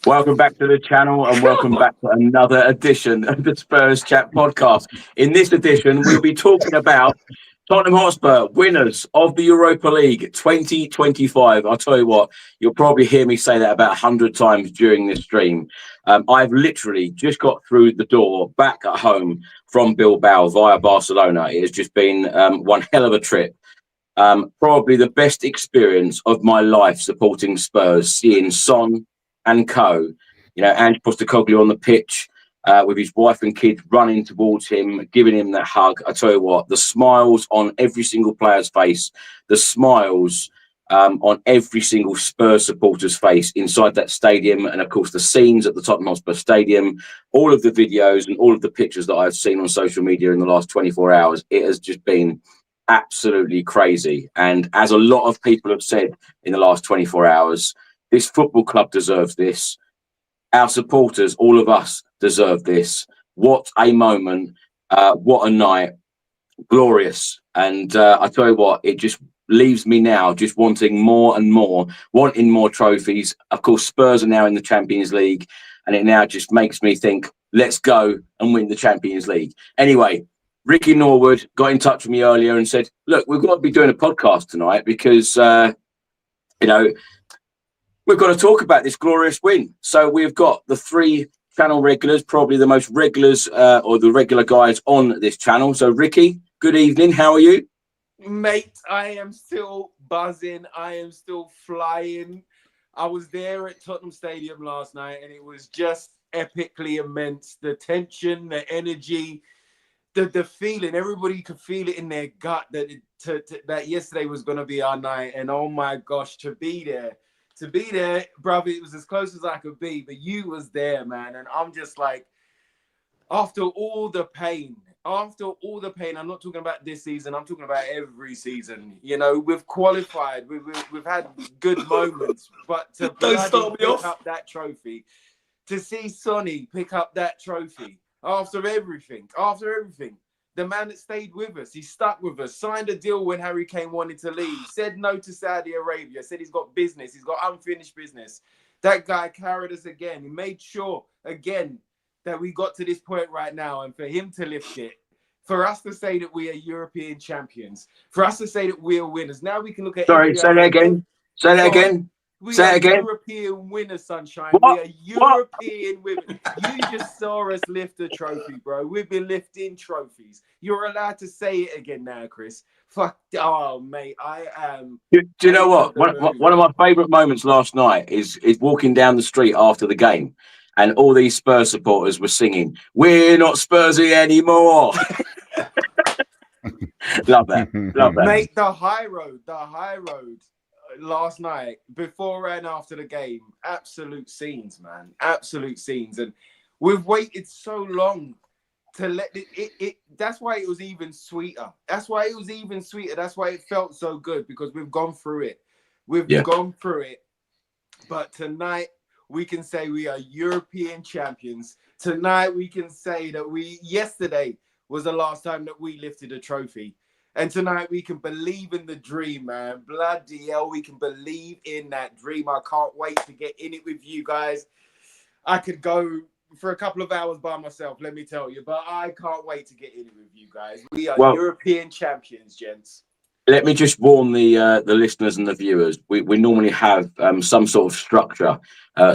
Welcome back to the channel and welcome back to another edition of the Spurs Chat podcast. In this edition, we'll be talking about Tottenham Hotspur, winners of the Europa League 2025. I'll tell you what, you'll probably hear me say that about 100 times during this stream. I've literally just got through the door back at home from Bilbao via Barcelona. It has just been one hell of a trip. Probably the best experience of my life supporting Spurs, seeing Son and co, Ange Postecoglou on the pitch with his wife and kids running towards him, giving him that hug. I tell you what, the smiles on every single player's face, the smiles on every single Spurs supporter's face inside that stadium, and of course the scenes at the Tottenham Hotspur Stadium, all of the videos and all of the pictures that I've seen on social media in the last 24 hours, it has just been absolutely crazy. And as a lot of people have said in the last 24 hours, this football club deserves this. Our supporters, all of us, deserve this. What a moment. What a night. Glorious. And I tell you what, it just leaves me now just wanting more and more, wanting more trophies. Of course, Spurs are now in the Champions League, and it now just makes me think, let's go and win the Champions League. Anyway, Ricky Norwood got in touch with me earlier and said, look, we've got to be doing a podcast tonight because, we've got to talk about this glorious win. So we've got the three channel regulars, probably the most regulars or the regular guys on this channel. So Ricky, good evening. How are you? Mate, I am still buzzing. I am still flying. I was there at Tottenham Stadium last night and it was just epically immense. The tension, the energy, the feeling, everybody could feel it in their gut that yesterday was going to be our night. And oh my gosh, to be there, brother, it was as close as I could be, but you was there, man. And I'm just like, after all the pain, I'm not talking about this season, I'm talking about every season. We've qualified, we've had good moments, but to pick up that trophy, to see Sonny pick up that trophy after everything, the man that stayed with us, he stuck with us, signed a deal when Harry Kane wanted to leave, said no to Saudi Arabia, said he's got business, he's got unfinished business. That guy carried us again. He made sure, again, that we got to this point right now, and for him to lift it, for us to say that we are European champions, for us to say that we are winners. Now we can look at... Sorry, say that again. Say that again. We are European winners, sunshine. What? We are European winners. You just saw us lift a trophy, bro. We've been lifting trophies. You're allowed to say it again now, Chris. Fuck. Oh, mate, I am... Do you know what? One of my favourite moments last night is walking down the street after the game and all these Spurs supporters were singing, "We're not Spursy anymore." Love that. Love that. Mate, the high road last night, before and after the game, absolute scenes, man. Absolute scenes. And we've waited so long to let it that's why it was even sweeter. That's why it felt so good, because we've gone through it. Gone through it. But tonight we can say we are European champions. Tonight we can say that yesterday was the last time that we lifted a trophy. And tonight we can believe in the dream, man. Bloody hell, we can believe in that dream. I can't wait to get in it with you guys. I could go for a couple of hours by myself, let me tell you. But I can't wait to get in it with you guys. We are European champions, gents. Let me just warn the listeners and the viewers. We normally have some sort of structure,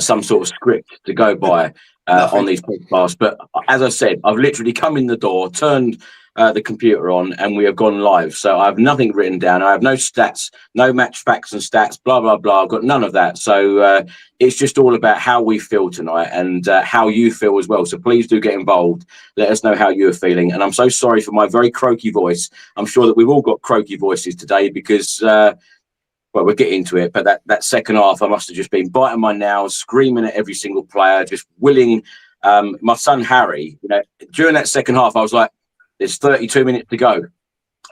some sort of script to go by on these podcasts. But as I said, I've literally come in the door, turned the computer on, and we have gone live. So I have nothing written down. I have no stats, no match facts and stats, blah, blah, blah. I've got none of that. So it's just all about how we feel tonight and how you feel as well. So please do get involved. Let us know how you're feeling. And I'm so sorry for my very croaky voice. I'm sure that we've all got croaky voices today because, well, we'll get into it. But that second half, I must have just been biting my nails, screaming at every single player, just willing. My son, Harry, during that second half, I was like, there's 32 minutes to go. And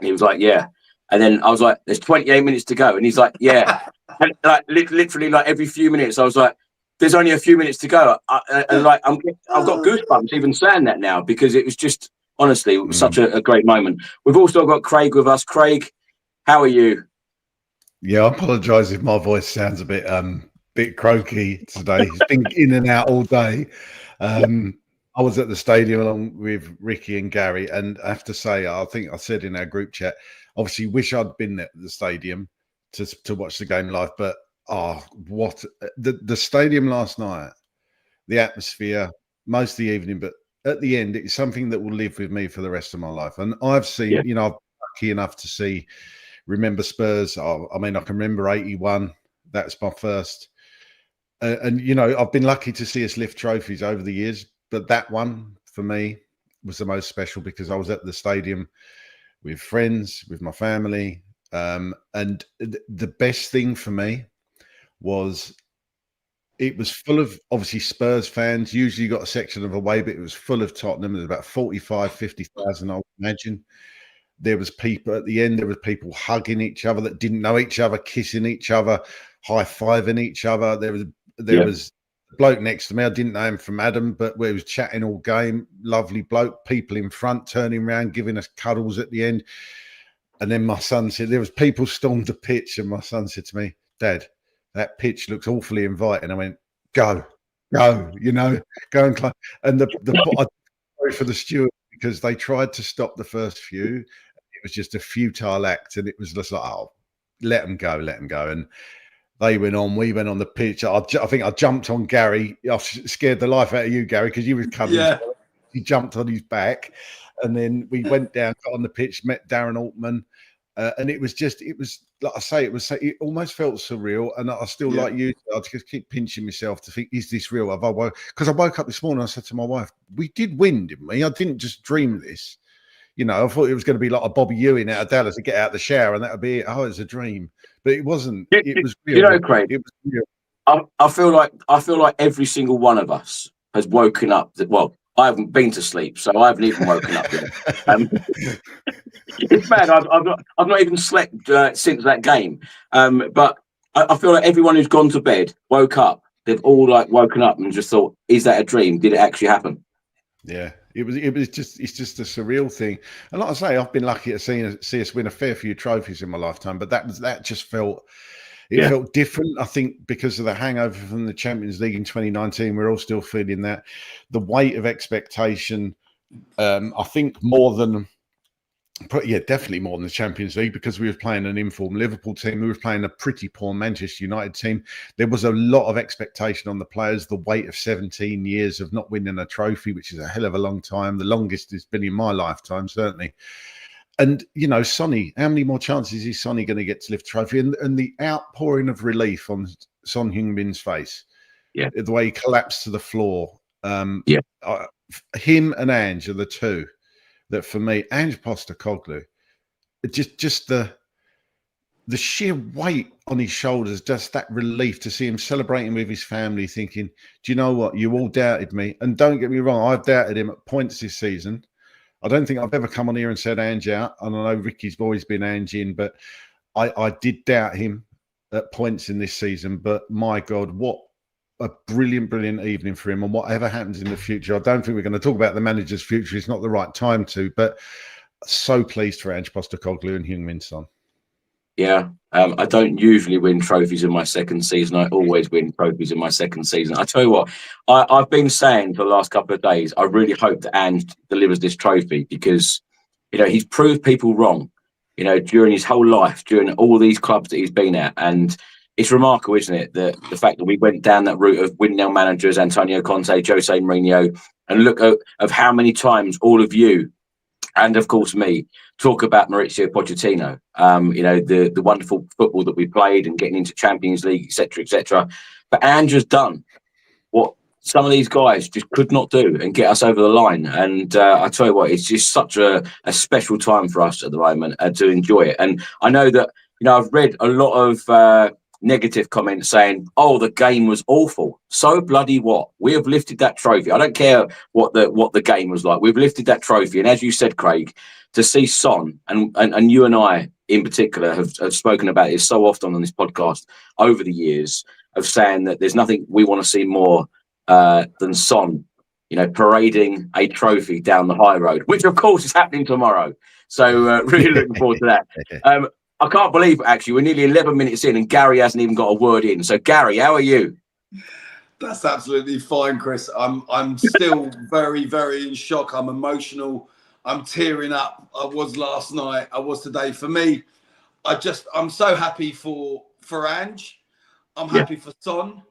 he was like, yeah. And then I was like, there's 28 minutes to go. And he's like, yeah. And like literally like every few minutes, I was like, there's only a few minutes to go. And like, I've got goosebumps even saying that now, because it was just, honestly, it was such a great moment. We've also got Craig with us. Craig, how are you? Yeah, I apologise if my voice sounds a bit bit croaky today. He's been in and out all day. I was at the stadium along with Ricky and Gary, and I have to say, I think I said in our group chat, obviously wish I'd been at the stadium to watch the game live, but what the stadium last night, the atmosphere, most of the evening, but at the end, it's something that will live with me for the rest of my life. And I've seen, you know, I'm lucky enough to remember Spurs. I mean, I can remember 81. That's my first. And, you know, I've been lucky to see us lift trophies over the years. But that one, for me, was the most special because I was at the stadium with friends, with my family. And the best thing for me was it was full of, obviously, Spurs fans. Usually you got a section of away, but it was full of Tottenham. There was about 45, 50,000, I would imagine. There was people at the end. There was people hugging each other that didn't know each other, kissing each other, high-fiving each other. There was a bloke next to me. I didn't know him from Adam, but we was chatting all game. Lovely bloke. People in front turning around, giving us cuddles at the end. And then my son said, there was people stormed the pitch, and my son said to me, Dad, that pitch looks awfully inviting. I went, go, you know, go and climb. And I sorry for the steward because they tried to stop the first few. It was just a futile act, and it was just like, oh, let them go. And they went on. We went on the pitch. I think I jumped on Gary. I scared the life out of you, Gary, because you was covered. Yeah. He jumped on his back, and then we went down, got on the pitch, met Darren Altman. And it was like I say, it almost felt surreal. And I still, like you, I just keep pinching myself to think, is this real? Because I woke up this morning, I said to my wife, we did win, didn't we? I didn't just dream this. You know, I thought it was going to be like a Bobby Ewing out of Dallas to get out of the shower and that would be it. Oh, it's a dream. But it wasn't. It was real. You know, Craig, it was real. I feel like every single one of us has woken up. Well, I haven't been to sleep, so I haven't even woken up yet. It's bad. I've not even slept since that game. But I feel like everyone who's gone to bed, woke up, they've all like woken up and just thought, "Is that a dream? Did it actually happen?" Yeah, it's just a surreal thing. And like I say, I've been lucky to see us win a fair few trophies in my lifetime, but that just felt. It felt different, I think, because of the hangover from the Champions League in 2019. We're all still feeling that. The weight of expectation, I think definitely more than the Champions League, because we were playing an informed Liverpool team. We were playing a pretty poor Manchester United team. There was a lot of expectation on the players, the weight of 17 years of not winning a trophy, which is a hell of a long time. The longest it's been in my lifetime, certainly. And, you know, Sonny, how many more chances is Sonny going to get to lift trophy? And the outpouring of relief on Son Heung-min's face, the way he collapsed to the floor. Him and Ange are the two that, for me, Ange Postecoglou, just the sheer weight on his shoulders, just that relief to see him celebrating with his family, thinking, do you know what? You all doubted me. And don't get me wrong, I've doubted him at points this season. I don't think I've ever come on here and said Ange out. And I know Ricky's always been Ange in, but I did doubt him at points in this season. But my God, what a brilliant evening for him. And whatever happens in the future, I don't think we're going to talk about the manager's future. It's not the right time to, but so pleased for Ange Postecoglou and Heung-min Son. Yeah, I don't usually win trophies in my second season. I always win trophies in my second season. I tell you what, I've been saying for the last couple of days, I really hope that Ange delivers this trophy because, you know, he's proved people wrong, you know, during his whole life, during all these clubs that he's been at. And it's remarkable, isn't it, that the fact that we went down that route of winning our managers, Antonio Conte, Jose Mourinho, and look at how many times all of you, and of course me, talk about Mauricio Pochettino, you know, the wonderful football that we played and getting into Champions League, etc., etc. But Ange has done what some of these guys just could not do and get us over the line. And I tell you what, it's just such a special time for us at the moment to enjoy it. And I know that, you know, I've read a lot of negative comments saying, oh, the game was awful. So bloody what? We have lifted that trophy. I don't care what the game was like. We've lifted that trophy. And as you said, Craig, to see Son and you and I in particular have spoken about it so often on this podcast over the years of saying that there's nothing we want to see more than Son, you know, parading a trophy down the high road, which of course is happening tomorrow. So really looking forward to that. I can't believe it, actually. We're nearly 11 minutes in and Gary hasn't even got a word in. So, Gary, how are you? That's absolutely fine, Chris. I'm still very, very in shock. I'm emotional. I'm tearing up. I was last night. I was today. For me, I'm so happy for Ange. I'm happy for Son,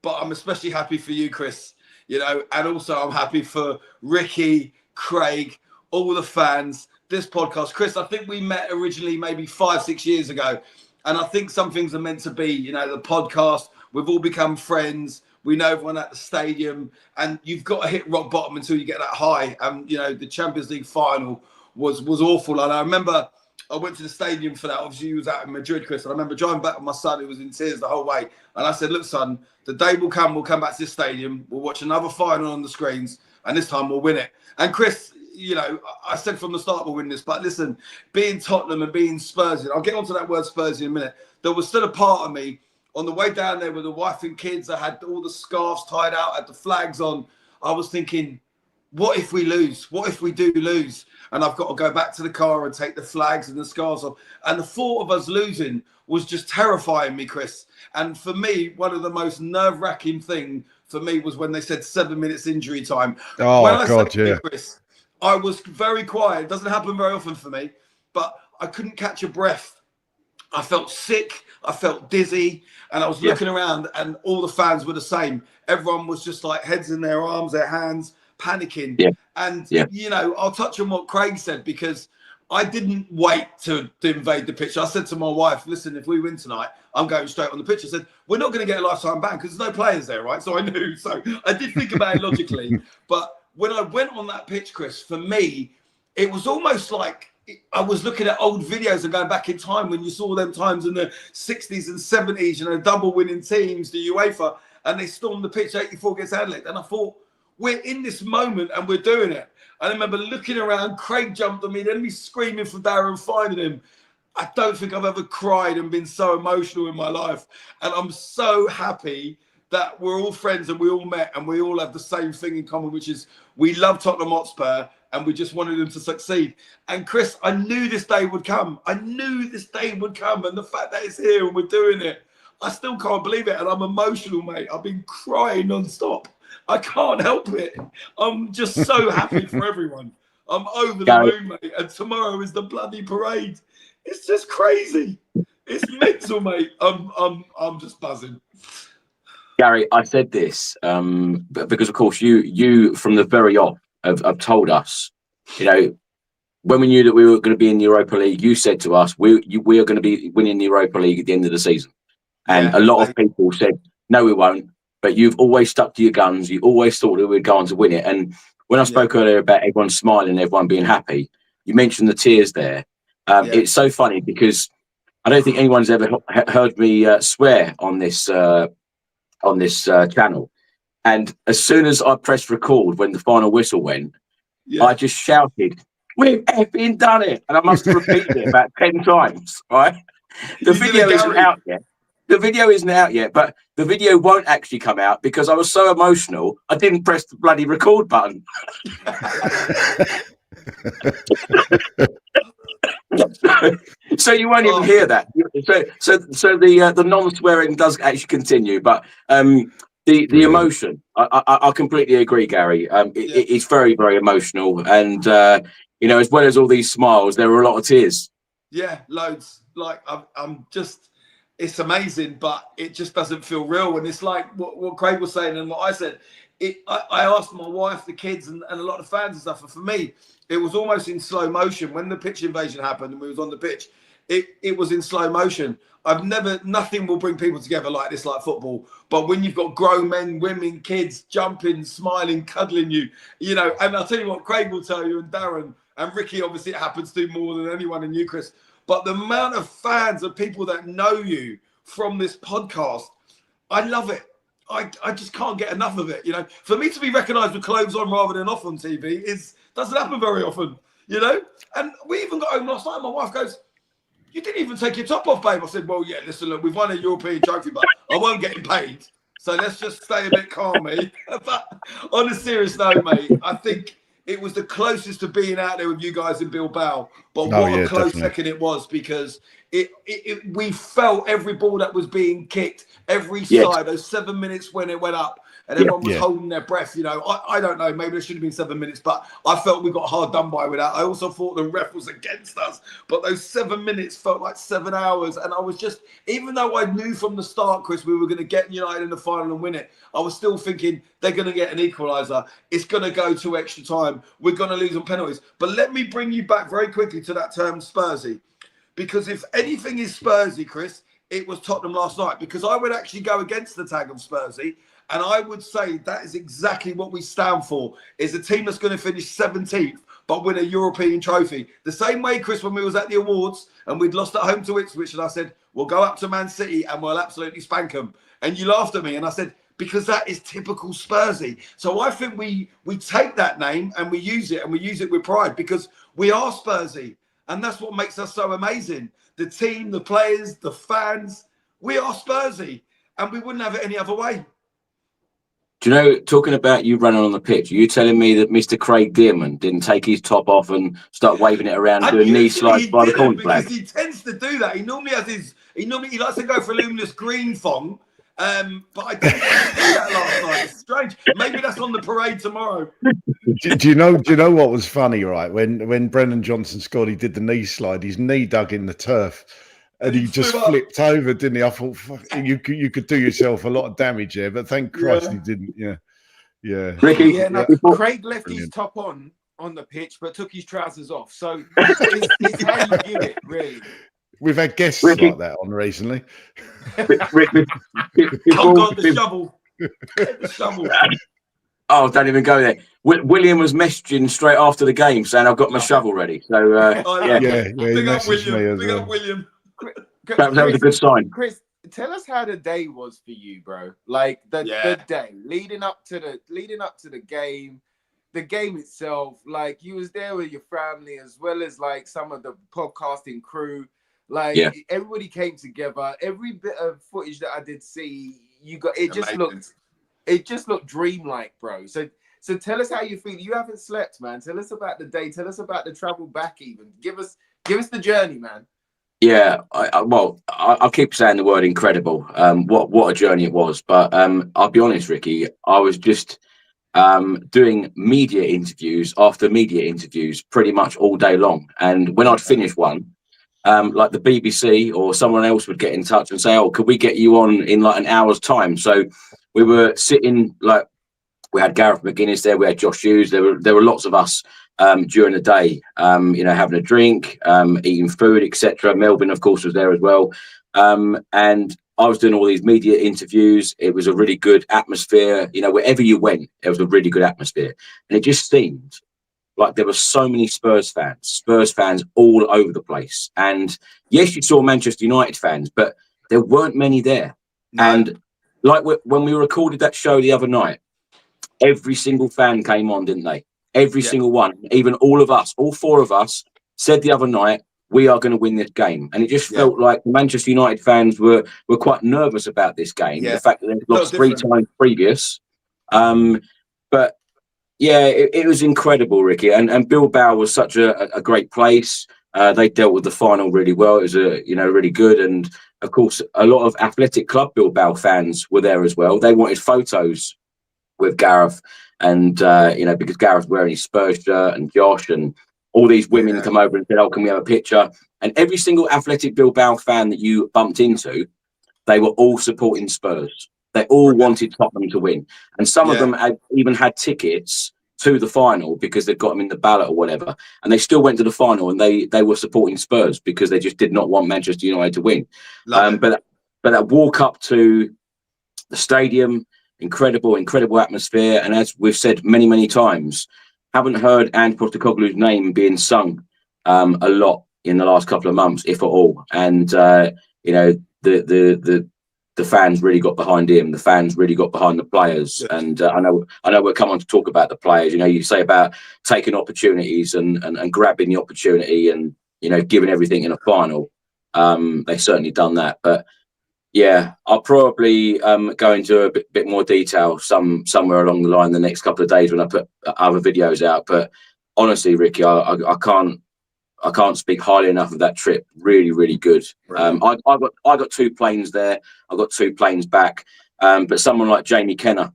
but I'm especially happy for you, Chris. You know, and also I'm happy for Ricky, Craig, all the fans. This podcast, Chris, I think we met originally maybe 5-6 years ago, and I think some things are meant to be. You know, the podcast. We've all become friends. We know everyone at the stadium, and you've got to hit rock bottom until you get that high. And you know, the Champions League final was awful. And I remember I went to the stadium for that. Obviously, you was out in Madrid, Chris. And I remember driving back with my son, who was in tears the whole way. And I said, "Look, son, the day will come. We'll come back to this stadium. We'll watch another final on the screens, and this time we'll win it." And Chris, you know, I said from the start we'll win this. But listen, being Tottenham and being Spursy, I'll get onto that word Spursy in a minute. There was still a part of me. On the way down there with the wife and kids, I had all the scarves tied out, had the flags on. I was thinking, what if we lose? What if we do lose? And I've got to go back to the car and take the flags and the scarves off. And the thought of us losing was just terrifying me, Chris. And for me, one of the most nerve-wracking thing for me was when they said 7 minutes injury time. Oh, when God, yeah. Chris, I was very quiet. It doesn't happen very often for me, but I couldn't catch a breath. I felt sick. I felt dizzy, and I was looking around, and all the fans were the same. Everyone was just like heads in their arms, their hands, panicking. And, you know, I'll touch on what Craig said, because I didn't wait to invade the pitch. I said to my wife, listen, if we win tonight, I'm going straight on the pitch. I said, we're not going to get a lifetime ban because there's no players there, right? So I knew. So I did think about it logically. But when I went on that pitch, Chris, for me, it was almost like I was looking at old videos and going back in time when you saw them times in the 60s and 70s, you know, double winning teams, the UEFA, and they stormed the pitch 84 against Adelaide. And I thought, we're in this moment and we're doing it. I remember looking around, Craig jumped on me, then me screaming for Darren, finding him. I don't think I've ever cried and been so emotional in my life. And I'm so happy that we're all friends and we all met and we all have the same thing in common, which is we love Tottenham Hotspur and we just wanted them to succeed. And Chris, I knew this day would come. I knew this day would come, and the fact that it's here and we're doing it, I still can't believe it. And I'm emotional, mate. I've been crying non-stop. I can't help it. I'm just so happy for everyone. I'm over the moon, mate. And tomorrow is the bloody parade. It's just crazy. It's mental, mate. I'm just buzzing. Gary, I said this because, of course, you from the very off have told us, you know, when we knew that we were going to be in the Europa League, you said to us, we are going to be winning the Europa League at the end of the season. And a lot of people said, no, we won't. But you've always stuck to your guns. You always thought that we'd go on to win it. And when I spoke earlier about everyone smiling, everyone being happy, you mentioned the tears there. It's so funny because I don't think anyone's ever heard me swear on this channel. And as soon as I pressed record, when the final whistle went, I just shouted, "We've effing done it!" And I must have repeated it about 10 times. Right? The video isn't out yet. The video isn't out yet, but the video won't actually come out because I was so emotional, I didn't press the bloody record button. So you won't even hear that. So the non-swearing does actually continue, but the emotion, I completely agree, Gary. It's very, very emotional, and you know, as well as all these smiles, there were a lot of tears. Yeah, loads. Like I'm just, it's amazing, but it just doesn't feel real. And it's like what Craig was saying and what I said. I asked my wife, the kids, and a lot of fans and stuff. And for me, it was almost in slow motion when the pitch invasion happened and we was on the pitch. It was in slow motion. Nothing will bring people together like this, like football. But when you've got grown men, women, kids jumping, smiling, cuddling you, you know. And I'll tell you what, Craig will tell you, and Darren and Ricky, obviously, it happens to more than anyone in you, Chris. But the amount of fans of people that know you from this podcast, I love it. I just can't get enough of it. You know, for me to be recognised with clothes on rather than off on TV doesn't happen very often. You know, and we even got home last night. My wife goes, "You didn't even take your top off, babe." I said, "Well, yeah, listen, look, we've won a European trophy, but I won't get paid. So let's just stay a bit calm, mate." But on a serious note, mate, I think it was the closest to being out there with you guys in Bilbao. But Oh, what yeah, a close definitely. second it was, because we felt every ball that was being kicked, every side, those 7 minutes when it went up. And everyone was holding their breath. You know, I don't know. Maybe there should have been 7 minutes, but I felt we got hard done by with that. I also thought the ref was against us, but those 7 minutes felt like 7 hours. And I was just, even though I knew from the start, Chris, we were going to get United in the final and win it, I was still thinking they're going to get an equaliser. It's going to go to extra time. We're going to lose on penalties. But let me bring you back very quickly to that term Spursy, because if anything is Spursy, Chris, it was Tottenham last night, because I would actually go against the tag of Spursy. And I would say that is exactly what we stand for, is a team that's going to finish 17th, but win a European trophy. The same way, Chris, when we was at the awards and we'd lost at home to Ipswich, and I said, we'll go up to Man City and we'll absolutely spank them. And you laughed at me, and I said, because that is typical Spursy. So I think we take that name and we use it, and we use it with pride, because we are Spursy. And that's what makes us so amazing. The team, the players, the fans, we are Spursy. And we wouldn't have it any other way. Do you know, talking about you running on the pitch, are you telling me that Mr. Craig Dearman didn't take his top off and start waving it around and doing knee slides by the corner flag? Because he tends to do that. He normally likes to go for a luminous green thong. But I didn't see that last night. It's strange. Maybe that's on the parade tomorrow. Do you know what was funny, right? When Brennan Johnson scored, he did the knee slide, his knee dug in the turf. And he just flipped over, didn't he? I thought, fuck, you could do yourself a lot of damage there, but thank Christ he didn't. Yeah. Ricky, Craig left his top on the pitch, but took his trousers off. So it's how you give it, really. We've had guests like that on recently. I've got the shovel. The shovel. Oh, don't even go there. William was messaging straight after the game saying, I've got my shovel ready. So, Big up William. That was a good sign. Chris, tell us how the day was for you, bro. Like the day leading up to the game itself. Like you was there with your family as well as like some of the podcasting crew. Like everybody came together. Every bit of footage that I did see, it just looked dreamlike, bro. So tell us how you feel. You haven't slept, man. Tell us about the day. Tell us about the travel back. Even give us the journey, man. Yeah, I'll keep saying the word incredible. What a journey it was. But I'll be honest, Ricky, I was just doing media interviews after media interviews pretty much all day long. And when I'd finish one, like the BBC or someone else would get in touch and say, oh, could we get you on in like an hour's time? So we were sitting, like, we had Gareth McGuinness there, we had Josh Hughes, there were lots of us during the day, having a drink, eating food, etc. Melvin, of course, was there as well. And I was doing all these media interviews. It was a really good atmosphere. Wherever you went, there was a really good atmosphere. And it just seemed like there were so many Spurs fans all over the place. And yes, you saw Manchester United fans, but there weren't many there. No. And like when we recorded that show the other night, every single fan came on, didn't they? Every single one, even all of us, all four of us said the other night, we are going to win this game. And it just felt like Manchester United fans were quite nervous about this game. The fact that they'd lost 3 times previous. But yeah, it was incredible, Ricky. And Bilbao was such a great place. They dealt with the final really well. It was really good. And of course, a lot of Athletic Club Bilbao fans were there as well. They wanted photos with Gareth, and because Gareth wearing his Spurs shirt, and Josh and all these women come over and said, oh, can we have a picture? And every single Athletic Bilbao fan that you bumped into, they were all supporting Spurs. They all wanted Tottenham to win. And some of them even had tickets to the final because they'd got them in the ballot or whatever. And they still went to the final, and they were supporting Spurs because they just did not want Manchester United to win. But that walk up to the stadium, incredible atmosphere. And as we've said many, many times, haven't heard Ange Postecoglou's name being sung a lot in the last couple of months, if at all. And the fans really got behind him. The fans really got behind the players. And I know we'll come on to talk about the players. You say about taking opportunities and grabbing the opportunity and giving everything in a final. They've certainly done that. But Yeah, I'll probably go into a bit more detail somewhere along the line the next couple of days when I put other videos out. But honestly, Ricky, I can't speak highly enough of that trip. Really, really good. I got 2 planes there. I got 2 planes back. But someone like Jamie Kenner,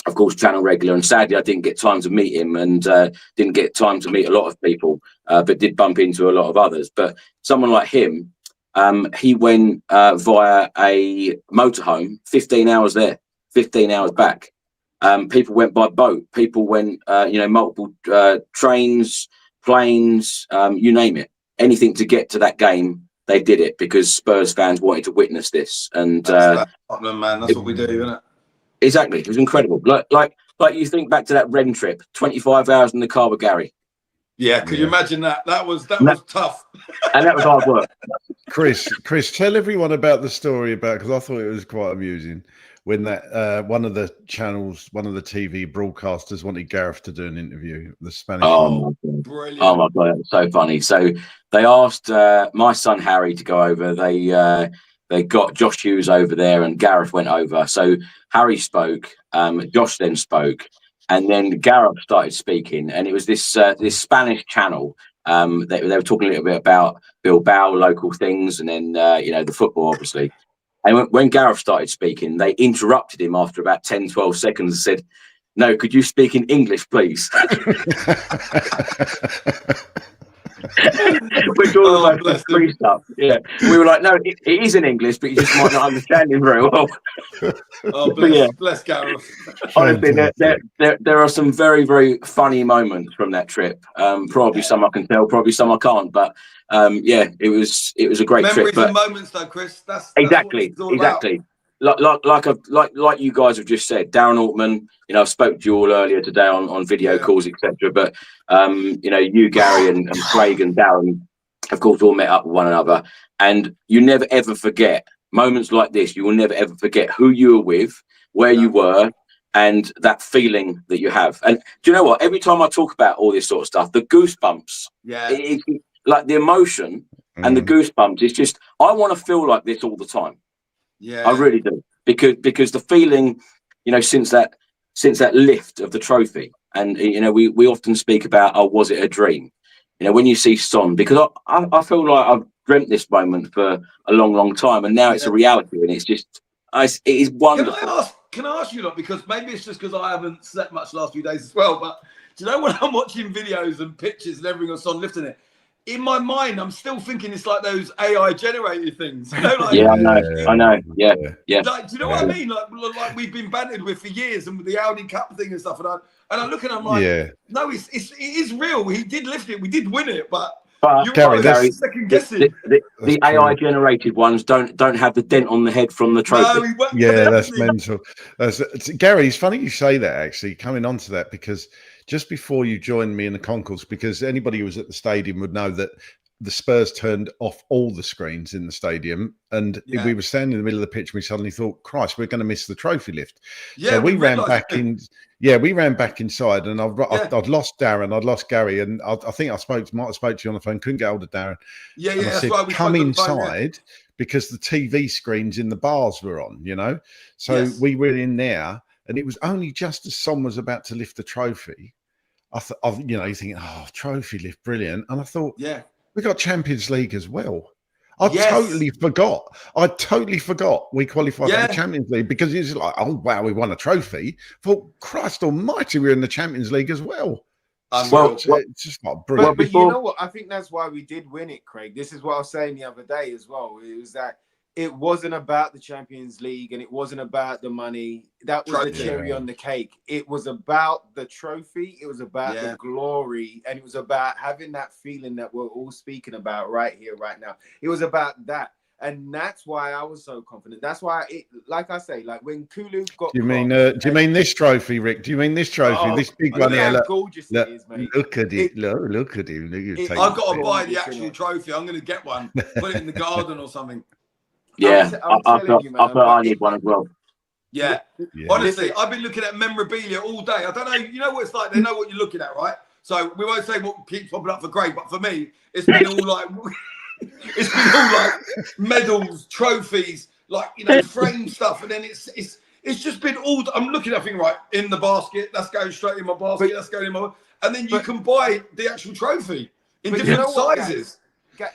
of course, channel regular, and sadly I didn't get time to meet him, and didn't get time to meet a lot of people, but did bump into a lot of others. But someone like him, he went via a motorhome, 15 hours there, 15 hours back. People went by boat. People went, multiple trains, planes, you name it, anything to get to that game. They did it because Spurs fans wanted to witness this, and Tottenham, man, that's what we do, isn't it? Exactly, it was incredible. Like you think back to that Ren trip, 25 hours in the car with Gary. Yeah, could you imagine that? That was tough, and that was hard work. Chris, tell everyone about the story because I thought it was quite amusing when that one of the channels, one of the TV broadcasters wanted Gareth to do an interview. The Spanish. Oh, brilliant! Oh my god, it's so funny. So they asked my son Harry to go over. They got Josh Hughes over there, and Gareth went over. So Harry spoke, Josh then spoke, and then Gareth started speaking. And it was this Spanish channel. They were talking a little bit about Bilbao, local things, and then the football, obviously. And when Gareth started speaking, they interrupted him after about 10, 12 seconds and said, "No, could you speak in English, please?" Which all of us freaked up. Yeah, we were like, "No, it is in English, but you just might not understand him very well." Oh, bless Gareth. Honestly, there are some very, very funny moments from that trip. Probably some I can tell, probably some I can't. But it was a great Memories trip. But and moments, though, Chris. That's exactly. Like you guys have just said, Darren Altman. I spoke to you all earlier today on video calls, etc. But you, Gary, and Craig and Darren, of course, all met up with one another. And you never ever forget moments like this. You will never ever forget who you were with, where you were, and that feeling that you have. And do you know what? Every time I talk about all this sort of stuff, the goosebumps, like the emotion and the goosebumps, it's just, I want to feel like this all the time. Yeah, I really do, because the feeling, since that lift of the trophy, and we often speak about, oh, was it a dream? When you see Son, because I feel like I've dreamt this moment for a long, long time, and now it's a reality, and it's just, it is wonderful. Can I ask you, because maybe it's just because I haven't slept much the last few days as well, but do you know when I'm watching videos and pictures and everything of Son lifting it? In my mind, I'm still thinking it's like those AI generated things. I know. Yeah. Like, do you know what I mean? Like we've been bantered with for years, and with the Audi Cup thing and stuff. And I look at him like, no, it is real. He did lift it. We did win it, but Gary, second guessing. The AI generated ones don't have the dent on the head from the trophy. No, that's mental. Gary, it's funny you say that. Actually, coming on to that, because just before you joined me in the concourse, because anybody who was at the stadium would know that the Spurs turned off all the screens in the stadium, and we were standing in the middle of the pitch, and we suddenly thought, Christ, we're going to miss the trophy lift. So we ran back in. Yeah, we ran back inside, and I'd lost Darren, I'd lost Gary, and I think might have spoke to you on the phone, couldn't get hold of Darren. Yeah, and I said, come inside, because the TV screens in the bars were on, So we were in there, and it was only just as Son was about to lift the trophy. You think, oh, trophy lift, brilliant. And I thought, we got Champions League as well. I totally forgot we qualified for the Champions League, because it's like, oh, wow, we won a trophy. I thought, Christ almighty, we're in the Champions League as well. It's just like brilliant. But you know what? I think that's why we did win it, Craig. This is what I was saying the other day as well. It was that it wasn't about the Champions League, and it wasn't about the money. That was the cherry on the cake. It was about the trophy. It was about the glory, and it was about having that feeling that we're all speaking about right here, right now. It was about that. And that's why I was so confident. That's why, like I say, like when Kulu got. Do you mean this trophy, Rick? Do you mean this trophy? This big one here. Look how gorgeous it is, mate. Look at it. Look at him. I've got to buy the actual trophy. I'm going to get one. Put it in the garden or something. Yeah, I need one as well. Yeah. Honestly, I've been looking at memorabilia all day. I don't know. You know what it's like? They know what you're looking at, right? So we won't say what keeps popping up for Craig, but for me, it's been all like. It's been all like medals, trophies, like, you know, frame stuff, and then it's just been all. I'm looking at thing, right, in the basket. That's going straight in my basket. That's going in my. And then you can buy the actual trophy in different sizes.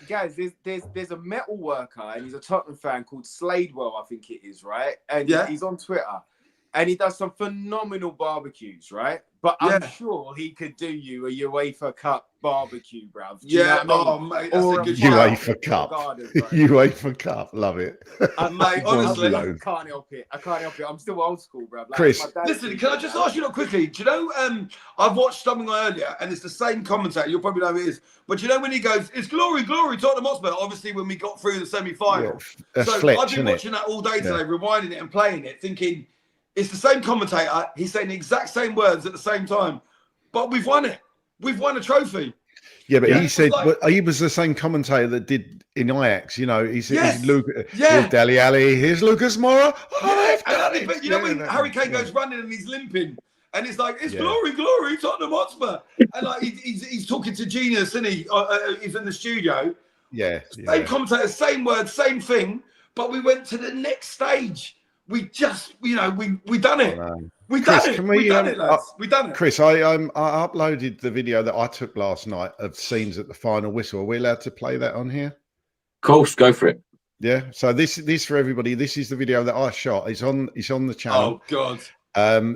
Guys, there's a metal worker, and he's a Tottenham fan called Sladewell, I think it is, right? And he's on Twitter, and he does some phenomenal barbecues, right? But I'm sure he could do you a UEFA Cup barbecue, bruv. Mate, that's a good UEFA Cup. UEFA Cup, love it. Mate, honestly, I can't help it. I'm still old school, bruv. Like, Chris, listen, can I just ask you quickly? Do you know, I've watched something earlier, and it's the same commentator. You'll probably know who it is. But you know when he goes, it's glory, glory, Tottenham Hotspur. Obviously, when we got through the semi-final. Yeah, so Fletch, I've been watching that all day today, rewinding it and playing it, thinking, it's the same commentator. He's saying the exact same words at the same time. But we've won it. We've won a trophy. Yeah, but he said he was the same commentator that did in Ajax. You know, he said, here's Dele Alli, here's Lucas Moura. But you know when Harry Kane goes running and he's limping, and it's like, it's glory, glory, Tottenham Hotspur. And like he's talking to Genius, isn't he? He's in the studio. Same commentator, same words, same thing. But we went to the next stage. We just, we done it. We done it. We done it, lads. We done it. Chris, I uploaded the video that I took last night of scenes at the final whistle. Are we allowed to play that on here? Of course, go for it. Yeah. So this for everybody. This is the video that I shot. It's on the channel. Oh God.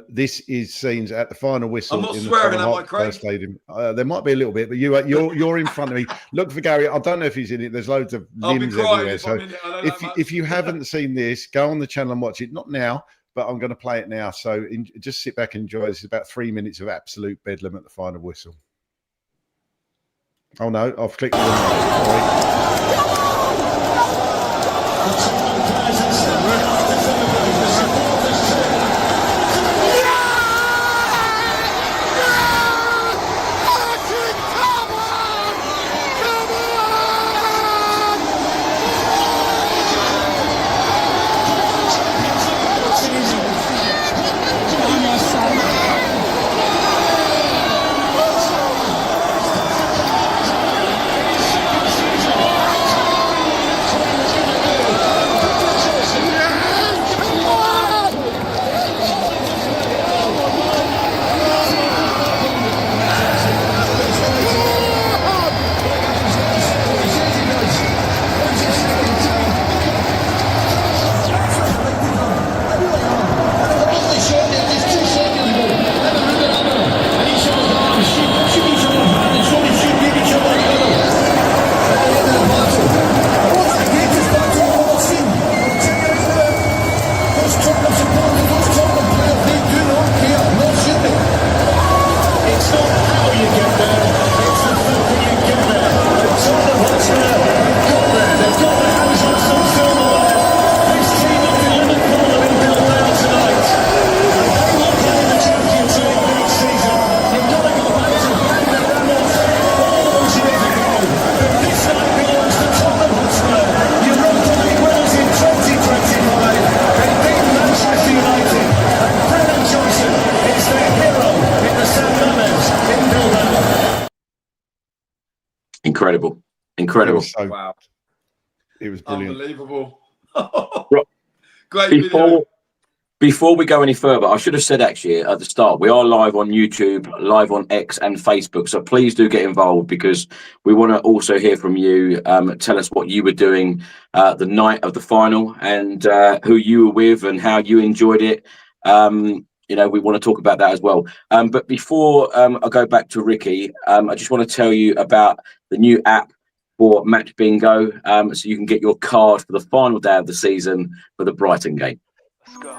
This is scenes at the final whistle. I'm not swearing at my Craig. Stadium. There might be a little bit, but you're in front of me. Look for Gary. I don't know if he's in it. There's loads of limbs everywhere. So if you haven't seen this, go on the channel and watch it. Not now, but I'm going to play it now. So just sit back and enjoy. This is about 3 minutes of absolute bedlam at the final whistle. Oh no, I've clicked the wrong. Incredible. Wow. It was brilliant. Unbelievable. Great video. Before we go any further, I should have said actually at the start, we are live on YouTube, live on X and Facebook. So please do get involved because we want to also hear from you. Tell us what you were doing the night of the final and who you were with and how you enjoyed it. We want to talk about that as well. But before I go back to Ricky, I just want to tell you about the new app for Match Bingo, so you can get your card for the final day of the season for the Brighton game. Let's go.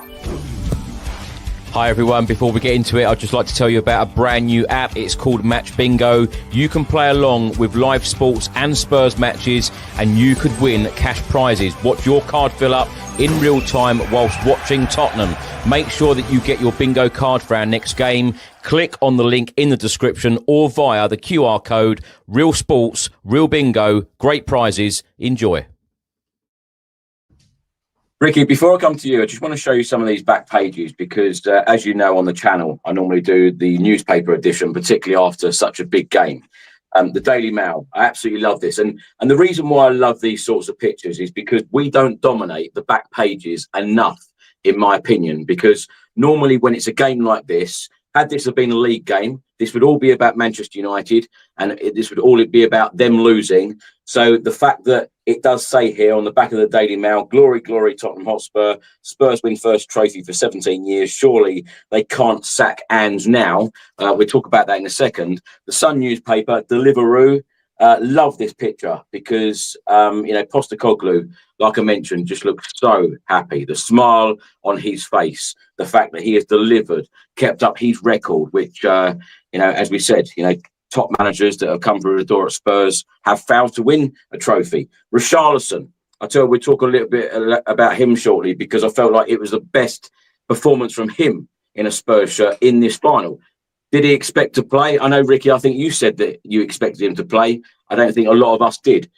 Hi everyone, before we get into it, I'd just like to tell you about a brand new app. It's called Match Bingo. You can play along with live sports and Spurs matches and you could win cash prizes. Watch your card fill up in real time whilst watching Tottenham. Make sure that you get your bingo card for our next game. Click on the link in the description or via the QR code. Real sports, real bingo, great prizes. Enjoy. Ricky, before I come to you, I just want to show you some of these back pages because, as you know, on the channel, I normally do the newspaper edition, particularly after such a big game. the Daily Mail. I absolutely love this. And the reason why I love these sorts of pictures is because we don't dominate the back pages enough, in my opinion, because normally when it's a game like this, had this have been a league game, this would all be about Manchester United, and this would all be about them losing. So the fact that it does say here on the back of the Daily Mail, glory, glory, Tottenham Hotspur, Spurs win first trophy for 17 years. Surely they can't sack Ange now. We'll talk about that in a second. The Sun newspaper, Deliveroo, love this picture because, Postecoglou, like I mentioned, just looks so happy. The smile on his face, the fact that he has delivered, kept up his record, which, as we said, top managers that have come through the door at Spurs have failed to win a trophy. Richarlison, I tell you, we'll talk a little bit about him shortly because I felt like it was the best performance from him in a Spurs shirt in this final. Did he expect to play? I know, Ricky, I think you said that you expected him to play. I don't think a lot of us did.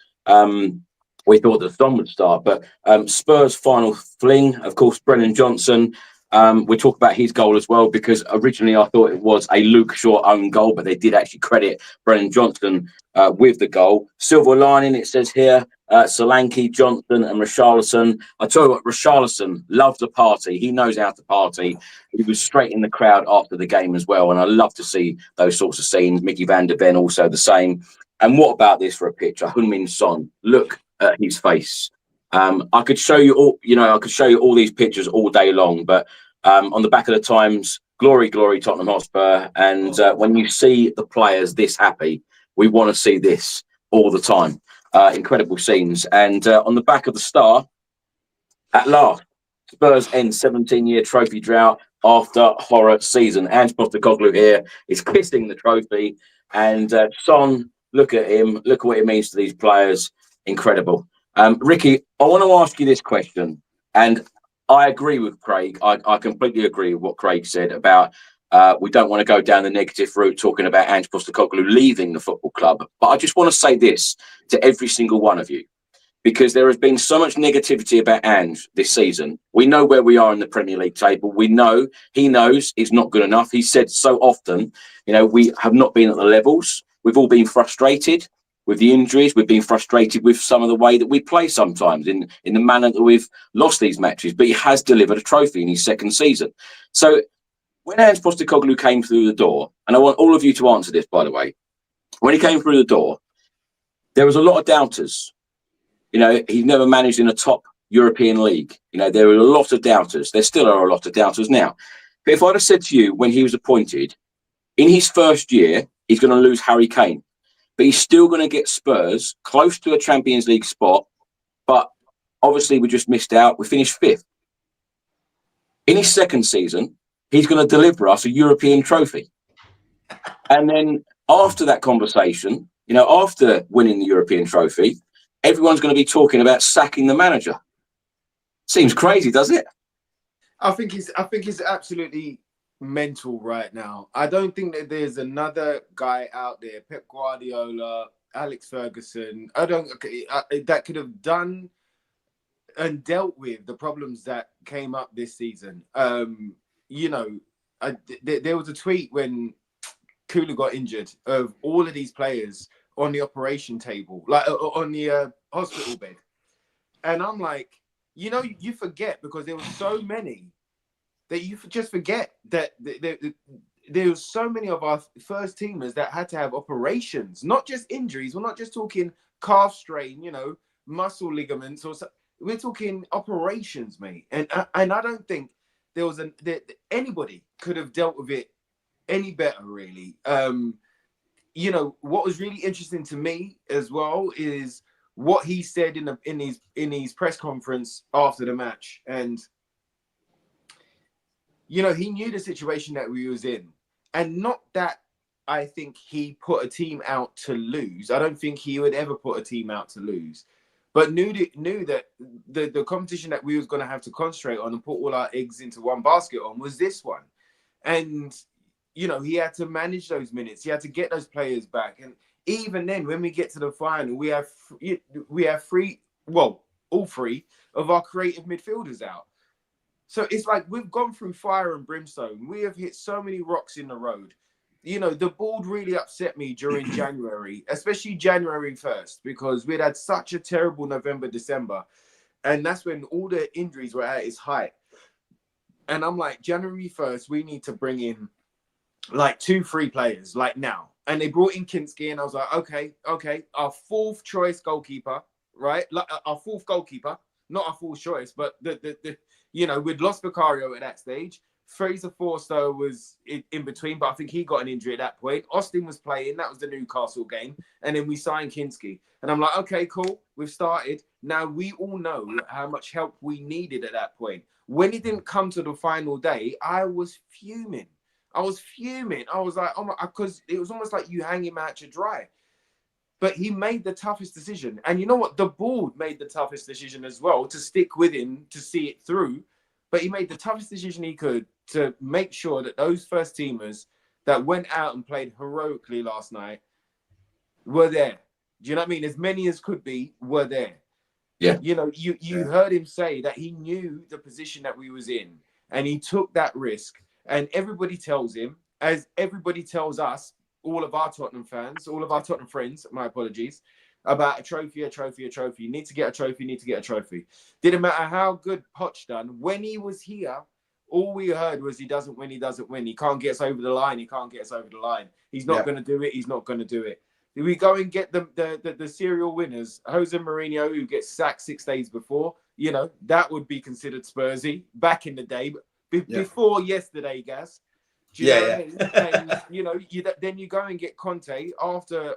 We thought that Son would start, but Spurs' final fling, of course, Brennan Johnson. We'll talk about his goal as well, because originally I thought it was a Luke Shaw own goal, but they did actually credit Brennan Johnson with the goal. Silver lining, it says here, Solanke, Johnson and Richarlison. I tell you what, Richarlison loves the party. He knows how to party. He was straight in the crowd after the game as well, and I love to see those sorts of scenes. Mickey van der Ven also the same. And what about this for a picture? Heung-min Son, look at his face. I could show you all these pictures all day long, but on the back of the Times, glory, glory, Tottenham Hotspur. And when you see the players this happy, we want to see this all the time. Incredible scenes. And on the back of the Star, at last, Spurs end 17-year trophy drought after horror season. Ange Postecoglou here is kissing the trophy. And Son, look at him. Look at what it means to these players. Incredible. Ricky, I want to ask you this question, and I agree with Craig. I completely agree with what Craig said about we don't want to go down the negative route talking about Ange Postecoglou leaving the football club. But I just want to say this to every single one of you, because there has been so much negativity about Ange this season. We know where we are in the Premier League table. We know he knows it's not good enough. He said so often, we have not been at the levels. We've all been frustrated with the injuries. We've been frustrated with some of the way that we play sometimes in the manner that we've lost these matches, but he has delivered a trophy in his second season. So when Ange Postecoglou came through the door, and I want all of you to answer this, by the way, when he came through the door, there was a lot of doubters. He's never managed in a top European league. There were a lot of doubters. There still are a lot of doubters now. But if I'd have said to you when he was appointed, in his first year, he's going to lose Harry Kane, but he's still going to get Spurs close to a Champions League spot. But obviously, we just missed out. We finished fifth. In his second season, he's going to deliver us a European trophy. And then after that conversation, after winning the European trophy, everyone's going to be talking about sacking the manager. Seems crazy, doesn't it? I think it's absolutely mental right now. I don't think that there's another guy out there, Pep Guardiola, Alex Ferguson, that could have done and dealt with the problems that came up this season. There was a tweet when Kula got injured of all of these players on the operation table, like on the hospital bed. And I'm like, you forget, because there were so many that you just forget that there was so many of our first teamers that had to have operations, not just injuries. We're not just talking calf strain, muscle ligaments, or we're talking operations, mate. And I don't think there was anybody could have dealt with it any better, really. What was really interesting to me as well is what he said in his press conference after the match. And he knew the situation that we was in, and not that I think he put a team out to lose. I don't think he would ever put a team out to lose, but knew that the competition that we was going to have to concentrate on and put all our eggs into one basket on was this one. And he had to manage those minutes. He had to get those players back. And even then, when we get to the final, we have all three of our creative midfielders out. So it's like we've gone through fire and brimstone. We have hit so many rocks in the road. you know, the board really upset me during January, especially January 1st, because we'd had such a terrible November, December. And that's when all the injuries were at its height. And I'm like, January 1st, we need to bring in like 2-3 players, like now. And they brought in Kinski, and I was like, okay, our 4th choice goalkeeper, right? Like our 4th goalkeeper, not our 4th choice, but the you know, we'd lost Vicario at that stage. Fraser Forster was in between, but I think he got an injury at that point. Austin was playing. That was the Newcastle game. And then we signed Kinski. And I'm like, okay, cool. We've started. Now, we all know how much help we needed at that point. When it didn't come to the final day, I was fuming. I was like, oh my, because it was almost like you hang him out to dry. But he made the toughest decision. And you know what? The board made the toughest decision as well, to stick with him, to see it through. But he made the toughest decision he could to make sure that those first teamers that went out and played heroically last night were there. Do you know what I mean? As many as could be were there. Yeah. You know, you heard him say that he knew the position that we was in, and he took that risk. And everybody tells him, as everybody tells us, all of our Tottenham fans, all of our Tottenham friends, my apologies, about a trophy. You need to get a trophy. Didn't matter how good Poch done. When he was here, all we heard was he doesn't win. He can't get us over the line. He's not going to do it. We go and get the serial winners, Jose Mourinho, who gets sacked 6 days before. You know, that would be considered Spursy back in the day, but before yesterday, Gas. Do you know what I mean? And, you know, then you go and get Conte after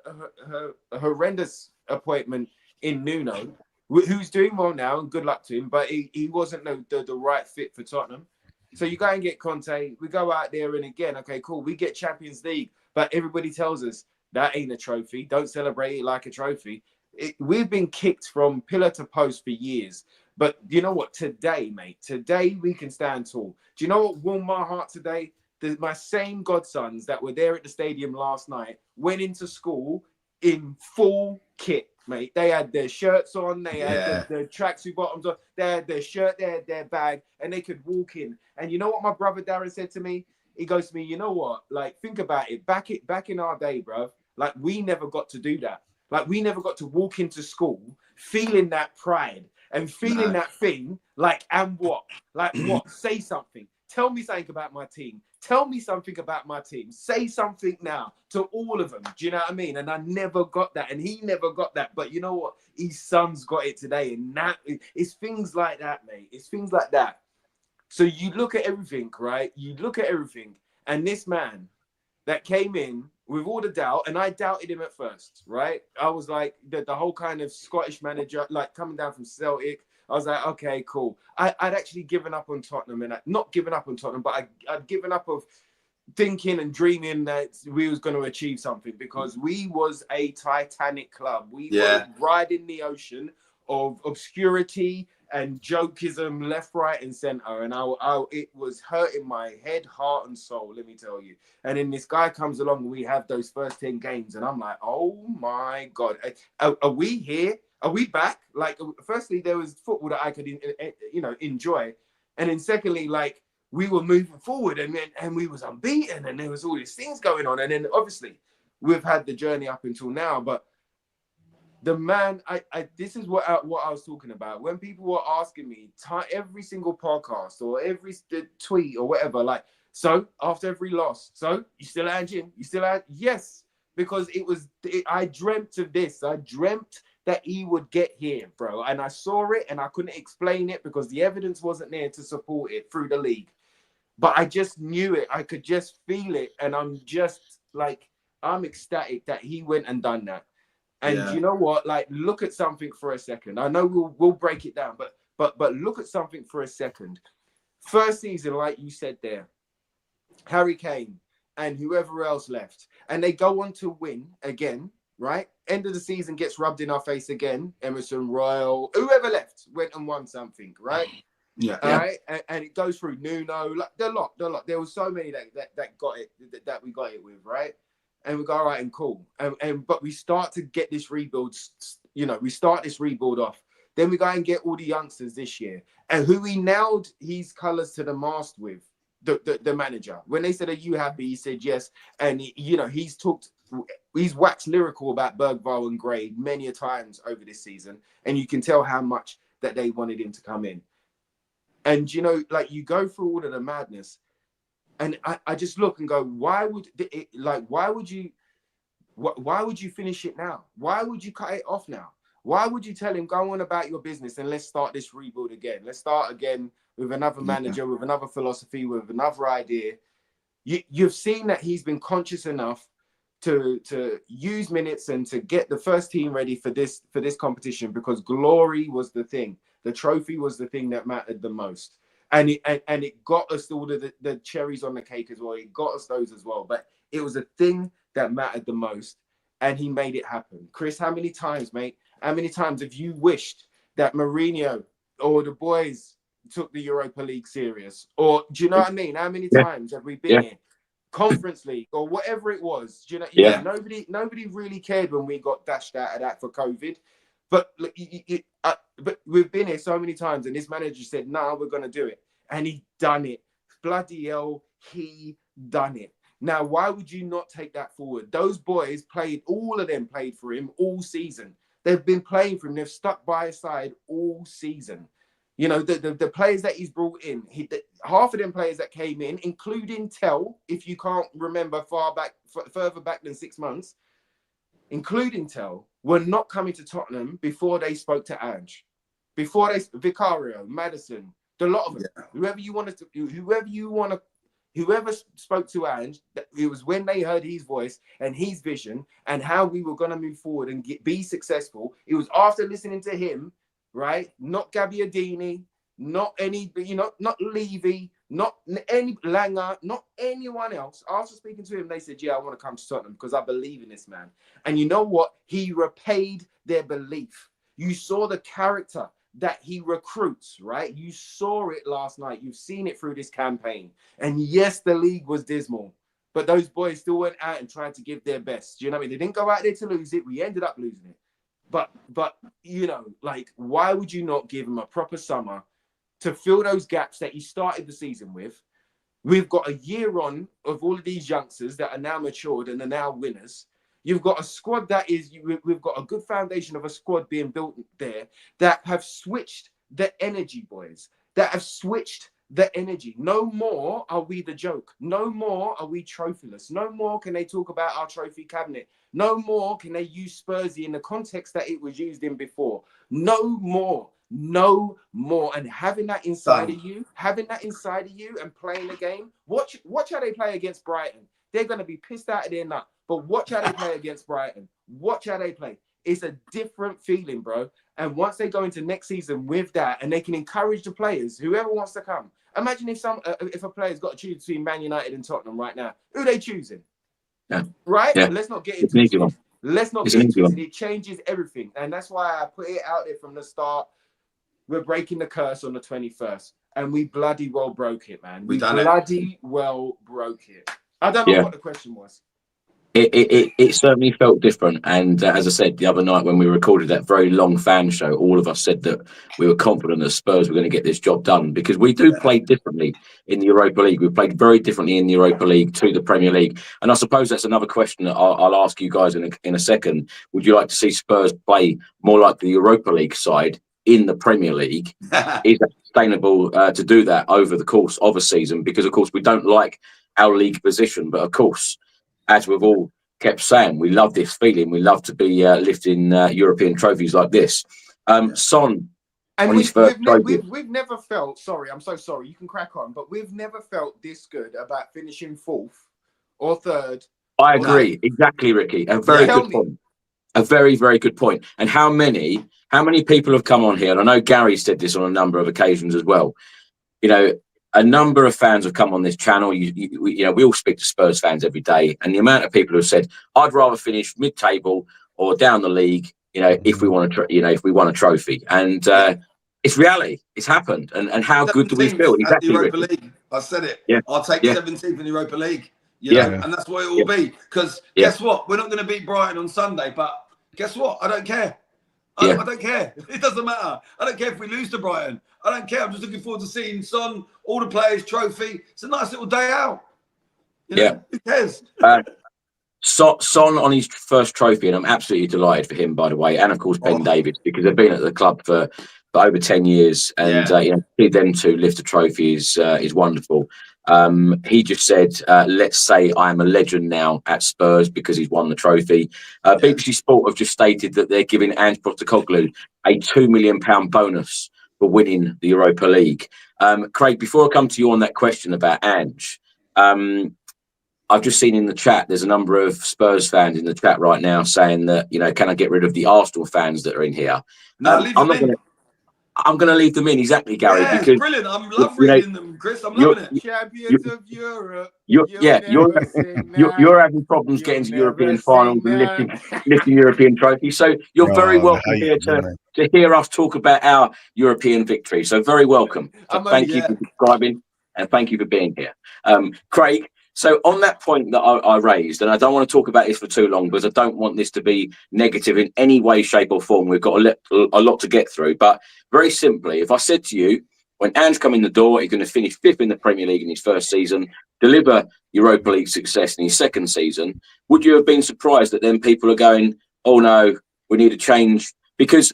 a horrendous appointment in Nuno, who's doing well now, and good luck to him, but he wasn't the right fit for Tottenham. So you go and get Conte. We go out there, and again, okay, cool. We get Champions League, but everybody tells us that ain't a trophy. Don't celebrate it like a trophy. We've been kicked from pillar to post for years. But you know what? Today, mate, we can stand tall. Do you know what warmed my heart today? My same godsons that were there at the stadium last night went into school in full kit, mate. They had their shirts on, they had their tracksuit bottoms on, they had their shirt, they had their bag, and they could walk in. And you know what my brother Darren said to me? He goes to me, you know what? Like, think about it. Back in our day, bruv, like, we never got to do that. Like, we never got to walk into school feeling that pride and feeling that thing, like, and what? Like, what? Say something. Tell me something about my team. Tell me something about my team. Say something now to all of them. Do you know what I mean? And I never got that. And he never got that. But you know what? His son's got it today. And that, it's things like that, mate. It's things like that. So you look at everything, right? You look at everything. And this man that came in with all the doubt, and I doubted him at first, right? I was like, the whole kind of Scottish manager, like coming down from Celtic. I was like, okay, cool. I'd actually given up on Tottenham, and not given up on Tottenham, but I'd given up of thinking and dreaming that we was going to achieve something, because we was a Titanic club. We were riding the ocean of obscurity and jokeism left, right, and center. And it was hurting my head, heart, and soul, let me tell you. And then this guy comes along, and we have those first 10 games, and I'm like, oh my God, are we here? Are we back? Like, firstly, there was football that I could, enjoy. And then secondly, like, we were moving forward, and we was unbeaten, and there was all these things going on. And then obviously we've had the journey up until now, but the man, this is what I was talking about. When people were asking me every single podcast or every tweet or whatever, like, so after every loss, so you still Ange? You still Ange? Yes, because I dreamt of this. I dreamt that he would get here, bro. And I saw it, and I couldn't explain it because the evidence wasn't there to support it through the league. But I just knew it. I could just feel it. And I'm just like, I'm ecstatic that he went and done that. And you know what? Like, look at something for a second. I know we'll break it down, but look at something for a second. First season, like you said there, Harry Kane and whoever else left, and they go on to win again, right? End of the season gets rubbed in our face again. Emerson, Royal, whoever left went and won something, right? Yeah. All right. And it goes through Nuno, like the lot. There was so many that got it, that we got it with, right? And we go, all right, and cool. But we start to get this rebuild, we start this rebuild off. Then we go and get all the youngsters this year. And who we nailed his colours to the mast with the manager. When they said, "Are you happy?" He said yes, and he's waxed lyrical about Bergvall and Gray many a times over this season, and you can tell how much that they wanted him to come in. And like you go through all of the madness, and I just look and go, why would you finish it now? Why would you cut it off now? Why would you tell him, go on about your business and let's start this rebuild again? Let's start again with another manager, with another philosophy, with another idea. You've seen that he's been conscious enough to use minutes and to get the first team ready for this competition, because glory was the thing. The trophy was the thing that mattered the most. And it got us all the cherries on the cake as well. It got us those as well. But it was a thing that mattered the most. And he made it happen. Chris, how many times, mate? How many times have you wished that Mourinho or the boys took the Europa League serious? Or do you know what I mean? How many times have we been here? Conference League or whatever it was. Do you know? Nobody really cared when we got dashed out of that for COVID. But look, but we've been here so many times, and this manager said, "No, we're going to do it," and he done it. Bloody hell, he done it. Now, why would you not take that forward? Those boys all of them played for him all season. They've been playing for him. They've stuck by his side all season. The players that he's brought in, half of them players that came in, including Tell, if you can't remember further back than 6 months, including Tell, were not coming to Tottenham before they spoke to Ange. Vicario, Maddison, the lot of them, whoever spoke to Ange, it was when they heard his voice and his vision and how we were going to move forward and be successful. It was after listening to him, right? Not Gabbiadini, not any, not Levy, not any Langer, not anyone else. After speaking to him, they said, "Yeah, I want to come to Tottenham because I believe in this man." And you know what? He repaid their belief. You saw the character that he recruits, right? You saw it last night. You've seen it through this campaign. And yes, the league was dismal, but those boys still went out and tried to give their best. Do you know what I mean? They didn't go out there to lose it. We ended up losing it. But why would you not give him a proper summer to fill those gaps that you started the season with? We've got a year on of all of these youngsters that are now matured and are now winners. You've got a squad we've got a good foundation of a squad being built there that have switched the energy, boys, that have switched the energy. No more are we the joke. No more are we trophyless. No more can they talk about our trophy cabinet. No more can they use Spursy in the context that it was used in before. No more. And having that inside of you and playing the game, watch how they play against Brighton. They're going to be pissed out of their nut. But watch how they play against Brighton. Watch how they play. It's a different feeling, bro. And once they go into next season with that, and they can encourage the players, whoever wants to come. Imagine if a player's got to choose between Man United and Tottenham right now. Who are they choosing? Yeah. Right? Yeah. Let's not get into it. Let's not get into it. It changes everything. And that's why I put it out there from the start. We're breaking the curse on the 21st. And we bloody well broke it, man. We bloody well broke it. I don't know what the question was. It certainly felt different, and as I said the other night when we recorded that very long fan show, all of us said that we were confident that Spurs were going to get this job done, because we do play differently in the Europa League. We played very differently in the Europa League to the Premier League, and I suppose that's another question that I'll ask you guys in a second. Would you like to see Spurs play more like the Europa League side in the Premier League? Is that sustainable to do that over the course of a season? Because of course we don't like our league position, but of course, as we've all kept saying, we love this feeling. We love to be lifting European trophies like this. Son, and we've never felt, sorry, I'm so sorry, you can crack on, but we've never felt this good about finishing fourth or third. I agree. Exactly, Ricky. A very good point. A very, very good point. And how many people have come on here? And I know Gary said this on a number of occasions as well. A number of fans have come on this channel. We all speak to Spurs fans every day, and the amount of people who have said, "I'd rather finish mid-table or down the league." If we want to, if we won a trophy, and it's reality. It's happened, and how good do we feel? Exactly, the Europa League. I said it. Yeah. I'll take 17th in the Europa League. And that's what it will be. Because guess what? We're not going to beat Brighton on Sunday, but guess what? I don't care. Yeah. I don't care. It doesn't matter. I don't care if we lose to Brighton. I don't care. I'm just looking forward to seeing Son, all the players, trophy. It's a nice little day out. You know? Yeah. Who cares? Son on his first trophy, and I'm absolutely delighted for him, by the way, and of course Ben Davies, because they've been at the club for over 10 years, and see them two lift a trophy is wonderful. He just said, "Let's say I'm a legend now at Spurs because he's won the trophy." BBC Sport have just stated that they're giving Ange Postecoglou a £2 million bonus for winning the Europa League. Craig, before I come to you on that question about Ange. I've just seen in the chat, there's a number of Spurs fans in the chat right now saying that, can I get rid of the Arsenal fans that are in here? No, leave them in. I'm going to leave them in, exactly, Gary. Yeah, because brilliant. I love reading them, Chris. I'm loving it. Champions of Europe. You're having problems getting to European finals and lifting European trophies. So you're very welcome here to hear us talk about our European victory. So very welcome. Thank you for subscribing and thank you for being here. Craig, so on that point that I raised, and I don't want to talk about this for too long because I don't want this to be negative in any way, shape or form. We've got a lot to get through. But very simply, if I said to you, when Ange come in the door, he's going to finish 5th in the Premier League in his first season, deliver Europa League success in his second season, would you have been surprised that then people are going, oh no, we need a change? Because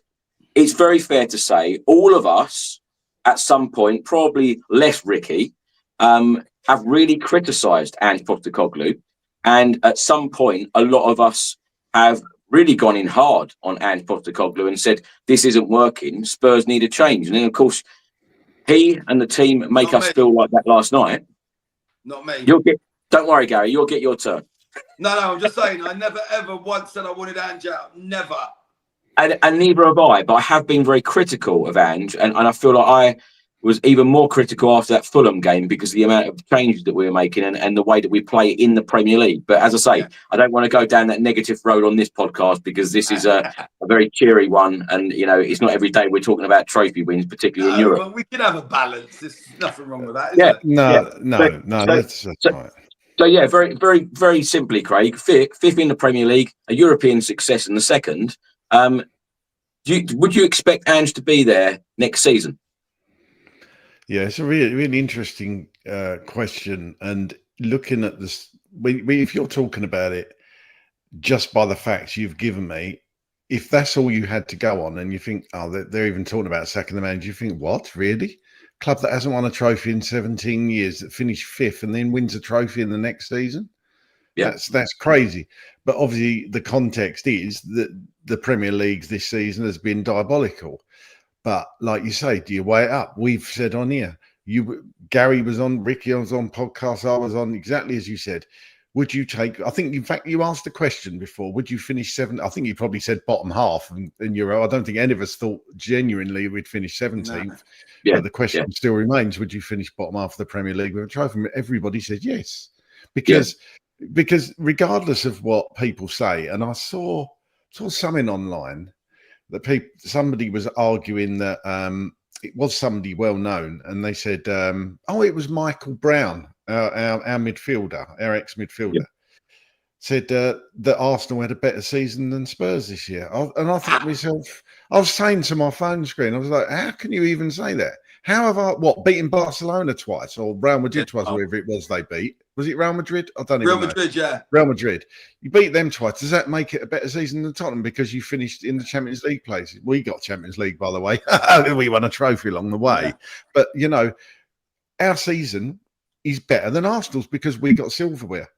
it's very fair to say all of us at some point, probably less Ricky, have really criticised Ange Postecoglou, and at some point, a lot of us have really gone in hard on Ange Postecoglou and said this isn't working. Spurs need a change, and then of course, he and the team make us feel like that last night. Not me. Don't worry, Gary. You'll get your turn. No, I'm just saying. I never ever once said I wanted Ange out. Never. And neither have I. But I have been very critical of Ange, and I feel like I was even more critical after that Fulham game because of the amount of changes that we were making and the way that we play in the Premier League. But as I say, I don't want to go down that negative road on this podcast because this is a very cheery one. And, it's not every day we're talking about trophy wins, particularly in Europe. Well, we can have a balance. There's nothing wrong with that, is there? That's right. So, very, very, very simply, Craig, fifth in the Premier League, a European success in the second. Would you expect Ange to be there next season? Yeah, it's a really, really interesting question. And looking at this, if you're talking about it just by the facts you've given me, if that's all you had to go on and you think, they're even talking about sacking the manager, you think, what, really? Club that hasn't won a trophy in 17 years, that finished 5th and then wins a trophy in the next season? Yeah, that's crazy. But obviously the context is that the Premier League this season has been diabolical. But like you say, do you weigh it up? We've said on here, Gary was on, Ricky was on podcast, I was on, exactly as you said. Would you take, I think, in fact, you asked the question before, would you finish 7th? I think you probably said bottom half in Euro. I don't think any of us thought genuinely we'd finish 17th. No. Yeah, but the question still remains, would you finish bottom half of the Premier League with a trophy? Everybody said yes. Because regardless of what people say, and I saw something online, that somebody was arguing that it was somebody well known, and they said, it was Michael Brown, our midfielder, our ex-midfielder, said that Arsenal had a better season than Spurs this year. And I thought to myself, I was saying to my phone screen, I was like, how can you even say that? How have I, beaten Barcelona twice or Real Madrid twice, whoever it was they beat? Was it Real Madrid? I don't even know. Real Madrid, yeah. Real Madrid. You beat them twice. Does that make it a better season than Tottenham because you finished in the Champions League places? We got Champions League, by the way. We won a trophy along the way. Yeah. But, our season is better than Arsenal's because we got silverware.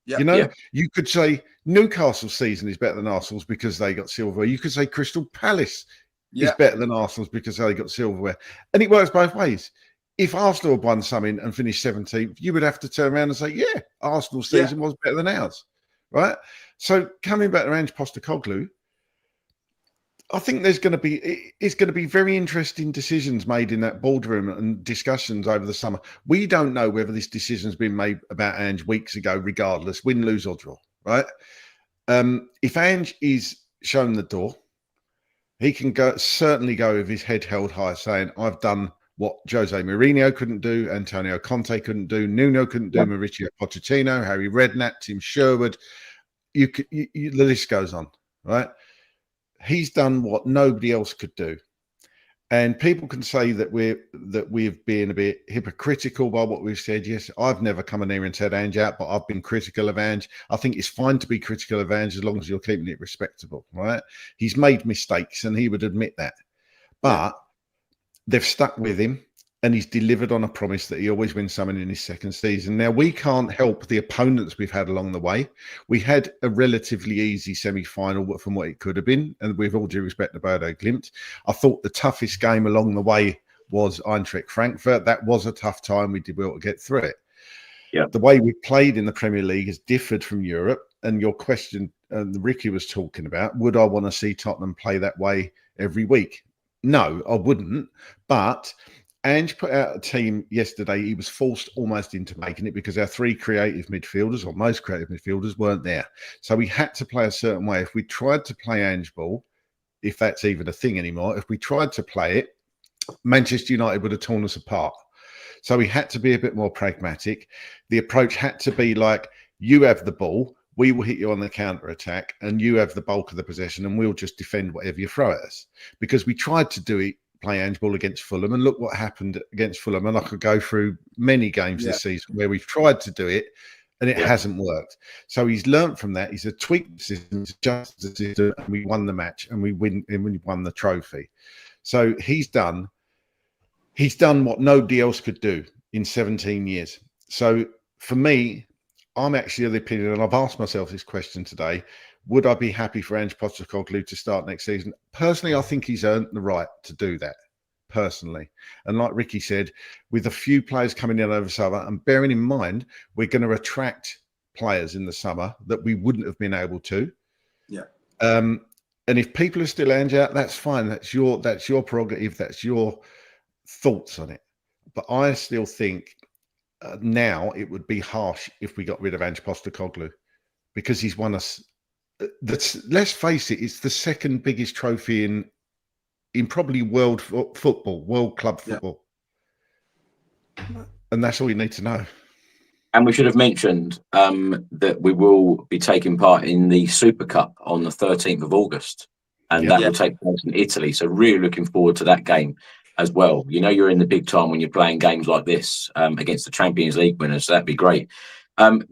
Yeah. You could say Newcastle's season is better than Arsenal's because they got silverware. You could say Crystal Palace is better than Arsenal's because they got silverware. And it works both ways. If Arsenal had won something and finished 17th, you would have to turn around and say, Arsenal's season was better than ours, right? So coming back to Ange Postecoglou, I think it's going to be very interesting decisions made in that boardroom and discussions over the summer. We don't know whether this decision's been made about Ange weeks ago, regardless, win, lose or draw, right? If Ange is shown the door, he can certainly go with his head held high, saying, I've done what Jose Mourinho couldn't do, Antonio Conte couldn't do, Nuno couldn't do, Mauricio Pochettino, Harry Redknapp, Tim Sherwood. The list goes on, right? he's done what nobody else could do. And people can say that we've been a bit hypocritical by what we've said. Yes, I've never come in here and said Ange out, but I've been critical of Ange. I think it's fine to be critical of Ange as long as you're keeping it respectable, right? He's made mistakes and he would admit that. But they've stuck with him and he's delivered on a promise that he always wins something in his second season. Now, we can't help the opponents we've had along the way. We had a relatively easy semi-final from what it could have been, and with all due respect to Bodo Glimt, I thought the toughest game along the way was Eintracht Frankfurt. That was a tough time. We did well to get through it. Yeah. The way we played in the Premier League has differed from Europe, and your question, Ricky was talking about, would I want to see Tottenham play that way every week? No, I wouldn't, but Ange put out a team yesterday. He was forced almost into making it because our three creative midfielders, or most creative midfielders, weren't there. So we had to play a certain way. If we tried to play Angeball, if that's even a thing anymore, if we tried to play it, Manchester United would have torn us apart. So we had to be a bit more pragmatic. The approach had to be like, you have the ball, we will hit you on the counter-attack, and you have the bulk of the possession, and we'll just defend whatever you throw at us. Because we tried to do it, play Angeball against Fulham, and look what happened against Fulham. And I could go through many games this season where we've tried to do it and it hasn't worked. So he's learned from that. He's tweaked the system, he's adjusted the system, and we won the match and we won the trophy. So he's done what nobody else could do in 17 years. So for me, I'm actually of the opinion, and I've asked myself this question today, would I be happy for Ange Postecoglou to start next season? Personally, I think he's earned the right to do that, personally. And like Ricky said, with a few players coming in over summer, and bearing in mind, we're going to attract players in the summer that we wouldn't have been able to. Yeah. And if people are still Ange out, that's fine. That's your prerogative. That's your thoughts on it. But I still think now it would be harsh if we got rid of Ange Postecoglou because he's won us. Let's face it, it's the second biggest trophy in probably world football, world club football. And that's all you need to know. And we should have mentioned that we will be taking part in the Super Cup on the 13th of August. And that will take place in Italy. So really looking forward to that game as well. You know, you're in the big time when you're playing games like this against the Champions League winners. So that'd be great.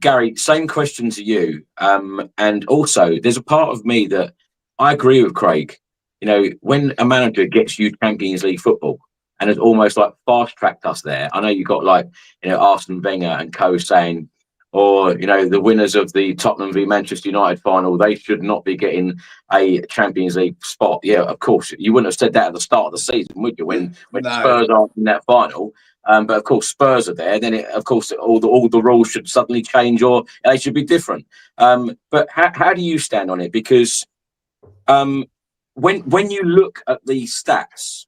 Gary, same question to you. And also, there's a part of me that I agree with Craig. You know, when a manager gets you Champions League football and has almost like fast-tracked us there. I know you got like, you know, Arsene Wenger and co saying, or, you know, the winners of the Tottenham v Manchester United final, they should not be getting a Champions League spot. Yeah, of course. You wouldn't have said that at the start of the season, would you? When Spurs aren't in that final. But of course, Spurs are there. Then, of course, all the rules should suddenly change, or they should be different. But how do you stand on it? Because when you look at the stats,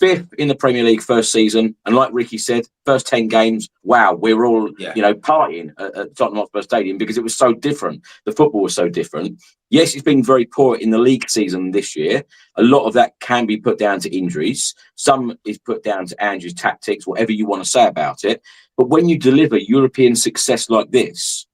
5th in the Premier League first season, and like Ricky said, first 10 games, wow, we're all you know, partying at Tottenham Hotspur Stadium because it was so different. The football was so different. Yes, it's been very poor in the league season this year. A lot of that can be put down to injuries. Some is put down to Andrew's tactics, whatever you want to say about it. But when you deliver European success like this,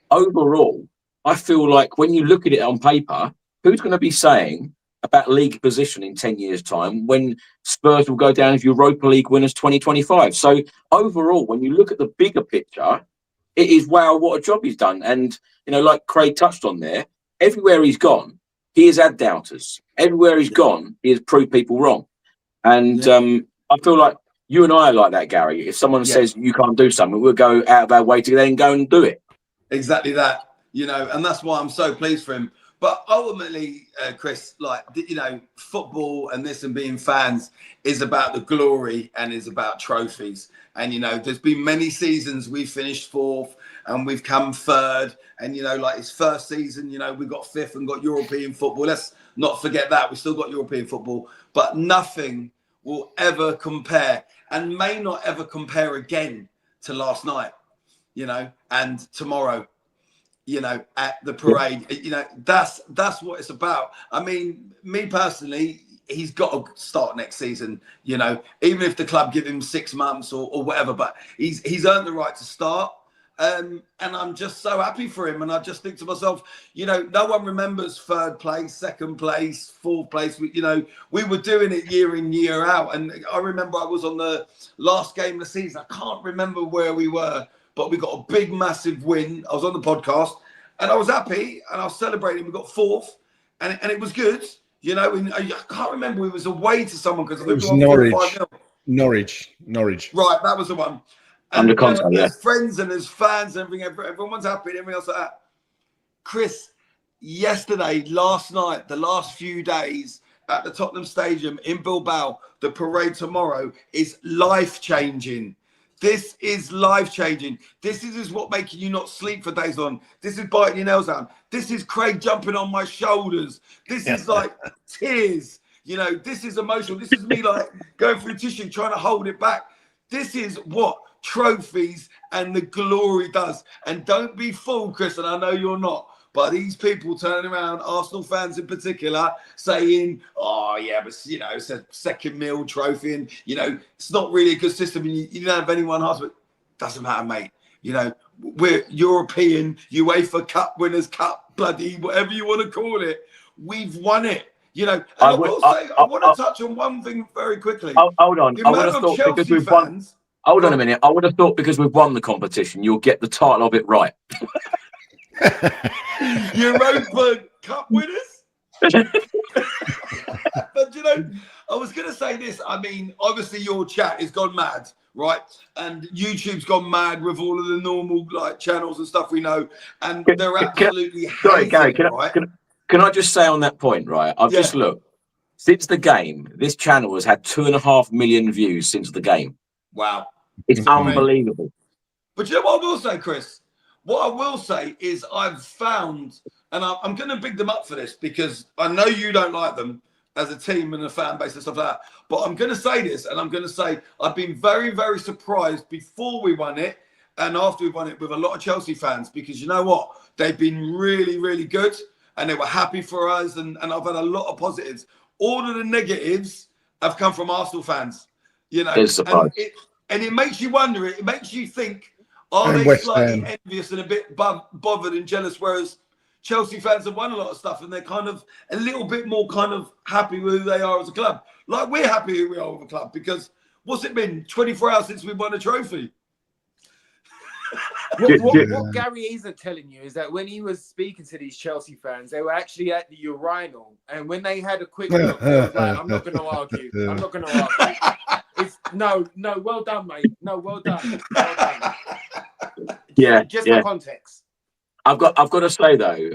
overall, I feel like when you look at it on paper, who's going to be saying about league position in 10 years' time when Spurs will go down as Europa League winners 2025? So overall, when you look at the bigger picture, it is, wow, what a job he's done. And, you know, like Craig touched on there, everywhere he's gone, he has had doubters. Everywhere he's gone, he has proved people wrong. And I feel like you and I are like that, Gary. If someone says you can't do something, we'll go out of our way to then go and do it. Exactly that, you know, and that's why I'm so pleased for him. But ultimately, Chris, like, you know, football and this and being fans is about the glory and is about trophies. And, you know, there's been many seasons we've finished 4th and we've come 3rd. And, you know, like his first season, you know, we got 5th and got European football. Let's not forget that. We still got European football. But nothing will ever compare and may not ever compare again to last night, you know, and tomorrow. You know, at the parade, you know, that's what it's about. I mean, me personally, he's got to start next season, you know, even if the club give him 6 months or whatever, but he's earned the right to start. And I'm just so happy for him. And I just think to myself, you know, no one remembers third place, second place, fourth place. You know, we were doing it year in, year out. And I remember I was on the last game of the season. I can't remember where we were, but we got a big, massive win. I was on the podcast and I was happy and I was celebrating. We got fourth and it was good. You know, and I can't remember. We was away to someone because it was Norwich. Norwich. Right, that was the one. And there's friends and there's fans and everything. Everyone's happy and everything else like that. Chris, yesterday, last night, the last few days at the Tottenham Stadium in Bilbao, the parade tomorrow is life-changing. This is life-changing. This is what making you not sleep for days on. This is biting your nails out. This is Craig jumping on my shoulders. This is like tears. You know, this is emotional. This is me like going through tissue, trying to hold it back. This is what trophies and the glory does. And don't be fooled, Chris, and I know you're not, but these people turning around, Arsenal fans in particular, saying, oh yeah, but you know, it's a second meal trophy and you know, it's not really a good system and you don't have anyone else, but doesn't matter, mate. You know, we're European, UEFA Cup Winners' Cup, bloody whatever you want to call it. We've won it. You know, and I want to touch on one thing very quickly. Hold on. I would have thought because we've won. Hold on a minute. I would have thought because we've won the competition, you'll get the title of it right. Europa Cup winners. But you know, I was going to say this. I mean, obviously your chat has gone mad, right? And YouTube's gone mad with all of the normal like channels and stuff we know, and they're absolutely. Sorry, Gary. Can I just say on that point, right? I've just looked. Since the game, this channel has had 2.5 million views since the game. Wow. It's unbelievable. But you know what I will say, Chris? What I will say is I've found, and I'm going to big them up for this because I know you don't like them as a team and a fan base and stuff like that. But I'm going to say this, and I'm going to say I've been very, very surprised before we won it and after we won it with a lot of Chelsea fans because you know what? They've been really, really good and they were happy for us. And I've had a lot of positives. All of the negatives have come from Arsenal fans, you know. And it makes you wonder, it makes you think, are they slightly envious and a bit bothered and jealous, whereas Chelsea fans have won a lot of stuff and they're kind of a little bit more kind of happy with who they are as a club. Like we're happy who we are with a club because what's it been, 24 hours since we won a trophy? What Gary isn't telling you is that when he was speaking to these Chelsea fans, they were actually at the urinal. And when they had a quick look, they was like, I'm not going to argue. I'm not going to argue. No, well done, mate. No, well done. Well done. Yeah, just for context. I've got to say though,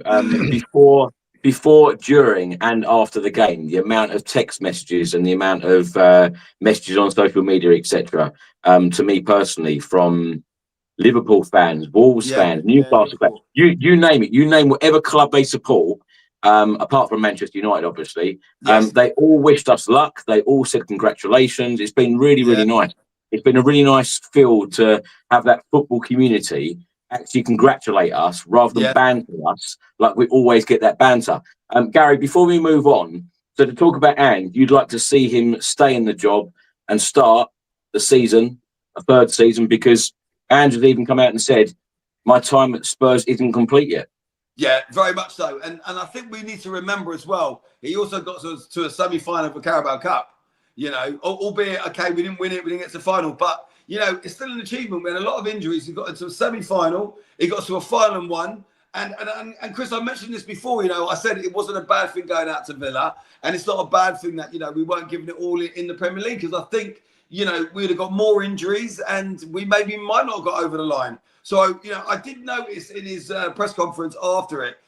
before, during, and after the game, the amount of text messages and the amount of messages on social media, etc., to me personally, from Liverpool fans, Wolves fans, Newcastle fans, you name it, you name whatever club they support. Apart from Manchester United, obviously, they all wished us luck. They all said congratulations. It's been really, really nice. It's been a really nice feel to have that football community actually congratulate us rather than banter us like we always get that banter. Gary, before we move on, so to talk about Ange, you'd like to see him stay in the job and start the season, a third season, because Ange has even come out and said, my time at Spurs isn't complete yet. Yeah, very much so. And I think we need to remember as well, he also got to a semi-final for Carabao Cup, you know, albeit, okay, we didn't win it, we didn't get to the final, but, you know, it's still an achievement. We had a lot of injuries. He got into a semi-final, he got to a final and won. And Chris, I mentioned this before, you know, I said it wasn't a bad thing going out to Villa, and it's not a bad thing that, you know, we weren't giving it all in the Premier League, because I think, you know, we'd have got more injuries and we maybe might not have got over the line. So, you know, I did notice in his press conference after it,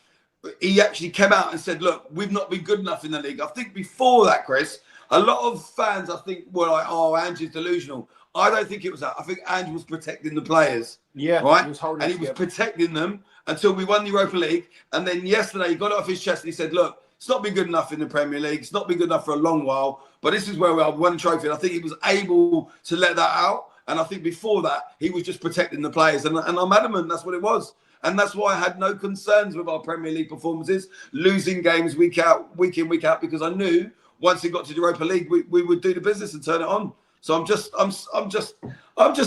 he actually came out and said, look, we've not been good enough in the league. I think before that, Chris, a lot of fans, I think, were like, oh, Ange is delusional. I don't think it was that. I think Ange was protecting the players. Yeah. Right? He was protecting them until we won the Europa League. And then yesterday, he got it off his chest and he said, look, it's not been good enough in the Premier League. It's not been good enough for a long while. But this is where we are. We won a trophy. And I think he was able to let that out. And I think before that, he was just protecting the players. And I'm adamant that's what it was. And that's why I had no concerns with our Premier League performances, losing games week in, week out, because I knew once it got to the Europa League, we would do the business and turn it on. So I'm just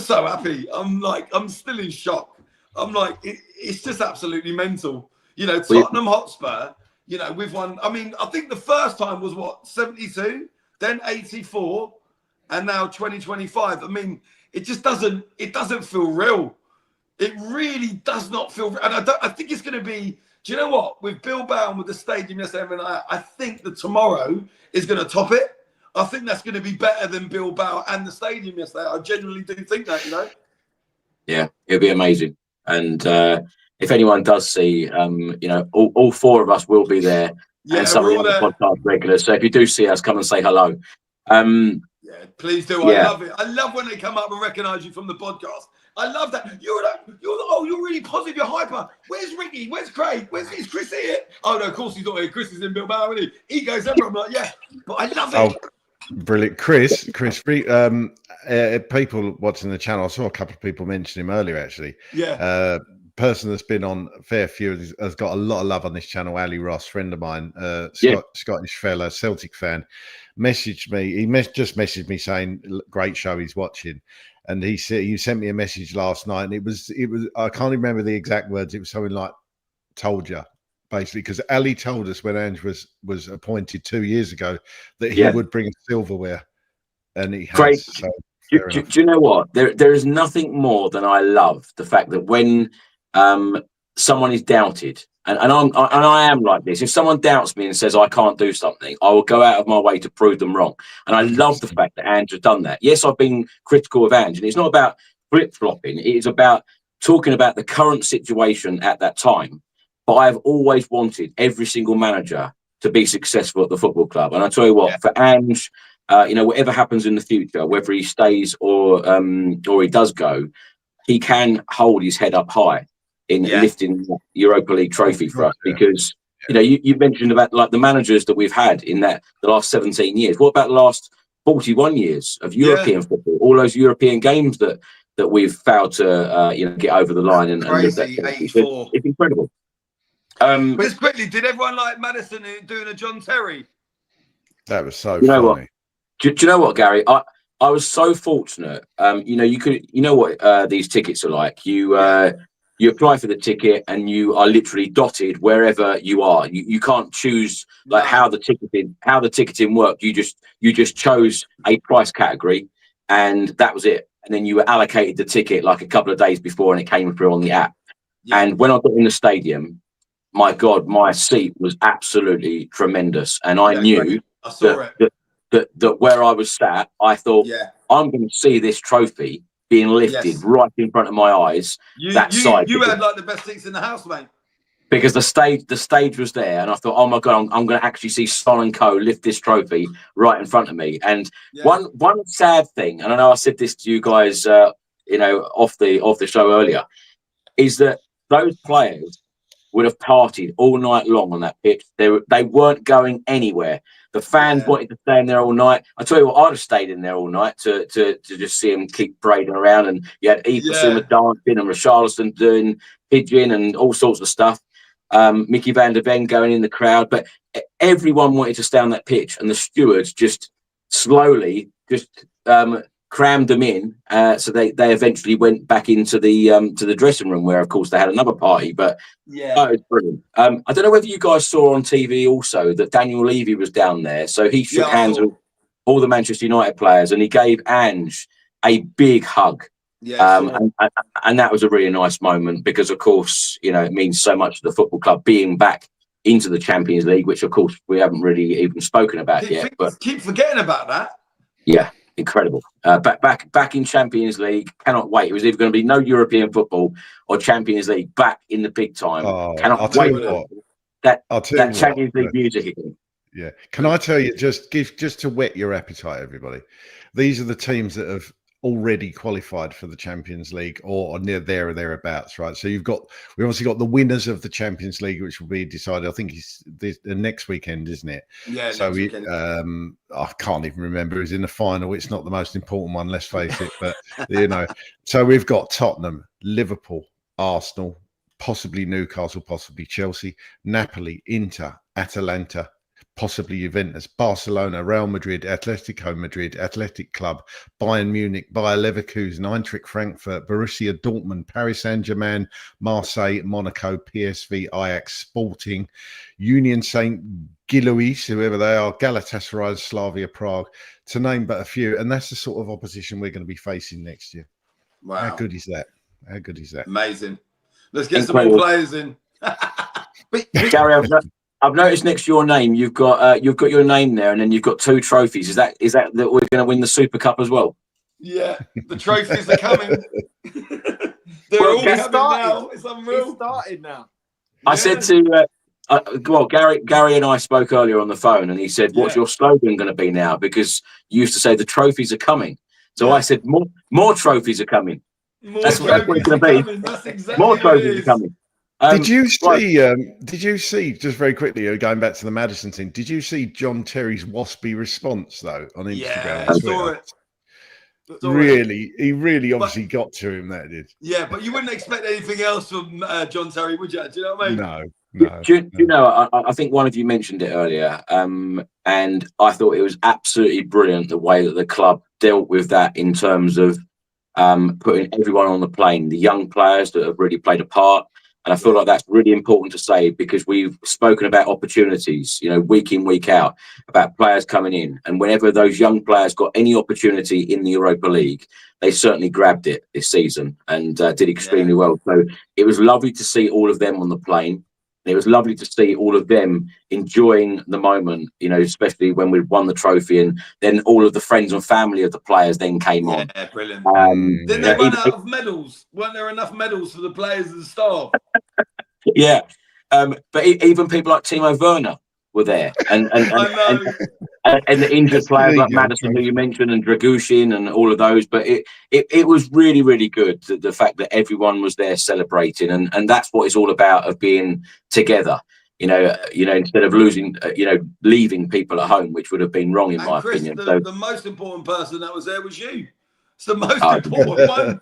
so happy. I'm still in shock. I'm like, it's just absolutely mental. You know, Tottenham Hotspur, you know, we've won. I mean, I think the first time was what, 72, then 84, and now 2025. I mean, it doesn't feel real. It really does not feel real. And I think it's going to be, do you know what? With Bilbao and with the stadium yesterday, I think that tomorrow is going to top it. I think that's going to be better than Bilbao and the stadium yesterday. I genuinely do think that, you know? Yeah, it'll be amazing. And if anyone does see, you know, all four of us will be there, and some of the other podcast regulars. So if you do see us, come and say hello. Yeah, please do. Yeah. I love it. I love when they come up and recognise you from the podcast. I love that. You're really positive. You're hyper. Where's Ricky? Where's Craig? Is Chris here? Oh no, of course he's not here. Chris is in Bilbao, isn't he? He goes everywhere. I'm like, yeah, but I love it. Brilliant. Chris, people watching the channel, I saw a couple of people mention him earlier, actually. Yeah. Person that's been on a fair few has got a lot of love on this channel. Ali Ross, friend of mine, Scottish fella, Celtic fan, messaged me. He just messaged me saying, great show, he's watching. And he said, you sent me a message last night, and it was, I can't remember the exact words. It was something like, told you. Basically, because Ali told us when Ange was appointed 2 years ago that he would bring silverware, and he has. Great. So, do you know what? There is nothing more than I love the fact that when someone is doubted, and I am like this. If someone doubts me and says I can't do something, I will go out of my way to prove them wrong. And I love the fact that Ange has done that. Yes, I've been critical of Ange, and it's not about flip-flopping. It is about talking about the current situation at that time. But I've always wanted every single manager to be successful at the football club. And I tell you what, for Ange, you know, whatever happens in the future, whether he stays or he does go, he can hold his head up high in lifting the Europa League trophy for us. Because, you know, you mentioned about like the managers that we've had in the last 17 years. What about the last 41 years of European football? All those European games that we've failed to, you know, get over the line and lift that trophy. 84. It's incredible. Just quickly, did everyone like Maddison doing a John Terry? That was so funny. What? Do you know what, Gary? I was so fortunate. You know, you know what these tickets are like. You apply for the ticket and you are literally dotted wherever you are. You can't choose like how the ticketing worked. You just chose a price category, and that was it. And then you were allocated the ticket like a couple of days before, and it came through on the app. Yeah. And when I got in the stadium, my God, my seat was absolutely tremendous. And I knew that where I was sat, I thought, I'm going to see this trophy being lifted right in front of my eyes. You had like the best seats in the house, mate. Because the stage was there, and I thought, oh my God, I'm going to actually see Son and Co lift this trophy right in front of me. And one sad thing, and I know I said this to you guys, you know, off the show earlier, is that those players would have partied all night long on that pitch. They weren't going anywhere. The fans wanted to stay in there all night. I tell you what, I'd have stayed in there all night to just see them keep parading around. And you had Basuma dancing and Richarlison doing pigeon and all sorts of stuff. Mickey van der Ven going in the crowd. But everyone wanted to stay on that pitch, and the stewards just slowly crammed them in, so they eventually went back into the dressing room, where of course they had another party. But it was brilliant. I don't know whether you guys saw on TV also that Daniel Levy was down there, so he shook hands with all the Manchester United players, and he gave Ange a big hug. And that was a really nice moment, because of course, you know, it means so much to the football club being back into the Champions League, which of course we haven't really even spoken about yet. But keep forgetting about that. Yeah. Incredible. Back in Champions League. Cannot wait. It was either going to be no European football or Champions League back in the big time. Cannot wait for that Champions League music again. Yeah. Can I tell you, just to whet your appetite, everybody, these are the teams that have already qualified for the Champions League or near there or thereabouts, right? So we obviously got the winners of the Champions League, which will be decided, I think it's the next weekend, isn't it? Yeah. So I can't even remember who's in the final. It's not the most important one, let's face it, but you know. So we've got Tottenham, Liverpool, Arsenal, possibly Newcastle, possibly Chelsea, Napoli, Inter, Atalanta, possibly Juventus, Barcelona, Real Madrid, Atletico Madrid, Athletic Club, Bayern Munich, Bayer Leverkusen, Eintracht Frankfurt, Borussia Dortmund, Paris Saint-Germain, Marseille, Monaco, PSV, Ajax, Sporting, Union Saint Gillois, whoever they are, Galatasaray, Slavia Prague, to name but a few. And that's the sort of opposition we're going to be facing next year. Wow. How good is that? How good is that? Amazing. Let's get some more players in. Gary, I've noticed next to your name, you've got your name there, and then you've got 2 trophies. Is that we're going to win the Super Cup as well? Yeah, the trophies are coming. They're all coming now. It's unreal. It's started now. I said to Gary and I spoke earlier on the phone, and he said, "What's your slogan going to be now?" Because you used to say the trophies are coming. So I said, "More trophies are coming." That's what it's going to be. That's exactly More trophies are coming. Did you see, just very quickly, going back to the Maddison thing, did you see John Terry's waspy response, though, on Instagram? Yeah, I saw it. He really obviously got to him, that did. Yeah, but you wouldn't expect anything else from John Terry, would you? Do you know what I mean? No. Do you know, I think one of you mentioned it earlier, and I thought it was absolutely brilliant the way that the club dealt with that in terms of putting everyone on the plane, the young players that have really played a part. And I feel like that's really important to say, because we've spoken about opportunities, week in, week out, about players coming in. And whenever those young players got any opportunity in the Europa League, they certainly grabbed it this season and did extremely well. So it was lovely to see all of them on the plane. It was lovely to see all of them enjoying the moment, especially when we won the trophy, and then all of the friends and family of the players then came on. Yeah, brilliant. Didn't they run out of medals? Weren't there enough medals for the players and the staff? Yeah. But even people like Timo Werner were there. And the injured players like Maddison, who you mentioned, and Dragushin and all of those. But it was really, really good, the fact that everyone was there celebrating. And that's what it's all about, of being together. Instead of leaving people at home, which would have been wrong in my opinion. The most important person that was there was you. It's the most important one.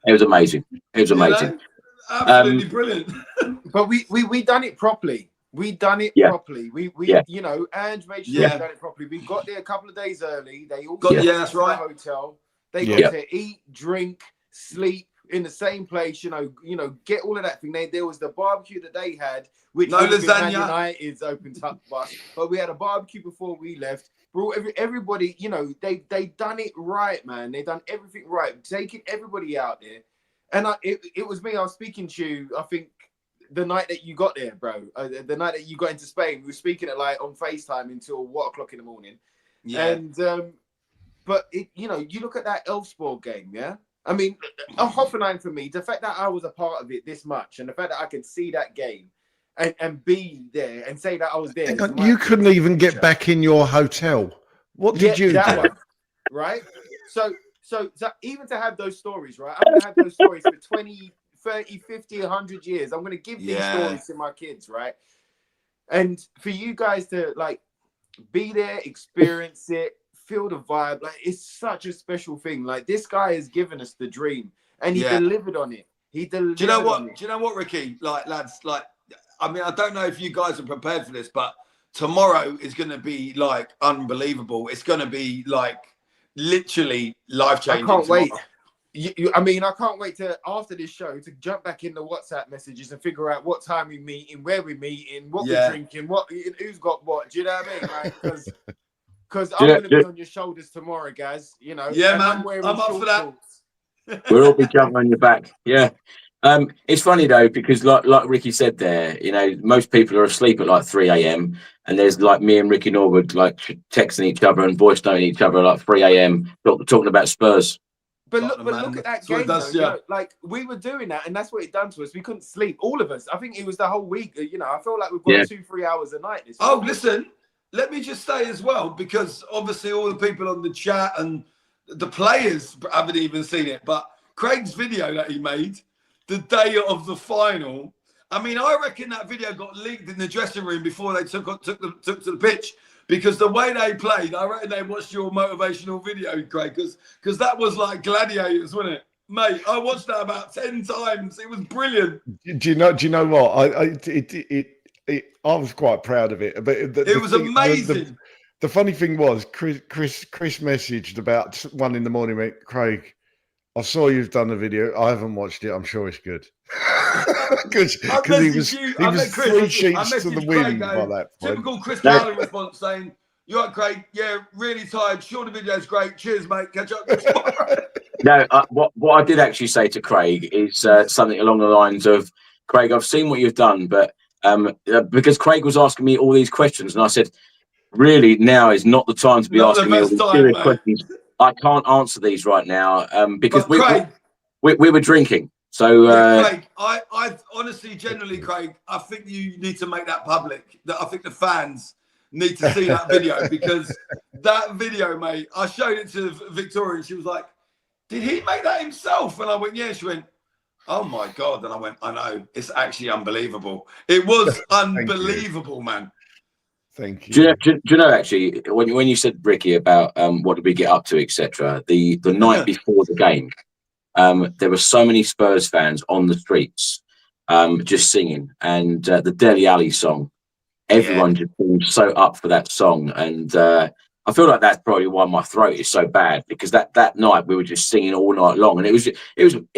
It was amazing. Absolutely brilliant. But we done it properly. We done it properly. Ange made sure we done it properly. We got there a couple of days early. They all got that's right. the hotel. They got to eat, drink, sleep in the same place. Get all of that thing. There was the barbecue that they had, which no lasagna. United's opened up, but we had a barbecue before we left. Brought everybody. They done it right, man. They done everything right, taking everybody out there. And it was me. I was speaking to you, I think, the night that you got there, bro. The night that you got into Spain, we were speaking at on FaceTime until 1:00 in the morning. Yeah. And but you look at that Elfsborg game, yeah. I mean, Hoffenheim for me, the fact that I was a part of it this much, and the fact that I could see that game and be there and say that I was there. You couldn't even get back in your hotel. What did you do? Right. So even to have those stories, right? I'm going to have those stories for 20, 30, 50, 100 years. I'm going to give these stories to my kids, right? And for you guys to be there, experience it, feel the vibe. It's such a special thing. This guy has given us the dream, and he delivered on it. He delivered. Do you know what? Do you know what, Ricky? Lads, I mean, I don't know if you guys are prepared for this, but tomorrow is going to be unbelievable. It's going to be literally life-changing. I can't wait. I can't wait to, after this show, to jump back in the WhatsApp messages and figure out what time we meeting, where we meeting, what we're drinking, who's got what. Do you know what I mean? Right? Because I'm going to be on your shoulders tomorrow, guys. Yeah, man. I'm up for that. We'll all be jumping on your back. Yeah. It's funny though, because like Ricky said there, most people are asleep at 3 a.m. and there's me and Ricky Norwood texting each other and voice noting each other at 3 a.m. talking about Spurs. But look at that game, though. We were doing that, and that's what it done to us. We couldn't sleep, all of us. I think it was the whole week. I feel like we've got 2-3 hours a night. Listen, let me just say as well, because obviously all the people on the chat and the players haven't even seen it, but Craig's video that he made the day of the final. I mean, I reckon that video got leaked in the dressing room before they took to the pitch, because the way they played, I reckon they watched your motivational video, Craig, because that was like gladiators, wasn't it? Mate, I watched that about 10 times. It was brilliant. Do you know what? I was quite proud of it. But It was amazing. The funny thing was, Chris messaged about 1 a.m. Went, Craig, I saw you've done the video. I haven't watched it. I'm sure it's good. Because he was 3 sheets to the wind by that point. Typical Chris Carlin response saying, "You right, Craig? Yeah, really tired. Sure, the video's great. Cheers, mate. Catch up tomorrow." No, what I did actually say to Craig is something along the lines of, Craig, I've seen what you've done, but because Craig was asking me all these questions, and I said, really, now is not the time to be asking me all these serious questions. I can't answer these right now because we were drinking. So, Craig, I honestly, generally, Craig, I think you need to make that public. That I think the fans need to see that video, because that video, mate, I showed it to Victoria and she was like, "Did he make that himself?" And I went, "Yeah." She went, "Oh my God." And I went, "I know, it's actually unbelievable. It was unbelievable, man." Thank you. Do you know, actually, when you said, Ricky, about what did we get up to, etc., the night before the game, there were so many Spurs fans on the streets just singing, and the Dele Alli song, everyone just seemed so up for that song. And I feel like that's probably why my throat is so bad, because that night we were just singing all night long, and it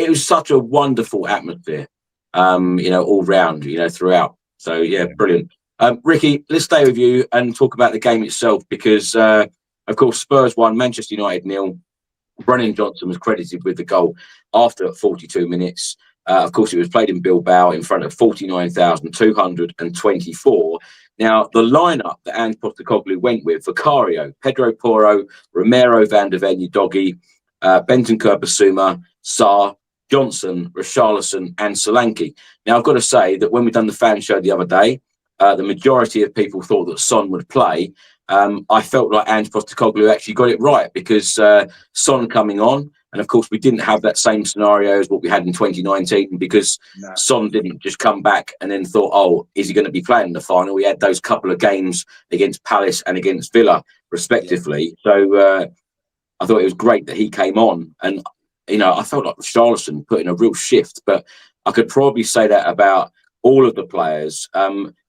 was such a wonderful atmosphere, all round, throughout. So yeah, brilliant. Ricky, let's stay with you and talk about the game itself, because of course Spurs won, Manchester United 0. Brennan Johnson was credited with the goal after 42 minutes. Of course, it was played in Bilbao in front of 49,224. Now, the lineup that Ange went with: Vicario, Pedro Porro, Romero, Van der Ven, Udogie, Bentancur, Basuma, Sarr, Johnson, Richarlison and Solanke. Now, I've got to say that when we done the fan show the other day, the majority of people thought that Son would play. I felt like Ange Postecoglou actually got it right, because Son coming on, and of course we didn't have that same scenario as what we had in 2019, because Son didn't just come back and then thought, oh, is he going to be playing in the final? We had those couple of games against Palace and against Villa, respectively. So I thought it was great that he came on, and I felt like Richarlison put in a real shift, but I could probably say that about all of the players.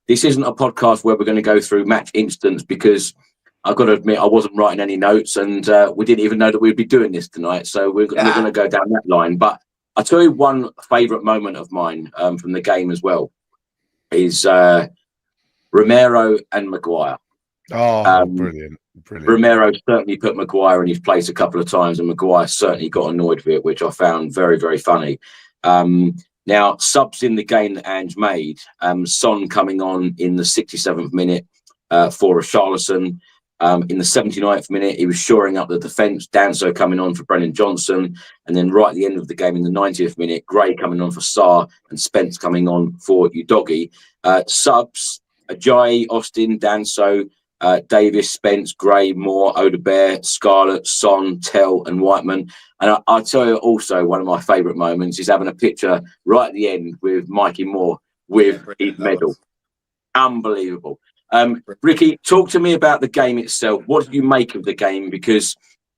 This isn't a podcast where we're going to go through match instance, because I've got to admit I wasn't writing any notes, and we didn't even know that we'd be doing this tonight. So we're going to go down that line. But I'll tell you one favourite moment of mine from the game as well is Romero and Maguire. Oh, brilliant. Romero certainly put Maguire in his place a couple of times, and Maguire certainly got annoyed with it, which I found very, very funny. Now, subs in the game that Ange made, Son coming on in the 67th minute for Richarlison. In the 79th minute, he was shoring up the defence. Danso coming on for Brennan Johnson. And then right at the end of the game, in the 90th minute, Gray coming on for Sarr and Spence coming on for Udogie. Subs, Ajayi, Austin, Danso, Davis, Spence, Gray, Moore, Odegaard, Scarlett, Son, Tell and Whiteman. And I'll tell you also, one of my favourite moments is having a picture right at the end with Mikey Moore with his medal. Unbelievable. Ricky, talk to me about the game itself. What did you make of the game? Because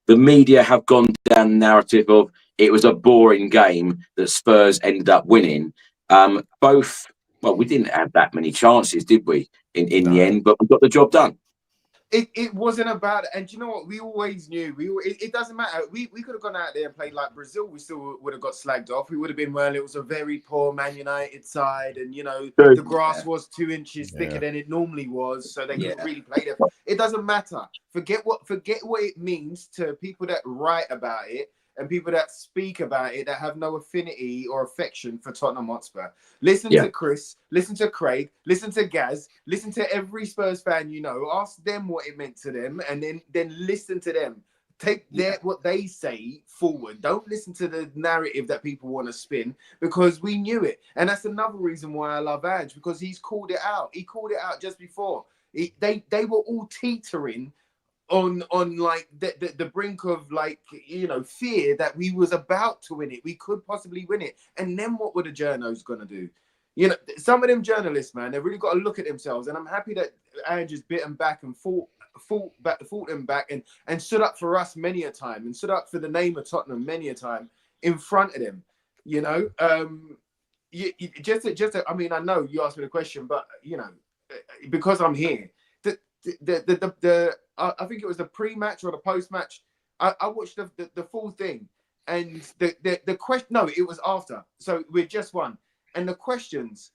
the media have gone down the narrative of it was a boring game that Spurs ended up winning. We didn't have that many chances, did we, in the end? But we got the job done. It wasn't about, and you know what? We always knew. It doesn't matter. We could have gone out there and played like Brazil. We still would have got slagged off. We would have been, well, it was a very poor Man United side, and the grass was 2 inches thicker than it normally was, so they couldn't really play there. It doesn't matter. Forget what it means to people that write about it and people that speak about it that have no affinity or affection for Tottenham Hotspur. Listen to Chris, listen to Craig, listen to Gaz, listen to every Spurs fan ask them what it meant to them, and then listen to them. Take what they say forward. Don't listen to the narrative that people want to spin, because we knew it. And that's another reason why I love Ange, because he's called it out. He called it out just before. They were all teetering on like the brink of fear that we was about to win it. We could possibly win it. And then what were the journos going to do? Some of them journalists, man, they've really got to look at themselves. And I'm happy that Ange has bitten back and fought them back and stood up for us many a time, and stood up for the name of Tottenham many a time in front of them. I mean, I know you asked me the question, but because I'm here. I think it was the pre-match or the post-match. I watched the full thing, and the question. No, it was after. So we just won, and the questions.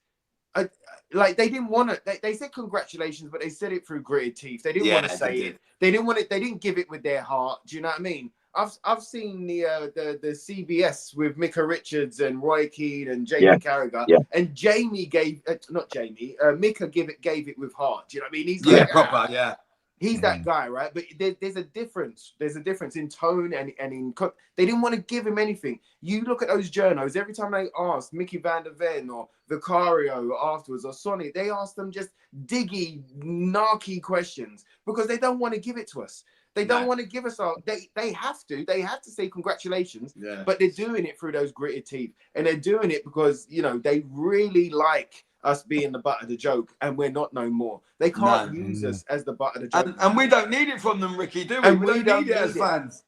Like they didn't want to. They said congratulations, but they said it through gritted teeth. They didn't want to say it. They didn't want it. They didn't give it with their heart. Do you know what I mean? I've seen the CBS with Micah Richards and Roy Keane and Jamie Carragher, and Jamie gave not Jamie. Micah gave it with heart. Do you know what I mean? He's like, proper, He's that guy, right? But there's a difference. There's a difference in tone and in. They didn't want to give him anything. You look at those journos. Every time they asked Mickey van der Ven or Vicario afterwards or Sonny, they asked them just diggy, narky questions because they don't want to give it to us. They don't want to give us all. They have to. They have to say congratulations. Yeah. But they're doing it through those gritted teeth, and they're doing it because they really like us being the butt of the joke, and we're not no more. They can't use us as the butt of the joke. And we don't need it from them, Ricky, do we? And we don't need it as fans.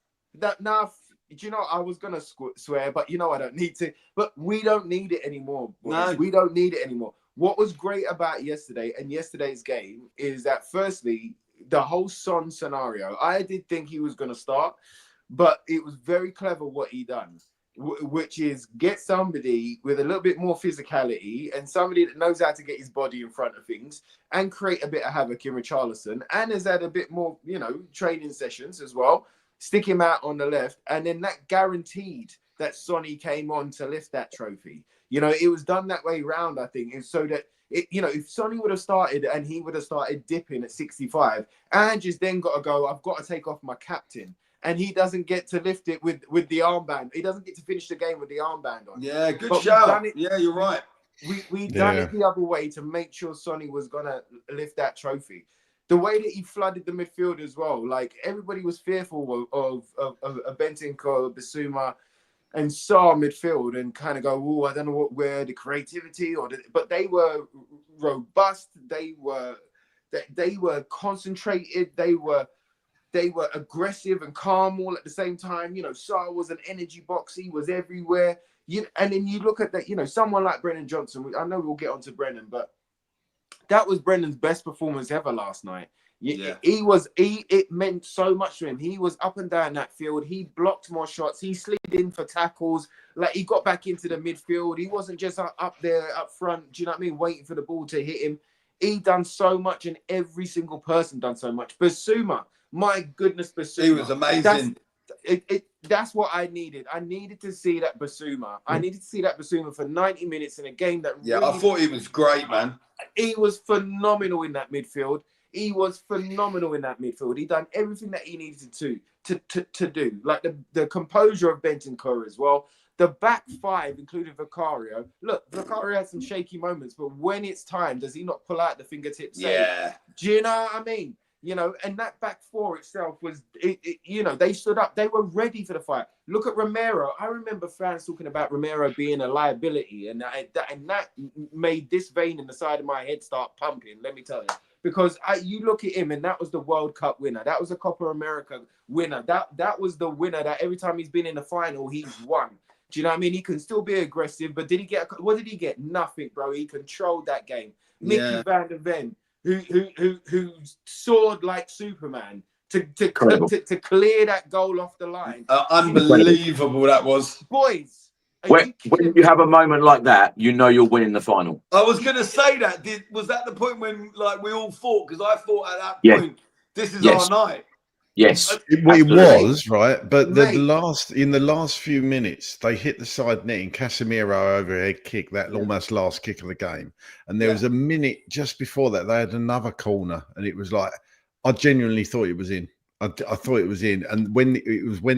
Now, do you know, I was going to swear, but I don't need to. But we don't need it anymore. Boys. No. We don't need it anymore. What was great about yesterday and yesterday's game is that, firstly, the whole Son scenario, I did think he was going to start, but it was very clever what he done. Which is get somebody with a little bit more physicality and somebody that knows how to get his body in front of things and create a bit of havoc in Richarlison and has had a bit more, training sessions as well. Stick him out on the left, and then that guaranteed that Sonny came on to lift that trophy. It was done that way round, I think, and so that if Sonny would have started and he would have started dipping at 65, Ange's then got to go. I've got to take off my captain. And he doesn't get to lift it with the armband. He doesn't get to finish the game with the armband on. Yeah, good shout. Yeah, you're right. We done it the other way to make sure Sonny was going to lift that trophy. The way that he flooded the midfield as well, like everybody was fearful of Bentancur, Bissouma, and Sarr midfield and kind of go, oh, I don't know where the creativity but they were robust. They were concentrated. They were aggressive and calm all at the same time. Sarr was an energy box. He was everywhere. And then you look at that, someone like Brennan Johnson. I know we'll get onto Brennan, but that was Brennan's best performance ever last night. It meant so much to him. He was up and down that field. He blocked more shots. He slid in for tackles. Like, he got back into the midfield. He wasn't just up there up front, do you know what I mean, waiting for the ball to hit him. He done so much, and every single person done so much. Basuma, my goodness, Basuma. He was amazing. That's what I needed. I needed to see that Basuma. I needed to see that Basuma for 90 minutes in a game that really, I thought he was great, man. He was phenomenal in that midfield. He done everything that he needed to do. Like the composure of Bentancur as well. The back five, including Vicario. Look, Vicario had some shaky moments, but when it's time, does he not pull out the fingertips? Yeah. Do you know what I mean? And that back four itself was, they stood up. They were ready for the fight. Look at Romero. I remember fans talking about Romero being a liability, and that made this vein in the side of my head start pumping, let me tell you. Because you look at him, and that was the World Cup winner. That was a Copa America winner. That was the winner that every time he's been in the final, he's won. Do you know what I mean? He can still be aggressive, but what did he get? Nothing, bro. He controlled that game. Mickey van der Ven, who soared like Superman to clear that goal off the line. Unbelievable that was. Boys. When you have a moment like that, you're winning the final. I was going to say that. Was that the point when we all thought? Because I thought at that point, this is our night. Yes, it was right, but in the last few minutes, they hit the side net in Casemiro overhead kick, that almost last kick of the game, and there was a minute just before that they had another corner, and it was like I genuinely thought it was in. I thought it was in, and when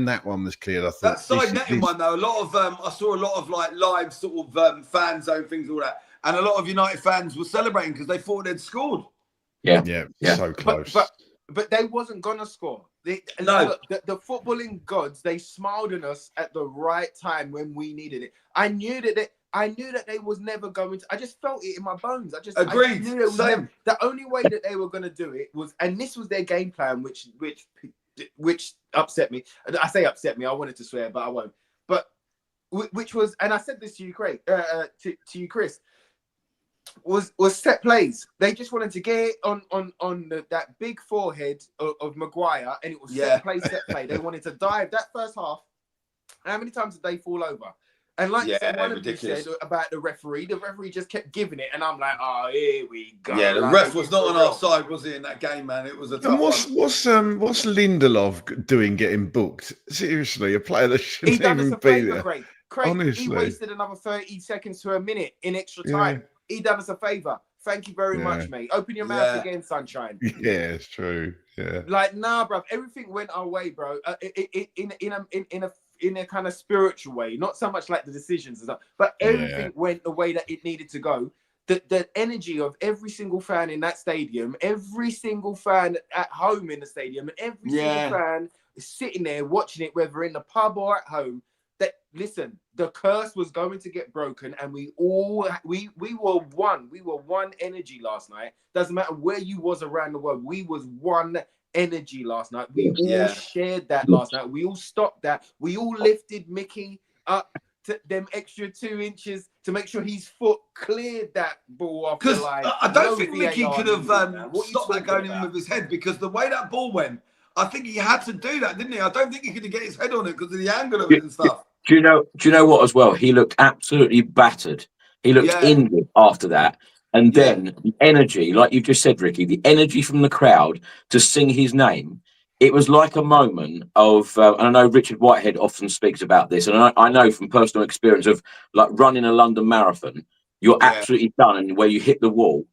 that one was cleared, I thought that side netting one though. I saw a lot of live sort of fan zone things, all that, and a lot of United fans were celebrating because they thought they'd scored. Yeah, so close. But they wasn't gonna score. The footballing gods, they smiled on us at the right time when we needed it. I knew that they was never going to. I just felt it in my bones. Agreed. The only way that they were going to do it was, and this was their game plan, which upset me. I say upset me. I wanted to swear, but I won't. But which was, and I said this to you, Craig, to you, Chris. was set plays. They just wanted to get it on that big forehead of Maguire, and it was set play. They wanted to dive that first half. How many times did they fall over? And like you said, one of you said about the referee just kept giving it, and I'm like, oh, here we go. Yeah, the ref was not on our side, was he, in that game, man? It was a tough one. What's Lindelof doing getting booked? Seriously, a player that shouldn't even be there. Craig, honestly, he wasted another 30 seconds to a minute in extra time. He done us a favour. Thank you very much, mate. Open your mouth again, sunshine. Yeah, it's true. Yeah. Like, nah, bro. Everything went our way, bro. In a kind of spiritual way, not so much like the decisions and stuff, but everything went the way that it needed to go. The energy of every single fan in that stadium, every single fan at home in the stadium, and every single fan sitting there watching it, whether in the pub or at home. That, listen, the curse was going to get broken, and we were one. We were one energy last night. Doesn't matter where you was around the world. We was one energy last night. We all shared that last night. We all stopped that. We all lifted Mickey up to them extra 2 inches to make sure his foot cleared that ball off the line. I don't think Mickey could have stopped that going in with his head, because the way that ball went, I think he had to do that, didn't he? I don't think he could get his head on it because of the angle of it and stuff. Do you know what as well? He looked absolutely battered. He looked injured after that. And then the energy, like you just said, Ricky, the energy from the crowd to sing his name, it was like a moment of, and I know Richard Whitehead often speaks about this, and I know from personal experience of like running a London marathon, you're absolutely done, and where you hit the wall,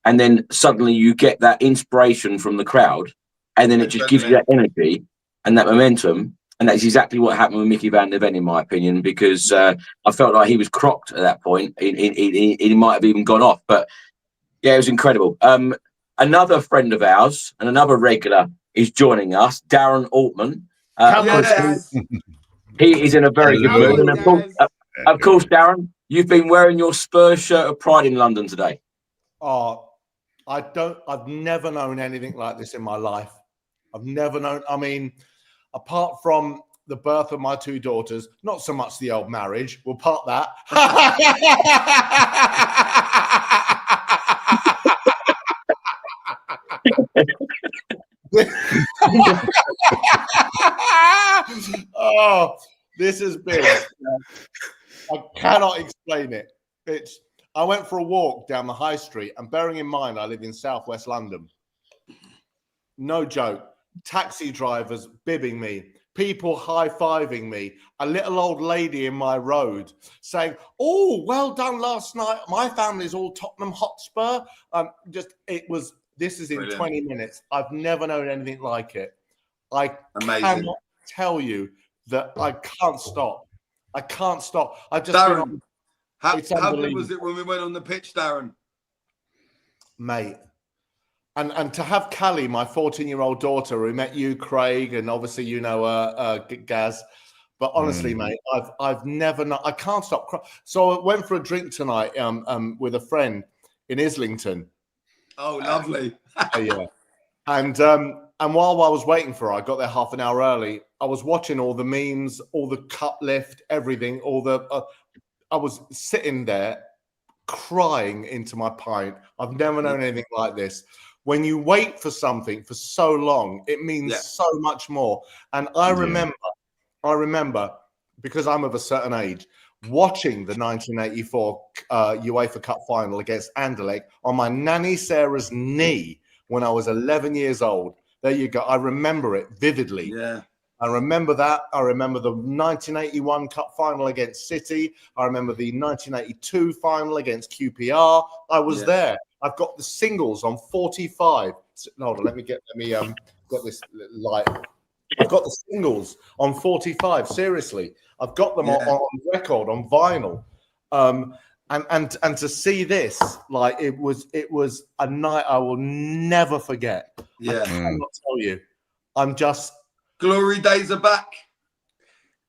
and then suddenly you get that inspiration from the crowd, and then it just gives you that energy and that momentum. And that's exactly what happened with Mickey van der Ven, in my opinion, because I felt like he was crocked at that point. He might have even gone off. But, yeah, it was incredible. Another friend of ours and another regular is joining us, Darren Altman. He is in a very good mood. And, of course, Darren, you've been wearing your Spurs shirt of pride in London today. Oh, I've never known anything like this in my life. I've never known, I mean, apart from the birth of my 2 daughters, not so much the old marriage. We'll part that. Oh, this has been. I cannot explain it. I went for a walk down the high street, and bearing in mind I live in southwest London. No joke. Taxi drivers bibbing me, people high-fiving me, a little old lady in my road saying, "Oh, well done last night. My family's all Tottenham Hotspur." This is in brilliant. 20 minutes. I've never known anything like it. I cannot tell you that I can't stop. I can't stop. I just Darren, how good was it when we went on the pitch, Darren? Mate. And to have Callie, my 14-year-old daughter, who met you, Craig, and obviously you know Gaz. But honestly, mate, I've never known. I can't stop crying. So I went for a drink tonight with a friend in Islington. Oh, lovely. Yeah. And while I was waiting for her, I got there half an hour early. I was watching all the memes, all the cup lift, everything. I was sitting there crying into my pint. I've never known anything like this. When you wait for something for so long, it means so much more. And I remember, because I'm of a certain age, watching the 1984 UEFA Cup final against Anderlecht on my nanny Sarah's knee when I was 11 years old. There you go. I remember it vividly. Yeah. I remember that. I remember the 1981 Cup final against City. I remember the 1982 final against QPR. I was there. I've got the singles on 45. Hold on, let me get this light. I've got the singles on 45. Seriously, I've got them on record, on vinyl. And to see this, like it was a night I will never forget. Yeah, I cannot tell you. I'm just glory days are back.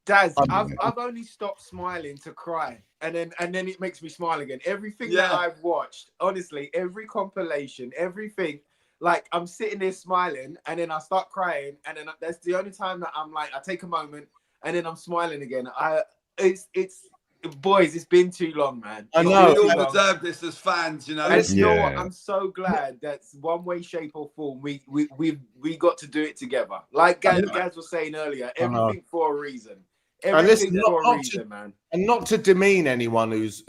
Daz, I've only stopped smiling to cry, and then it makes me smile again. Everything that I've watched, honestly, every compilation, everything, like I'm sitting there smiling, and then I start crying, and then that's the only time that I'm like, I take a moment, and then I'm smiling again. It's boys, it's been too long, man. I It's know. been We too all long. deserve this as fans, you know. And you know what? Yeah. I'm so glad that one way, shape, or form we got to do it together. Like Gaz was saying earlier, everything for a reason. And listen, Everything for a reason, man. And not to demean anyone who's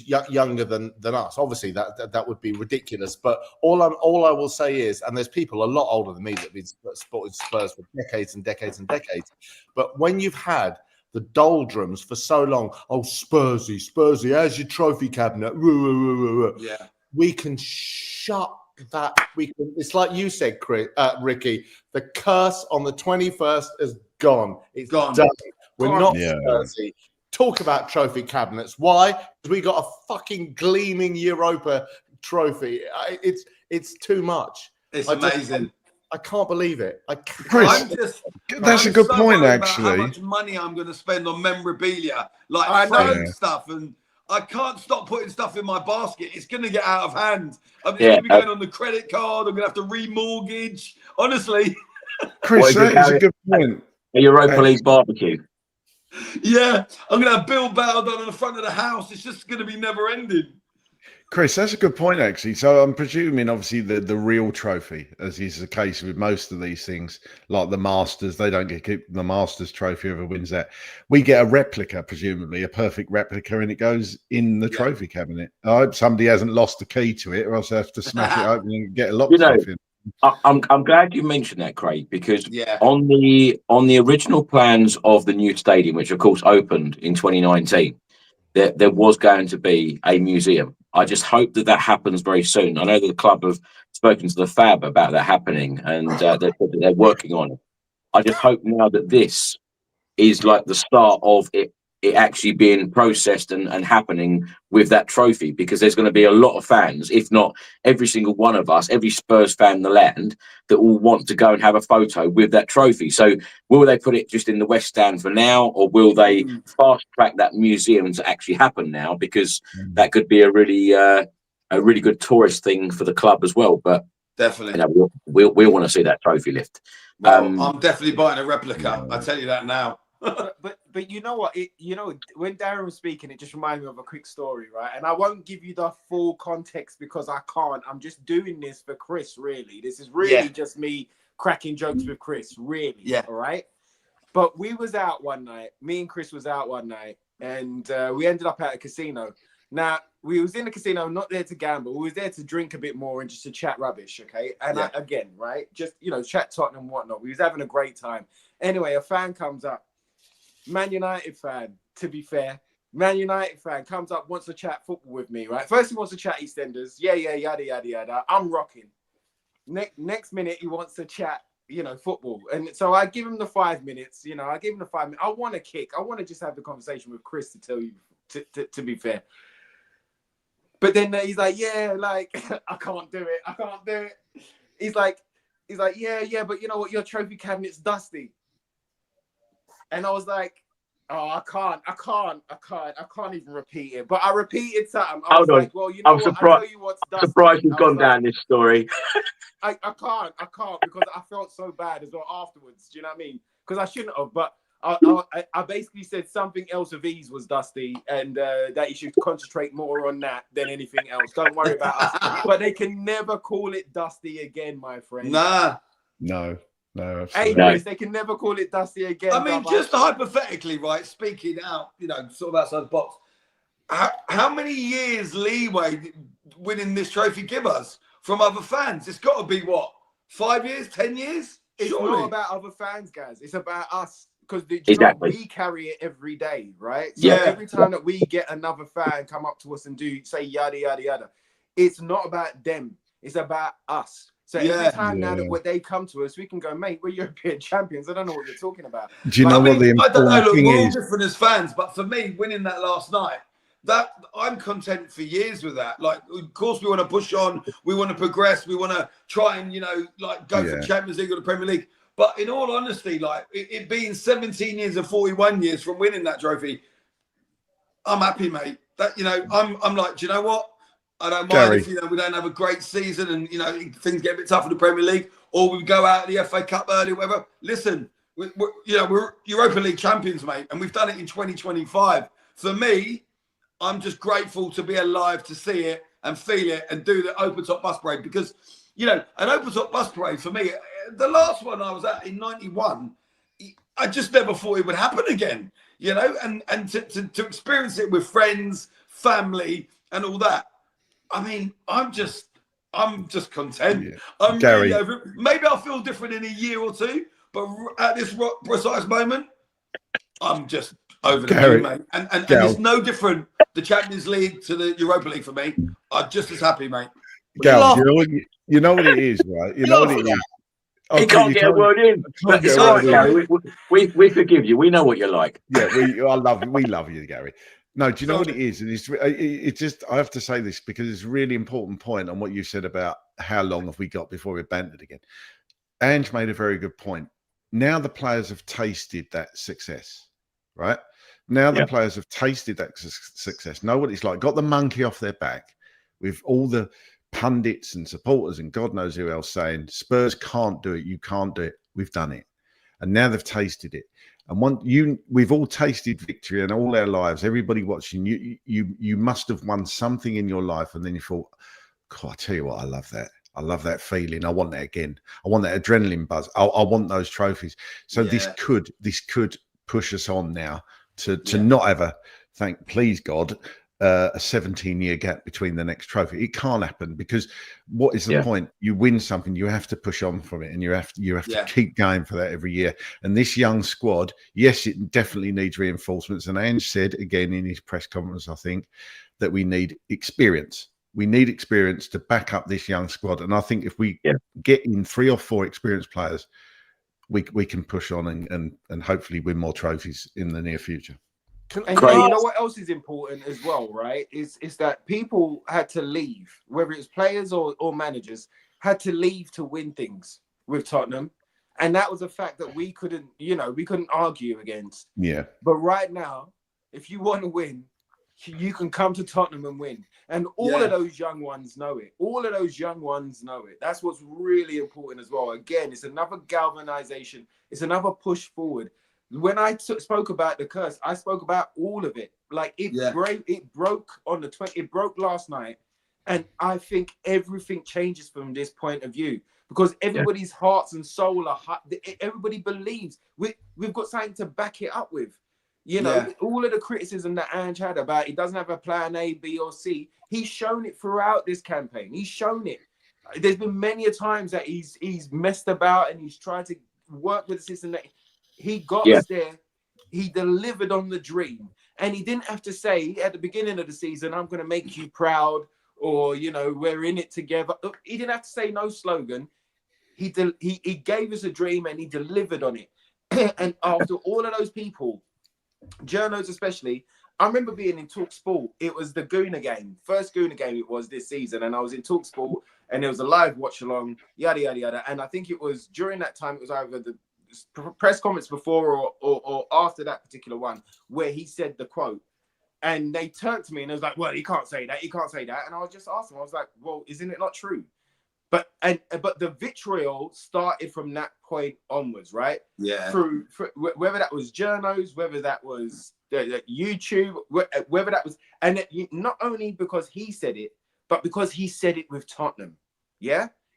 younger than us. Obviously, that would be ridiculous. But all I will say is, and there's people a lot older than me that have been supporting Spurs for decades and decades and decades. But when you've had the doldrums for so long, oh, Spursy, how's your trophy cabinet? Yeah. We can shut that. It's like you said, Ricky. The curse on the 21st is gone. It's Gone. done. We're not Yeah. Spursy. Talk about trophy cabinets. Why? Because we got a fucking gleaming Europa trophy. It's too much. It's amazing. I can't believe it. Chris, that's a good point, worried about actually. how much money I'm going to spend on memorabilia, like I know. framed stuff, and I can't stop putting stuff in my basket. It's going to get out of hand. I'm going to be going on the credit card. I'm going to have to remortgage. Honestly. Chris, that is a good point. A Europa League barbecue. Yeah, I'm going to have Bilbao done on the front of the house. It's just going to be never ending. Chris, that's a good point, actually. So I'm presuming, obviously, the real trophy, as is the case with most of these things, like the Masters, they don't get the Masters trophy, whoever wins that. We get a replica, presumably, a perfect replica, and it goes in the trophy cabinet. I hope somebody hasn't lost the key to it, or else I have to smash it open and get a lot of stuff in. I'm glad you mentioned that, Craig, because Yeah. on the original plans of the new stadium, which of course opened in 2019, there was going to be a museum. I just hope that happens very soon. I know that the club have spoken to the FAB about that happening, and they're working on it. I just hope now that this is like the start of it actually being processed and happening with that trophy, because there's going to be a lot of fans, if not every single one of us, every Spurs fan in the land, that will want to go and have a photo with that trophy. So will they put it just in the West Stand for now, or will they fast track that museum to actually happen now? Because that could be a really good tourist thing for the club as well. But Definitely. you know, we'll want to see that trophy lift. Well, I'm definitely buying a replica. I tell you that now. But you know what? When Darren was speaking, it just reminded me of a quick story, right? And I won't give you the full context because I can't. I'm just doing this for Chris, really. This is really just me cracking jokes with Chris, really. Yeah. All right. But we was out one night. Me and Chris was out one night, and we ended up at a casino. Now, we was in the casino, not there to gamble. We was there to drink a bit more and just to chat rubbish, okay? And again, right? Just, chat Tottenham and whatnot. We was having a great time. Anyway, a fan comes up. Man United fan, to be fair. Man United fan comes up, wants to chat football with me, right? First he wants to chat EastEnders. Yeah, yada, yada, yada. I'm rocking. Next minute, he wants to chat, football. And so I give him the 5 minutes, I give him the 5 minutes. I want to kick. I want to just have the conversation with Chris, to tell you, to be fair. But then he's like, yeah, like, I can't do it. I can't do it. He's like, yeah, but you know what? Your trophy cabinet's dusty. And I was like, oh, I can't even repeat it. But I repeated something. I was like, well, I'm what? surprised. I tell you what's dusty. Surprised you've gone down this story. I can't because I felt so bad as well afterwards. Do you know what I mean? Because I shouldn't have, but I basically said something else of ease was dusty, and that you should concentrate more on that than anything else. Don't worry about us. But they can never call it dusty again, my friend. Nah. No. Hey, Chris, they can never call it dusty again. I mean, just hypothetically, right? Speaking out, sort of outside the box. How many years leeway did winning this trophy give us from other fans? It's got to be what, 5 years, 10 years? It's Surely. not about other fans, guys. It's about us. Because we carry it every day, right? So every time that we get another fan come up to us and say yada, yada, yada, it's not about them. It's about us. So every time now that they come to us, we can go, mate, we're European champions. I don't know what you're talking about. Do you know what the important thing we're all is? different as fans, but for me, winning that last night, that I'm content for years with that. Like, of course, we want to push on, we want to progress, we want to try and go for Champions League or the Premier League. But in all honesty, like it being 17 years and 41 years from winning that trophy, I'm happy, mate. That I'm like, do you know what? I don't mind if we don't have a great season and things get a bit tough in the Premier League, or we go out of the FA Cup early, whatever. Listen, we're Europa League champions, mate, and we've done it in 2025. for me, I'm just grateful to be alive to see it and feel it and do the open top bus parade, because, you know, an open top bus parade for me, the last one I was at in '91, I just never thought it would happen again, you know, and to experience it with friends, family, and all that. I mean, I'm just content. Yeah. I'm Gary. really over it. Maybe I'll feel different in a year or two, but at this precise moment, I'm just over the moon, mate. And it's no different, the Champions League to the Europa League for me. I'm just as happy, mate. Gal, you know what it is, right? You know what it is. He can't get a word in. It's all right, Gary. We forgive you. We know what you're like. Yeah, we love you, Gary. No, do you know what it is? And it's just, I have to say this because it's a really important point on what you said about how long have we got before we're bantered again. Ange made a very good point. Now the players have tasted that success, right? Now the players have tasted that success, know what it's like, got the monkey off their back with all the pundits and supporters and God knows who else saying Spurs can't do it, you can't do it. We've done it, and now they've tasted it. And we've all tasted victory in all our lives. Everybody watching you must have won something in your life, and then you thought, God, I tell you what, I love that. I love that feeling. I want that again. I want that adrenaline buzz. I want those trophies. So this could push us on now to not ever, please God, a 17-year gap between the next trophy. It can't happen, because what is the point? You win something, you have to push on from it, and you have to keep going for that every year. And this young squad, yes, it definitely needs reinforcements. And Ange said again in his press conference, I think, that we need experience. We need experience to back up this young squad. And I think if we get in 3 or 4 experienced players, we can push on and hopefully win more trophies in the near future. And you know what else is important as well, right? Is that people had to leave, whether it's players or managers, had to leave to win things with Tottenham. And that was a fact that we couldn't argue against. Yeah. But right now, if you want to win, you can come to Tottenham and win. And all of those young ones know it. All of those young ones know it. That's what's really important as well. Again, it's another galvanization. It's another push forward. When I spoke about the curse, I spoke about all of it. Like it broke on the 20th. It broke last night, and I think everything changes from this point of view, because everybody's hearts and soul are hot. Everybody believes we've got something to back it up with. You know, all of the criticism that Ange had about he doesn't have a plan A, B, or C. He's shown it throughout this campaign. He's shown it. There's been many a times that he's messed about and he's tried to work with the system that. He got us there. He delivered on the dream. And he didn't have to say at the beginning of the season, I'm going to make you proud, or, you know, we're in it together. He didn't have to say no slogan. He gave us a dream and he delivered on it. And after all of those people, journos especially, I remember being in TalkSport. It was the Gooner game. First Gooner game it was this season. And I was in TalkSport and there was a live watch along, yada, yada, yada. And I think it was during that time, it was either the press comments before or after that particular one where he said the quote, and they turned to me and it was like, well, he can't say that, and I was just asking, I was like, well, isn't it not true? But the vitriol started from that point onwards, right? Through whether that was journos, whether that was the YouTube, whether that was, and not only because he said it, but because he said it with Tottenham.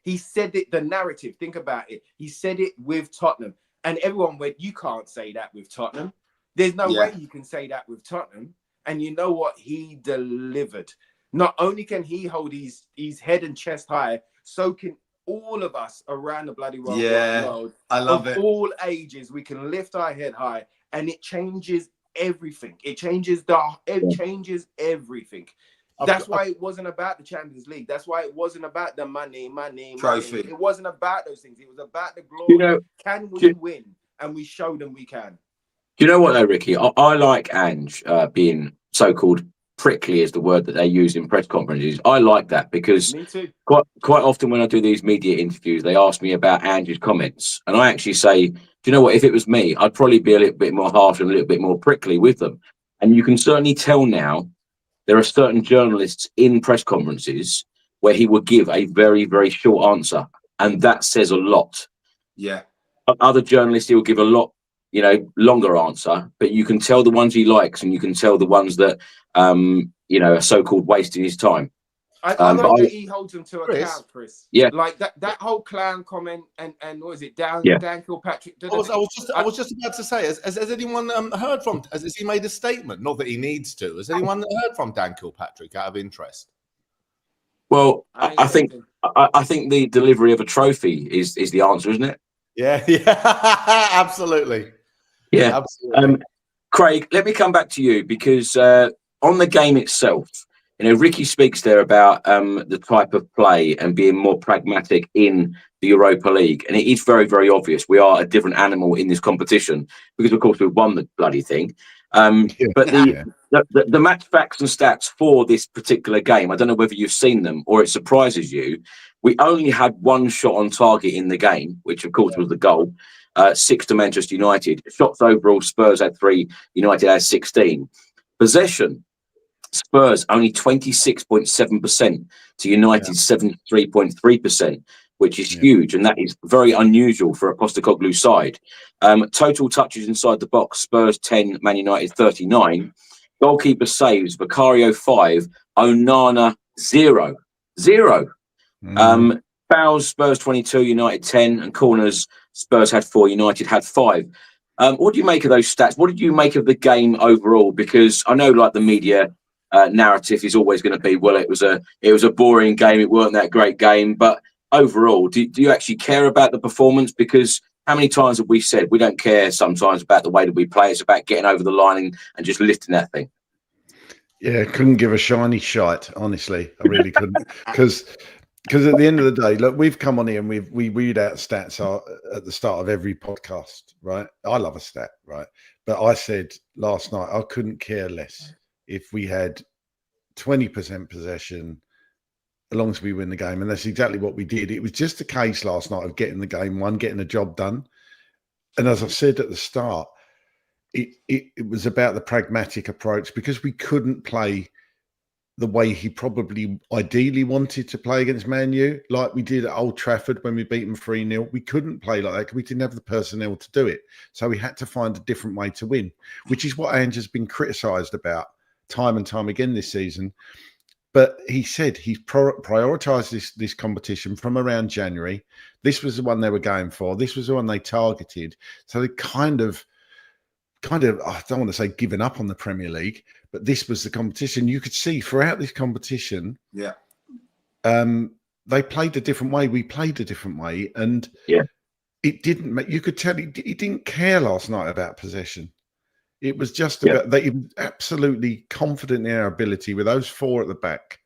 He said it, the narrative, think about it. He said it with Tottenham. And everyone went, you can't say that with Tottenham. There's no way you can say that with Tottenham. And you know what? He delivered. Not only can he hold his head and chest high, so can all of us around the bloody world. I love it. All ages, we can lift our head high. And it changes everything. It changes everything. That's why it wasn't about the Champions League. That's why it wasn't about the money, trophy. It wasn't about those things. It was about the glory. You know, can we win? And we showed them we can. You know what, though, Ricky? I like Ange being so-called prickly, is the word that they use in press conferences. I like that because quite often when I do these media interviews, they ask me about Ange's comments, and I actually say, do you know what? If it was me, I'd probably be a little bit more harsh and a little bit more prickly with them. And you can certainly tell now. There are certain journalists in press conferences where he will give a very, very short answer, and that says a lot. Yeah. Other journalists, he will give a lot longer answer, but you can tell the ones he likes, and you can tell the ones that are so-called wasting his time. I like that he holds them to account, Chris. Yeah, like that whole clown comment and what is it, Dan Kilpatrick? I was just about to say, has anyone heard from? Has he made a statement? Not that he needs to. Has anyone heard from Dan Kilpatrick out of interest? Well, I think the delivery of a trophy is the answer, isn't it? Yeah, absolutely. Yeah, absolutely. Craig, let me come back to you because on the game itself, Ricky speaks there about the type of play and being more pragmatic in the Europa League, and it is very, very obvious we are a different animal in this competition because, of course, we've won the bloody thing. But the match facts and stats for this particular game, I don't know whether you've seen them or it surprises you. We only had one shot on target in the game, which of course was the goal. 6 to Manchester United. Shots overall, Spurs had 3, United had 16. Possession, Spurs only 26.7% to United 73.3%, which is huge, and that is very unusual for a Postecoglou side. Total touches inside the box, Spurs 10, Man United 39. Goalkeeper saves, Vicario 5, Onana 0. Fouls, Spurs 22, United 10, and corners, Spurs had 4, United had 5. What do you make of those stats? What did you make of the game overall? Because I know, like, the media narrative is always going to be, well, it was a boring game, it weren't that great game, but overall, do you actually care about the performance? Because how many times have we said we don't care sometimes about the way that we play? It's about getting over the line and just lifting that thing. Yeah, couldn't give a shiny shite, honestly. I really couldn't. Because at the end of the day, look, we've come on here and we read out stats at the start of every podcast, right? I love a stat, right? But I said last night I couldn't care less if we had 20% possession, as long as we win the game. And that's exactly what we did. It was just a case last night of getting the game won, getting the job done. And as I said at the start, it was about the pragmatic approach, because we couldn't play the way he probably ideally wanted to play against Man U, like we did at Old Trafford when we beat them 3-0. We couldn't play like that because we didn't have the personnel to do it. So we had to find a different way to win, which is what Ange has been criticised about time and time again this season. But he said he's prioritised this competition from around January. This was the one they were going for. This was the one they targeted. So they kind of, I don't want to say given up on the Premier League, but this was the competition. You could see throughout this competition, they played a different way. We played a different way, and it didn't make. You could tell he didn't care last night about possession. It was just about that. He was absolutely confident in our ability with those 4 at the back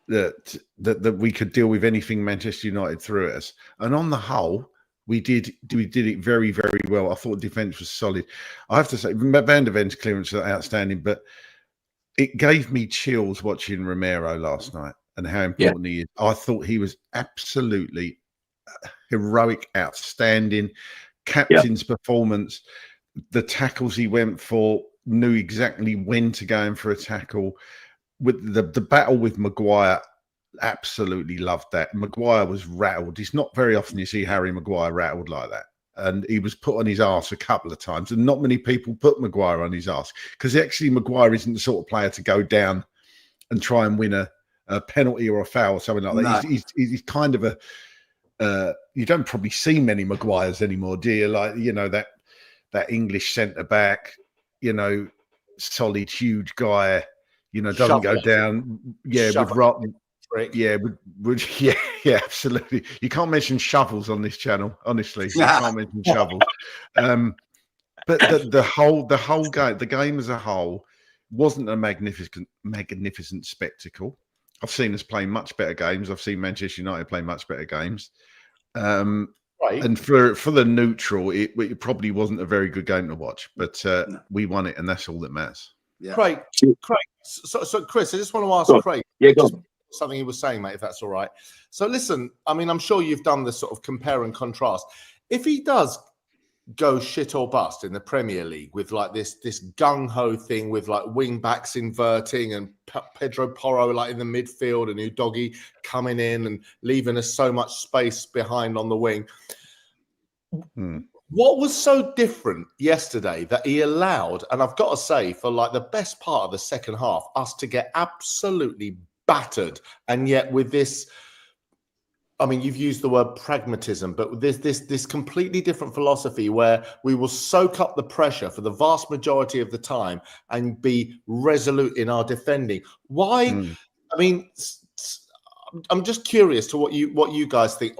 that we could deal with anything Manchester United threw at us. And on the whole, we did it very, very well. I thought defence was solid. I have to say, Van der Ven's clearance was outstanding, but it gave me chills watching Romero last night and how important he is. I thought he was absolutely heroic, outstanding. Captain's performance, the tackles he went for, knew exactly when to go in for a tackle. With the battle with Maguire, absolutely loved that. Maguire was rattled. It's not very often you see Harry Maguire rattled like that. And he was put on his arse a couple of times. And not many people put Maguire on his arse, because actually Maguire isn't the sort of player to go down and try and win a penalty or a foul or something like that. He's kind of you don't probably see many Maguires anymore, do you? Like, that English centre back, solid, huge guy, doesn't go down. Yeah, with rock. Yeah, absolutely. You can't mention shovels on this channel, honestly. You can't mention shovels. But the whole game, the game as a whole, wasn't a magnificent spectacle. I've seen us play much better games. I've seen Manchester United play much better games. Right. And for the neutral, it probably wasn't a very good game to watch. But we won it, and that's all that matters. Yeah. Craig. So Chris, I just want to ask Craig. Yeah, go on. Something he was saying, mate, if that's all right. So listen, I mean, I'm sure you've done this sort of compare and contrast. If he does go shit or bust in the Premier League with like this gung-ho thing with like wing backs inverting and Pedro Porro like in the midfield and Udogie coming in and leaving us so much space behind on the wing, What was so different yesterday that he allowed, and I've got to say, for like the best part of the second half, us to get absolutely battered, and yet with this, I mean, you've used the word pragmatism, but with this completely different philosophy where we will soak up the pressure for the vast majority of the time and be resolute in our defending. Why? I mean, I'm just curious to what you guys think.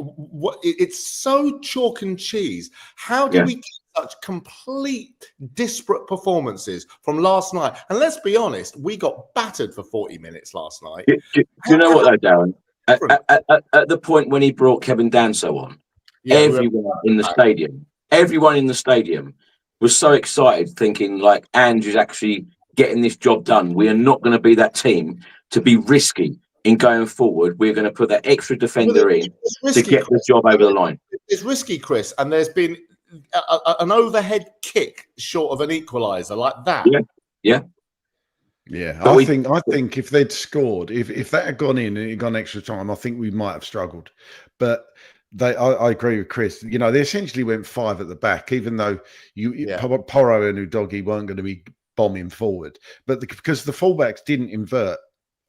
It's so chalk and cheese. How do we get such complete disparate performances from last night? And let's be honest, we got battered for 40 minutes last night. Do you know what though, Darren? At the point when he brought Kevin Danso on, everyone in the stadium was so excited, thinking like Ange is actually getting this job done. We are not going to be that team to be risky in going forward. We're going to put that extra defender in to get the job over the line. It's risky, Chris, and there's been an overhead kick short of an equaliser like that. Yeah, I think if they'd scored, if that had gone in and it had gone extra time, I think we might have struggled. But I agree with Chris. You know, they essentially went 5 at the back, even though Porro and Udogie weren't going to be bombing forward. But because the fullbacks didn't invert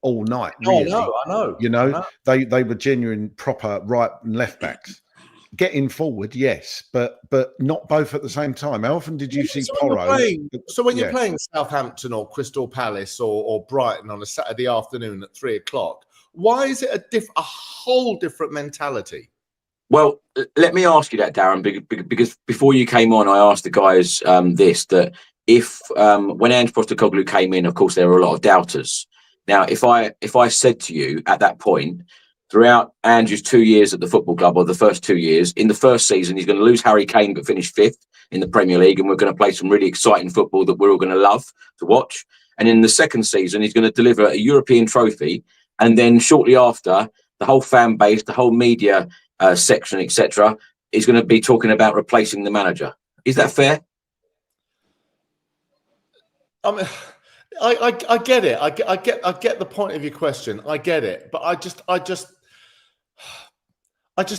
all night, really. I know. You know, they were genuine, proper right and left backs. Getting forward, yes, but not both at the same time. How often did you see Porro? So when you're playing Southampton or Crystal Palace or Brighton on a Saturday afternoon at 3:00, why is it a whole different mentality? Well, let me ask you that, Darren, because before you came on, I asked the guys that if when Ange Postecoglou came in, of course, there were a lot of doubters. Now, if I said to you at that point, throughout Ange's 2 years at the football club, or the first 2 years, in the first season, he's going to lose Harry Kane but finish 5th in the Premier League, and we're going to play some really exciting football that we're all going to love to watch. And in the second season, he's going to deliver a European trophy, and then shortly after, the whole fan base, the whole media section, etc., is going to be talking about replacing the manager. Is that fair? I mean, I get it. I get the point of your question. I get it, but I just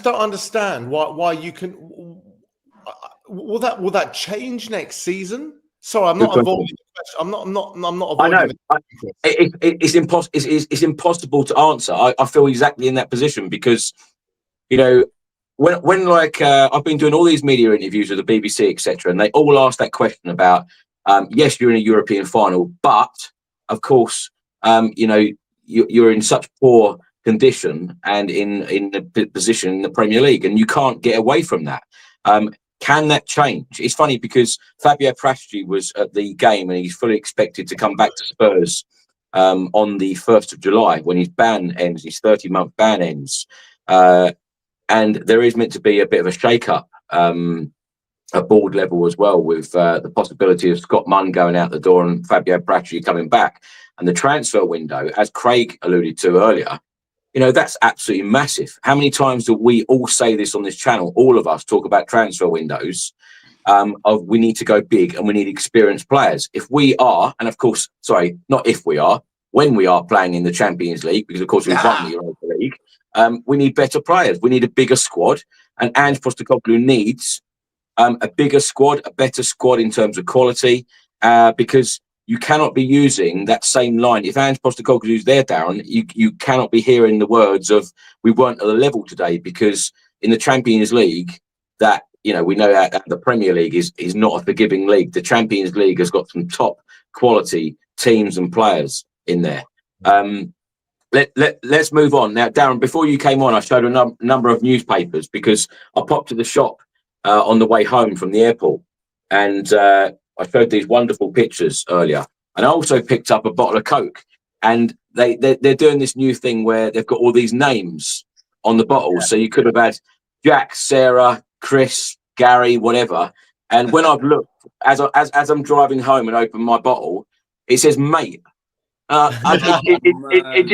don't understand why you can. Will that change next season? Sorry, I'm not avoiding the question. I'm not avoiding. I know. It's impossible to answer. I feel exactly in that position because, you know, when I've been doing all these media interviews with the BBC, etc., and they all ask that question about, yes, you're in a European final, but of course, you know, you're in such poor condition and in the position in the Premier League, and you can't get away from that. Can that change? It's funny because Fabio Pragmatism was at the game and he's fully expected to come back to Spurs on the 1st of July when his ban ends, his 30-month ban ends. And there is meant to be a bit of a shake-up at board level as well, with the possibility of Scott Munn going out the door and Fabio Pragmatism coming back. And the transfer window, as Craig alluded to earlier, you know, that's absolutely massive. How many times do we all say this on this channel? All of us talk about transfer windows of we need to go big and we need experienced players. If we are, and of course, sorry, not if we are, when we are playing in the Champions League, because of course we've won the Europa League, we need better players. We need a bigger squad. And Ange Postecoglou needs a bigger squad, a better squad in terms of quality, because you cannot be using that same line. If Ange Postecoglou is there, Darren, you cannot be hearing the words of we weren't at the level today, because in the Champions League, that, you know, we know that the Premier League is not a forgiving league. The Champions League has got some top quality teams and players in there. Let's move on now, Darren. Before you came on, I showed a number of newspapers because I popped to the shop on the way home from the airport, and I showed these wonderful pictures earlier, and I also picked up a bottle of Coke. And they're doing this new thing where they've got all these names on the bottles. So you could have had Jack, Sarah, Chris, Gary, whatever. And when I've looked, as I'm driving home and open my bottle, it says mate. It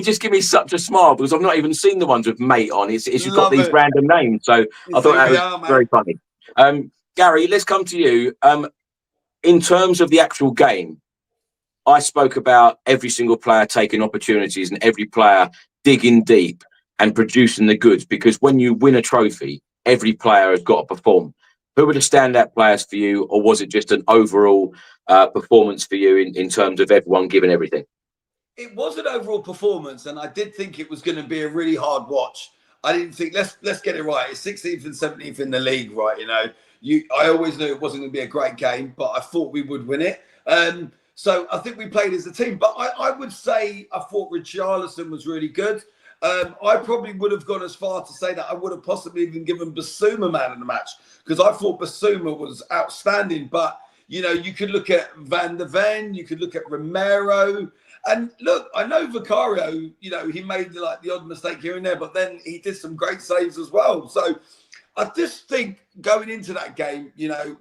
just gives me such a smile because I've not even seen the ones with mate on. It's just got these random names. So I thought that was very funny. Gary, let's come to you. In terms of the actual game, I spoke about every single player taking opportunities and every player digging deep and producing the goods, because when you win a trophy, every player has got to perform. Who were the standout players for you, or was it just an overall performance for you in terms of everyone giving everything? It was an overall performance, and I did think it was going to be a really hard watch. I didn't think let's get it right. It's 16th and 17th in the league, right? I always knew it wasn't going to be a great game, but I thought we would win it. So I think we played as a team. But I would say I thought Richarlison was really good. I probably would have gone as far to say that I would have possibly even given Basuma man of the match, because I thought Basuma was outstanding. But, you could look at Van der Ven, you could look at Romero. And look, I know Vicario, he made the odd mistake here and there, but then he did some great saves as well. So I just think going into that game,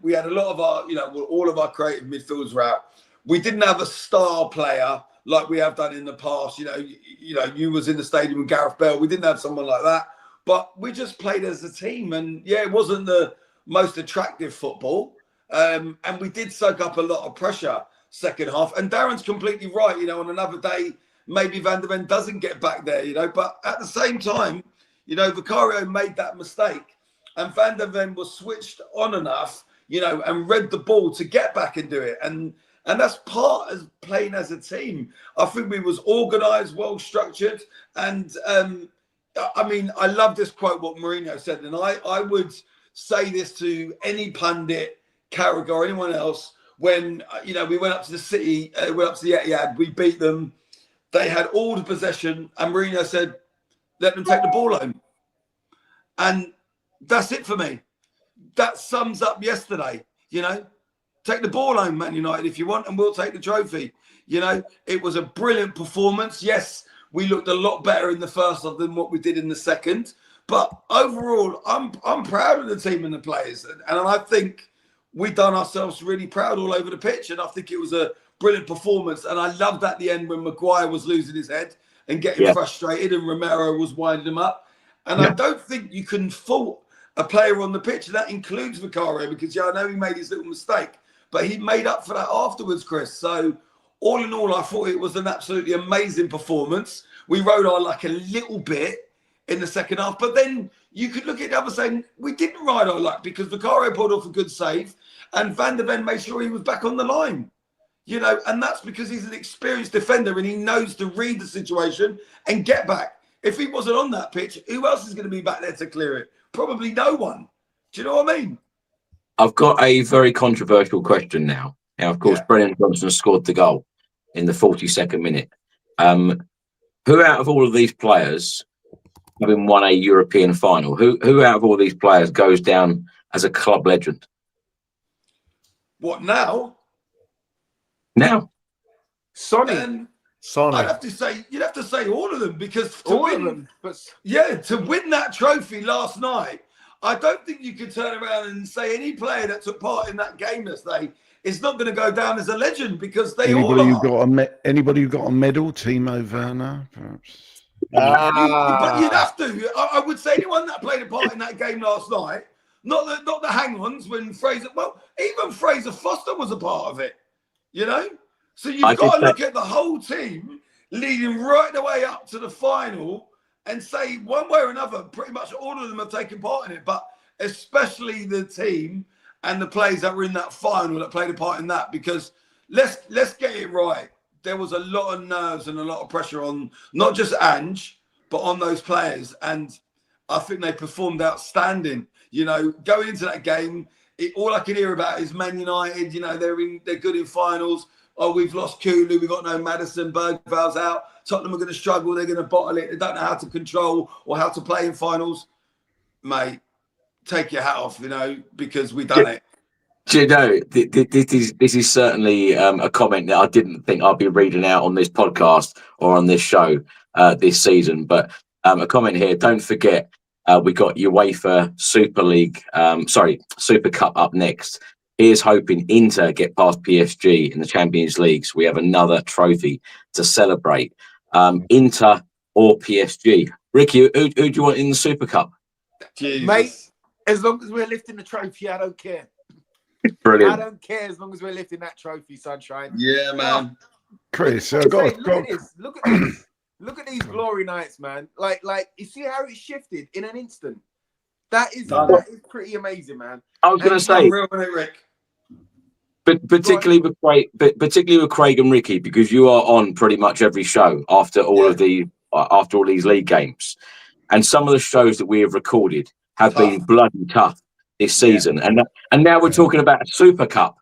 we had a lot of our, all of our creative midfielders were out. We didn't have a star player like we have done in the past. You was in the stadium with Gareth Bale. We didn't have someone like that, but we just played as a team. And yeah, it wasn't the most attractive football. And we did soak up a lot of pressure second half. And Darren's completely right. On another day, maybe Van der Ven doesn't get back there, but at the same time, Vicario made that mistake and Van der Ven was switched on enough, and read the ball to get back and do it. And that's part of playing as a team. I think we was organised, well structured. And I love this quote, what Mourinho said. And I would say this to any pundit, Carragher or anyone else, when, we went up to the City, went up to the Etihad, we beat them. They had all the possession and Mourinho said, let them take the ball home. And that's it for me. That sums up yesterday, Take the ball home, Man United, if you want, and we'll take the trophy. It was a brilliant performance. Yes, we looked a lot better in the first half than what we did in the second. But overall, I'm proud of the team and the players. And I think we done ourselves really proud all over the pitch. And I think it was a brilliant performance. And I loved at the end when Maguire was losing his head and getting frustrated and Romero was winding him up. And I don't think you can fault a player on the pitch. And that includes Vicario, because I know he made his little mistake, but he made up for that afterwards, Chris. So all in all, I thought it was an absolutely amazing performance. We rode our luck a little bit in the second half, but then you could look at the other saying we didn't ride our luck because Vicario pulled off a good save and Van der Ven made sure he was back on the line, and that's because he's an experienced defender and he knows to read the situation and get back. If he wasn't on that pitch, who else is going to be back there to clear it? Probably no one. Do you know what I mean? I've got a very controversial question now. Now, of course, Brennan Johnson scored the goal in the 42nd minute. Who out of all of these players, having won a European final, who out of all these players goes down as a club legend? What now? Sonny. Sonny. You'd have to say all of them, because to win that trophy last night, I don't think you could turn around and say any player that took part in that game yesterday is not going to go down as a legend, because they all are. Anybody who got a medal, Timo Werner, perhaps. But you'd have to. I would say anyone that played a part in that game last night, not the hang-ons when Fraser. Well, even Fraser Foster was a part of it. So you've got to look at the whole team leading right the way up to the final and say one way or another, pretty much all of them have taken part in it, but especially the team and the players that were in that final that played a part in that, because let's get it right. There was a lot of nerves and a lot of pressure on not just Ange, but on those players. And I think they performed outstanding. Going into that game, all I could hear about is Man United, they're good in finals. Oh, we've lost Kulu, we've got no Maddison, Bergval's out. Tottenham are going to struggle, they're going to bottle it. They don't know how to control or how to play in finals. Mate, take your hat off, because we've done it. Do you know, this is certainly a comment that I didn't think I'd be reading out on this podcast or on this show this season. But a comment here, don't forget, we got UEFA Super Cup up next. Here's hoping Inter get past PSG in the Champions League, so we have another trophy to celebrate. Inter or PSG? Ricky, who do you want in the Super Cup? Jesus. Mate, as long as we're lifting the trophy, I don't care. Brilliant. I don't care as long as we're lifting that trophy, sunshine. Yeah, man. Chris, look at this. Look at these glory nights, man. Like you see how it shifted in an instant. That is pretty amazing, man. I was going to say, Unreal, isn't it, Rick? but particularly with Craig and Ricky, because you are on pretty much every show after all of these league games, and some of the shows that we have recorded have been bloody tough this season, and now we're talking about a Super Cup.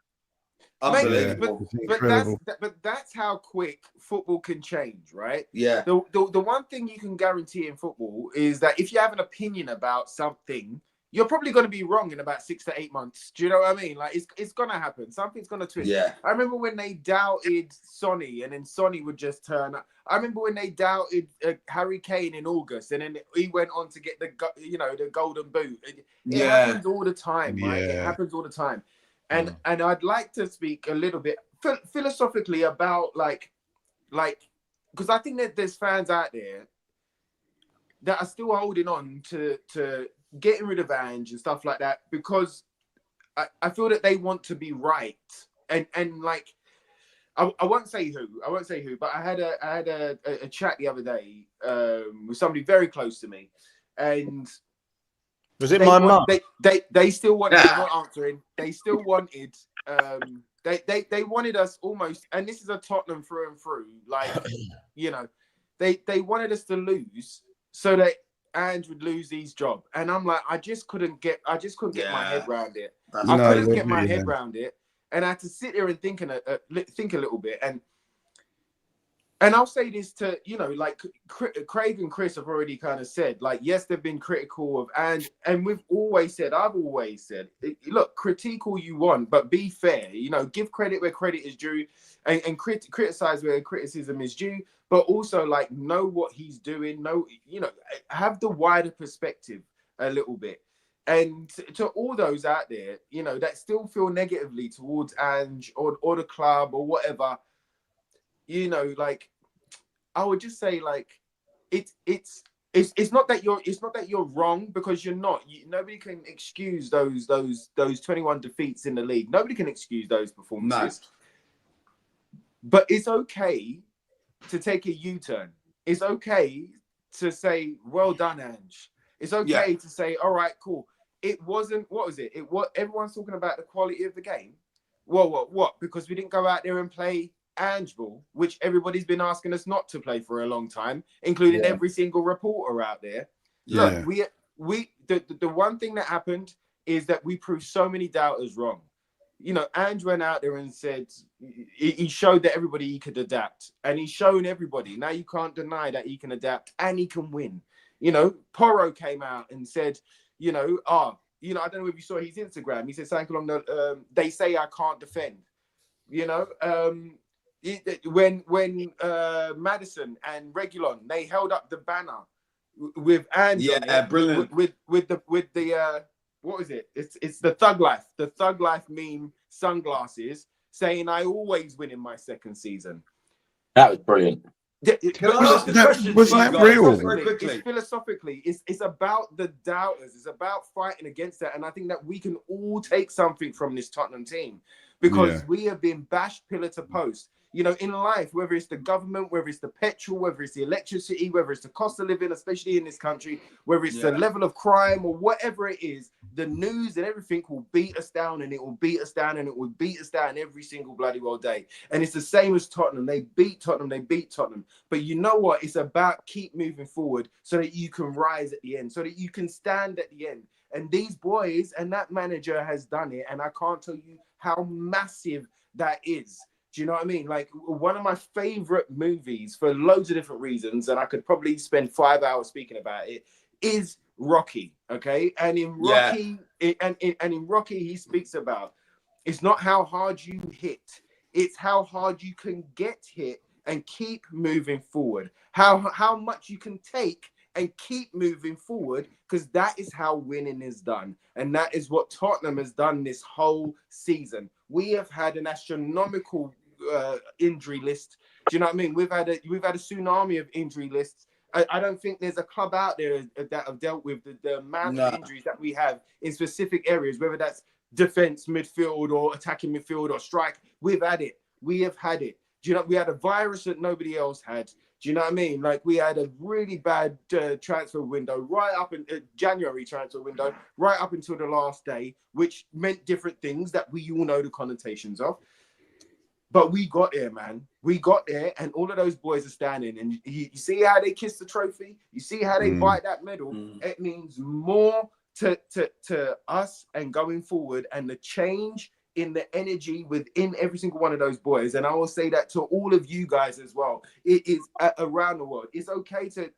Unbelievable. But that's how quick football can change, right? Yeah. The one thing you can guarantee in football is that if you have an opinion about something, you're probably going to be wrong in about 6 to 8 months. Do you know what I mean? Like it's going to happen. Something's going to twist. Yeah. I remember when they doubted Sonny, and then Sonny would just turn up. I remember when they doubted Harry Kane in August, and then he went on to get the golden boot. It happens all the time, right? It happens all the time. And I'd like to speak a little bit philosophically about like because I think that there's fans out there that are still holding on to getting rid of Ange and stuff like that, because I feel that they want to be right. And like I won't say who, but I had a chat the other day with somebody very close to me, and was it my mum? They still wanted. They're not answering. They still wanted. They wanted us almost, and this is a Tottenham through and through. Like, they wanted us to lose so that Ange would lose his job. And I'm like, I just couldn't get my head around it. I couldn't get my head around it, and I had to sit there and think a little bit. And I'll say this to, like Craig and Chris have already kind of said, like, yes, they've been critical of Ange, and I've always said, look, critique all you want, but be fair, give credit where credit is due, and criticize where criticism is due, but also like know what he's doing, have the wider perspective a little bit. And to all those out there, that still feel negatively towards Ange or the club or whatever, like I would just say, like it's not that you're wrong, because you're not. Nobody can excuse those 21 defeats in the league. Nobody can excuse those performances. No. But it's okay to take a U-turn. It's okay to say, well done, Ange. It's okay to say, all right, cool. It wasn't, what was it? Everyone's talking about the quality of the game. Well, what? Because we didn't go out there and play Angeball, which everybody's been asking us not to play for a long time, including every single reporter out there. Look, the one thing that happened is that we proved so many doubters wrong. Ange went out there and said he showed that everybody he could adapt, and he's shown everybody. Now you can't deny that he can adapt and he can win. Porro came out and said, I don't know if you saw his Instagram. He said something along the they say I can't defend. When Madison and Reguilon, they held up the banner with Ange on it, brilliant. with the what is it? It's the Thug Life meme sunglasses saying I always win in my second season. That was brilliant. Can I ask a question? Wasn't that real? Philosophically, it's about the doubters. It's about fighting against that, and I think that we can all take something from this Tottenham team, because we have been bashed pillar to post. In life, whether it's the government, whether it's the petrol, whether it's the electricity, whether it's the cost of living, especially in this country, whether it's the level of crime or whatever it is, the news and everything will beat us down, and it will beat us down, and it will beat us down every single bloody well day. And it's the same as Tottenham. They beat Tottenham. But you know what? It's about keep moving forward so that you can rise at the end, so that you can stand at the end. And these boys and that manager has done it. And I can't tell you how massive that is. Do you know what I mean? Like, one of my favorite movies for loads of different reasons, and I could probably spend 5 hours speaking about it, is Rocky. Okay. And in Rocky, in Rocky, he speaks about, it's not how hard you hit, it's how hard you can get hit and keep moving forward. How much you can take and keep moving forward, because that is how winning is done. And that is what Tottenham has done this whole season. We have had an astronomical injury list. Do you know what I mean? We've had a tsunami of injury lists. I don't think there's a club out there that have dealt with the amount of injuries that we have in specific areas, whether that's defense, midfield, or attacking midfield, or strike. We've had it. We have had it. Do you know, we had a virus that nobody else had. Do you know what I mean? Like, we had a really bad transfer window right up in January transfer window, right up until the last day, which meant different things that we all know the connotations of. But we got there, man. We got there, and all of those boys are standing. And you see how they kiss the trophy? You see how they bite that medal? It means more to us and going forward, and the change in the energy within every single one of those boys. And I will say that to all of you guys as well. It is around the world. It's okay to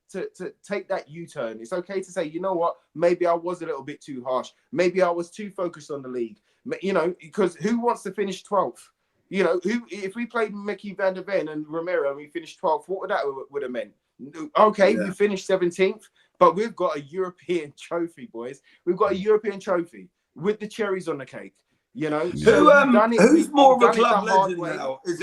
take that U-turn. It's okay to say, you know what? Maybe I was a little bit too harsh. Maybe I was too focused on the league. You know, because who wants to finish 12th? You know, if we played Mickey van der Ven and Romero and we finished 12th, what would have meant? Okay, we finished 17th, but we've got a European trophy, boys. We've got a European trophy with the cherries on the cake. You know, who's more of a club legend now? Is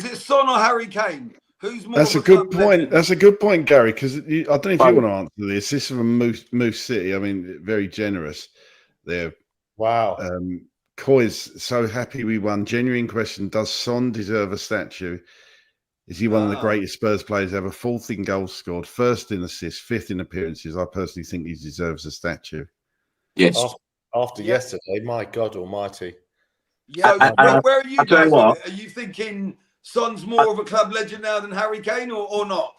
it Son or Harry Kane? Who's more? That's a good point. Legend? That's a good point, Gary. Because I don't know if you want to answer this. This is from Moose City. I mean, very generous there. Wow. Coy's so happy we won. Genuine question: does Son deserve a statue? Is he one of the greatest Spurs players ever? 4th in goals scored, 1st in assists, 5th in appearances. I personally think he deserves a statue. Yes. After yesterday, my God Almighty. Yeah, where are you guys? Are you thinking Son's more of a club legend now than Harry Kane, or not?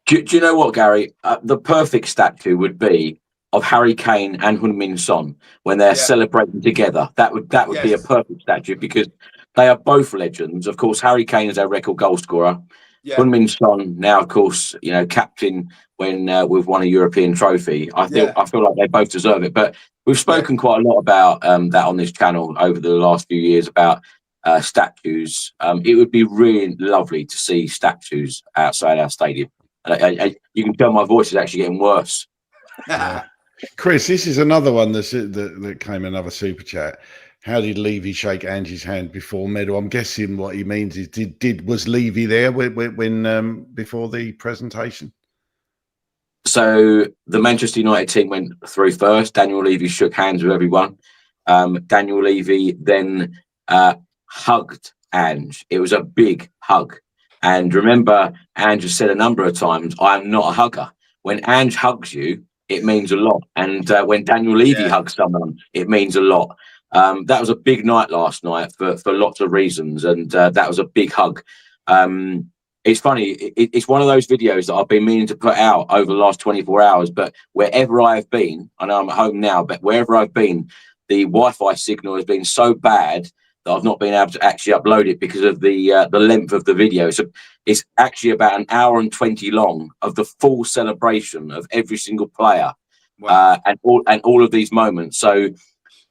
Do you know what, Gary? The perfect statue would be of Harry Kane and Heung-min Son when they're celebrating together. That would be a perfect statue because they are both legends. Of course, Harry Kane is our record goal scorer. Yeah. Heung-min Son now, of course, you know, captain when we've won a European trophy. I feel like they both deserve it. But we've spoken quite a lot about that on this channel over the last few years about statues. It would be really lovely to see statues outside our stadium. You can tell my voice is actually getting worse. Chris, this is another one that came another super chat. How did Levy shake Ange's hand before medal? I'm guessing what he means is was Levy there when before the presentation? So the Manchester United team went through first. Daniel Levy shook hands with everyone. Daniel Levy then hugged Ange. It was a big hug. And remember, Ange has said a number of times, I'm not a hugger. When Ange hugs you, it means a lot. And when Daniel Levy hugs someone, it means a lot. That was a big night last night for lots of reasons. And that was a big hug. It's funny. It's one of those videos that I've been meaning to put out over the last 24 hours. But wherever I've been, I know I'm at home now, but wherever I've been, the Wi-Fi signal has been so bad that I've not been able to actually upload it because of the length of the video. So it's actually about an hour and 20 long of the full celebration of every single player and all of these moments. So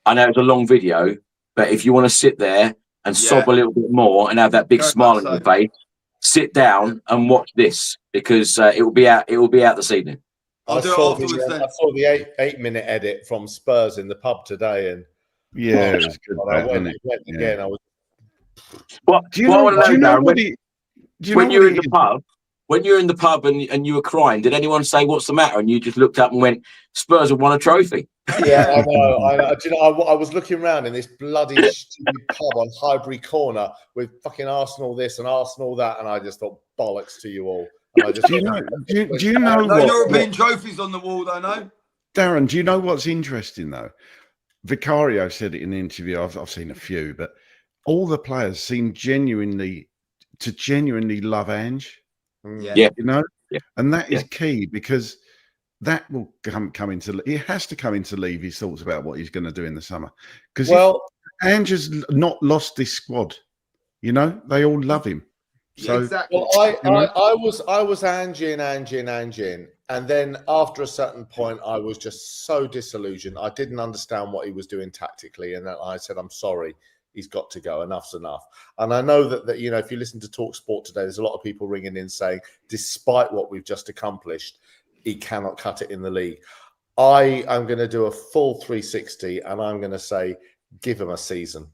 I know it's a long video, but if you want to sit there and sob a little bit more and have that big smile on your face, sit down and watch this because it will be out this evening. I saw the 8-minute edit from Spurs in the pub today, and it was good. I went again. I was. When you're in the pub and you were crying, did anyone say what's the matter? And you just looked up and went, Spurs have won a trophy. Yeah, I know. Do you know? I was looking around in this bloody stupid pub on Highbury Corner with fucking Arsenal this and Arsenal that, and I just thought bollocks to you all. And I just, do you know no European trophies on the wall, though, no? Darren, do you know what's interesting though? Vicario said it in the interview. I've seen a few, but all the players seem genuinely love Ange. Yeah, you know, and that is key because that will come into. It has to come into Levy's thoughts about what he's going to do in the summer. Because Ange has not lost this squad, you know, they all love him. So exactly. Well, I was Ange, and then after a certain point, I was just so disillusioned. I didn't understand what he was doing tactically, and then I said, "I'm sorry, he's got to go. Enough's enough." And I know that you know, if you listen to Talk Sport today, there's a lot of people ringing in saying, despite what we've just accomplished, he cannot cut it in the league. I am going to do a full 360, and I'm going to say, give him a season.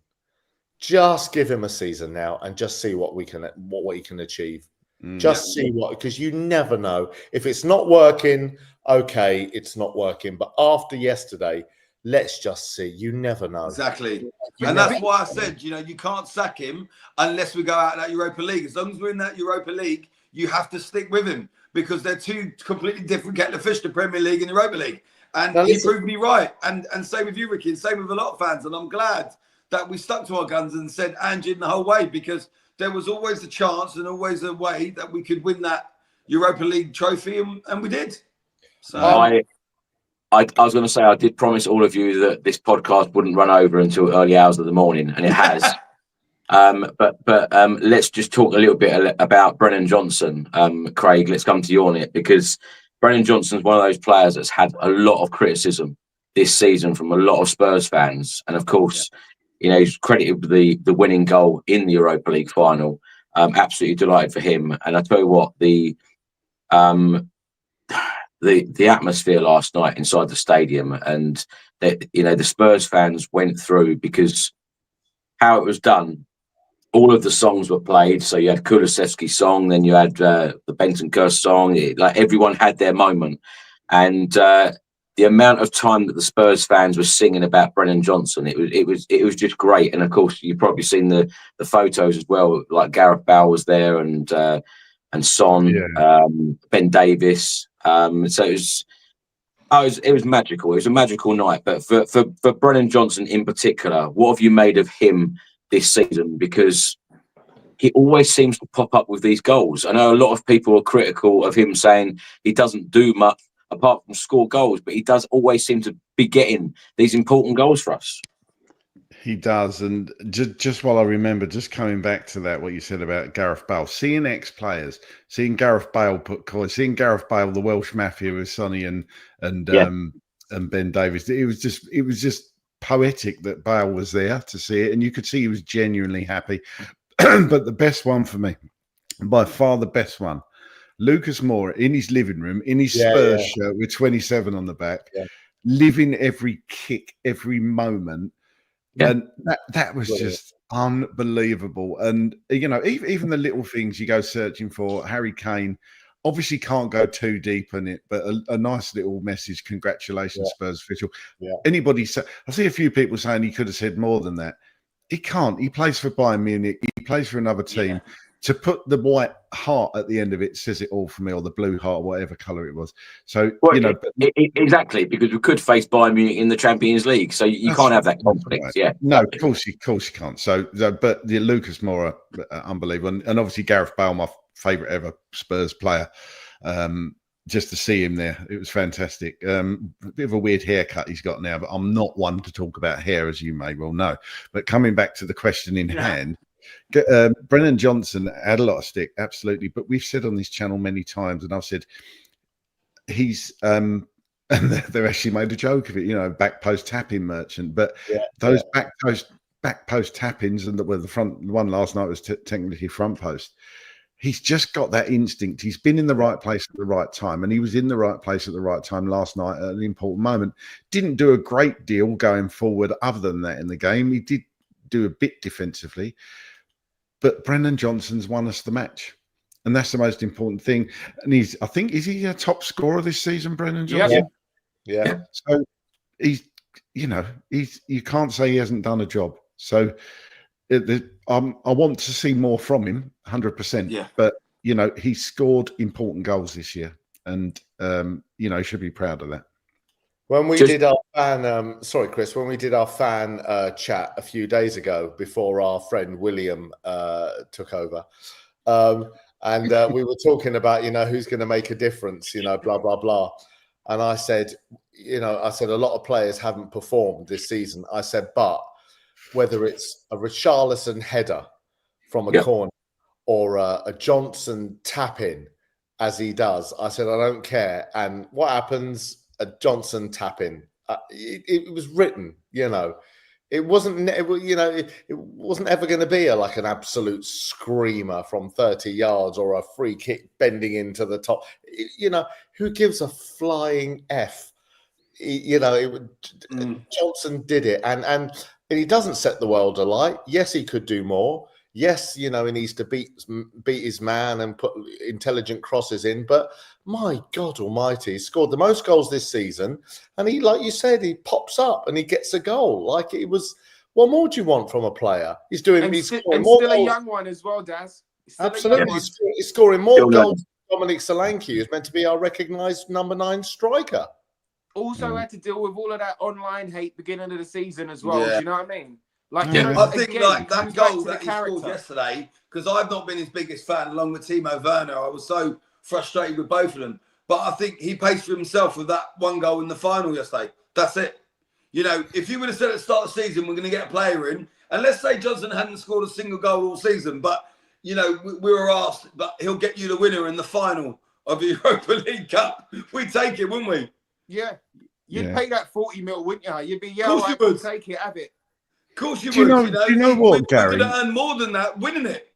Just give him a season now and just see what he can achieve. Just see because you never know. If it's not working, okay, it's not working. But after yesterday, let's just see. You never know. Exactly. And that's why I said, you know, you can't sack him unless we go out of that Europa League. As long as we're in that Europa League, you have to stick with him because they're two completely different kettle of fish, the Premier League and Europa League. And he proved me right. And same with you, Ricky, and same with a lot of fans. And I'm glad that we stuck to our guns and said Ange in the whole way, because there was always a chance and always a way that we could win that Europa League trophy, and we did. So I was going to say, I did promise all of you that this podcast wouldn't run over until early hours of the morning, and it has. But let's just talk a little bit about Brennan Johnson. Craig, let's come to you on it, because Brennan Johnson's one of those players that's had a lot of criticism this season from a lot of Spurs fans. And of course, he's credited with the winning goal in the Europa League final. Absolutely delighted for him. And I tell you what, the atmosphere last night inside the stadium, and the Spurs fans went through, because how it was done, all of the songs were played. So you had Kulusevski's song, then you had the Bentancur song. Like, everyone had their moment, and the amount of time that the Spurs fans were singing about Brennan Johnson, it was just great. And of course, you've probably seen the photos as well. Like, Gareth Bale was there, and Son, Ben Davis. So it was magical. It was a magical night. But for Brennan Johnson in particular, what have you made of him this season? Because he always seems to pop up with these goals. I know a lot of people are critical of him, saying he doesn't do much apart from score goals, but he does always seem to be getting these important goals for us. He does. And just while I remember, just coming back to that, what you said about Gareth Bale, seeing ex-players, seeing Gareth Bale seeing Gareth Bale, the Welsh Mafia with Sonny and Ben Davies, it was just poetic that Bale was there to see it, and you could see he was genuinely happy. But the best one for me, by far the best one, Lucas Moura in his living room in his Spurs shirt with 27 on the back, living every kick, every moment. And that was just unbelievable. And even the little things you go searching for. Harry Kane obviously can't go too deep in it, but a nice little message. Congratulations, Spurs official. Anybody I see a few people saying he could have said more than that. He can't. He plays for Bayern Munich. He plays for another team. To put the white heart at the end of it says it all for me, or the blue heart, whatever colour it was. So, exactly, because we could face Bayern Munich in the Champions League, so you can't have that conflict. Right. Yeah, no, of course you can't. So, but the Lucas Moura, unbelievable, and obviously Gareth Bale, my favourite ever Spurs player. Just to see him there, it was fantastic. A bit of a weird haircut he's got now, but I'm not one to talk about hair, as you may well know. But coming back to the question in hand. Brennan Johnson had a lot of stick, absolutely, but we've said on this channel many times, and I've said he's and they've actually made a joke of it, back post tapping merchant, but those back post tap-ins, and the front one last night was technically front post. He's just got that instinct. He's been in the right place at the right time, and he was in the right place at the right time last night at an important moment. Didn't do a great deal going forward other than that in the game. He did do a bit defensively. But Brennan Johnson's won us the match, and that's the most important thing. And is he a top scorer this season, Brennan Johnson? Yeah. So he's, you can't say he hasn't done a job. So I want to see more from him, 100%. Yeah. But he scored important goals this year, and he should be proud of that. When we did our fan, sorry, Chris, when we did our fan chat a few days ago before our friend William took over, and we were talking about, who's going to make a difference, blah, blah, blah. And I said, a lot of players haven't performed this season. I said, but whether it's a Richarlison header from a corner or a Johnson tap in as he does, I said, I don't care. And what happens? A Johnson tap in. It was written, It wasn't, it wasn't ever going to be an absolute screamer from 30 yards or a free kick bending into the top. Who gives a flying F? Johnson did it, and he doesn't set the world alight. Yes, he could do more. Yes, he needs to beat his man and put intelligent crosses in. But my God Almighty, he scored the most goals this season, and he, like you said, he pops up and he gets a goal. Like, it was. What more do you want from a player? He's doing. And he's still more a goals. young one as well, Daz. Absolutely. He's scoring more Still goals than Dominic Solanke, who's meant to be our recognised number 9 striker. Also had to deal with all of that online hate beginning of the season as well. Yeah. Do you know what I mean? Like, I think again, like it that comes back goal to the that he scored character. yesterday, because I've not been his biggest fan along with Timo Werner. I was so frustrated with both of them. But I think he pays for himself with that one goal in the final yesterday. That's it. You know, if you would have said at the start of the season, we're going to get a player in, and let's say Johnson hadn't scored a single goal all season, but, you know, we were asked, but he'll get you the winner in the final of the Europa League Cup. We'd take it, wouldn't we? Yeah. You'd pay that 40 mil, wouldn't you? You'd be, Of course you would. take it, have it. Of course you Do you would. know- do you know what, we're Gary? going to earn more than that winning it.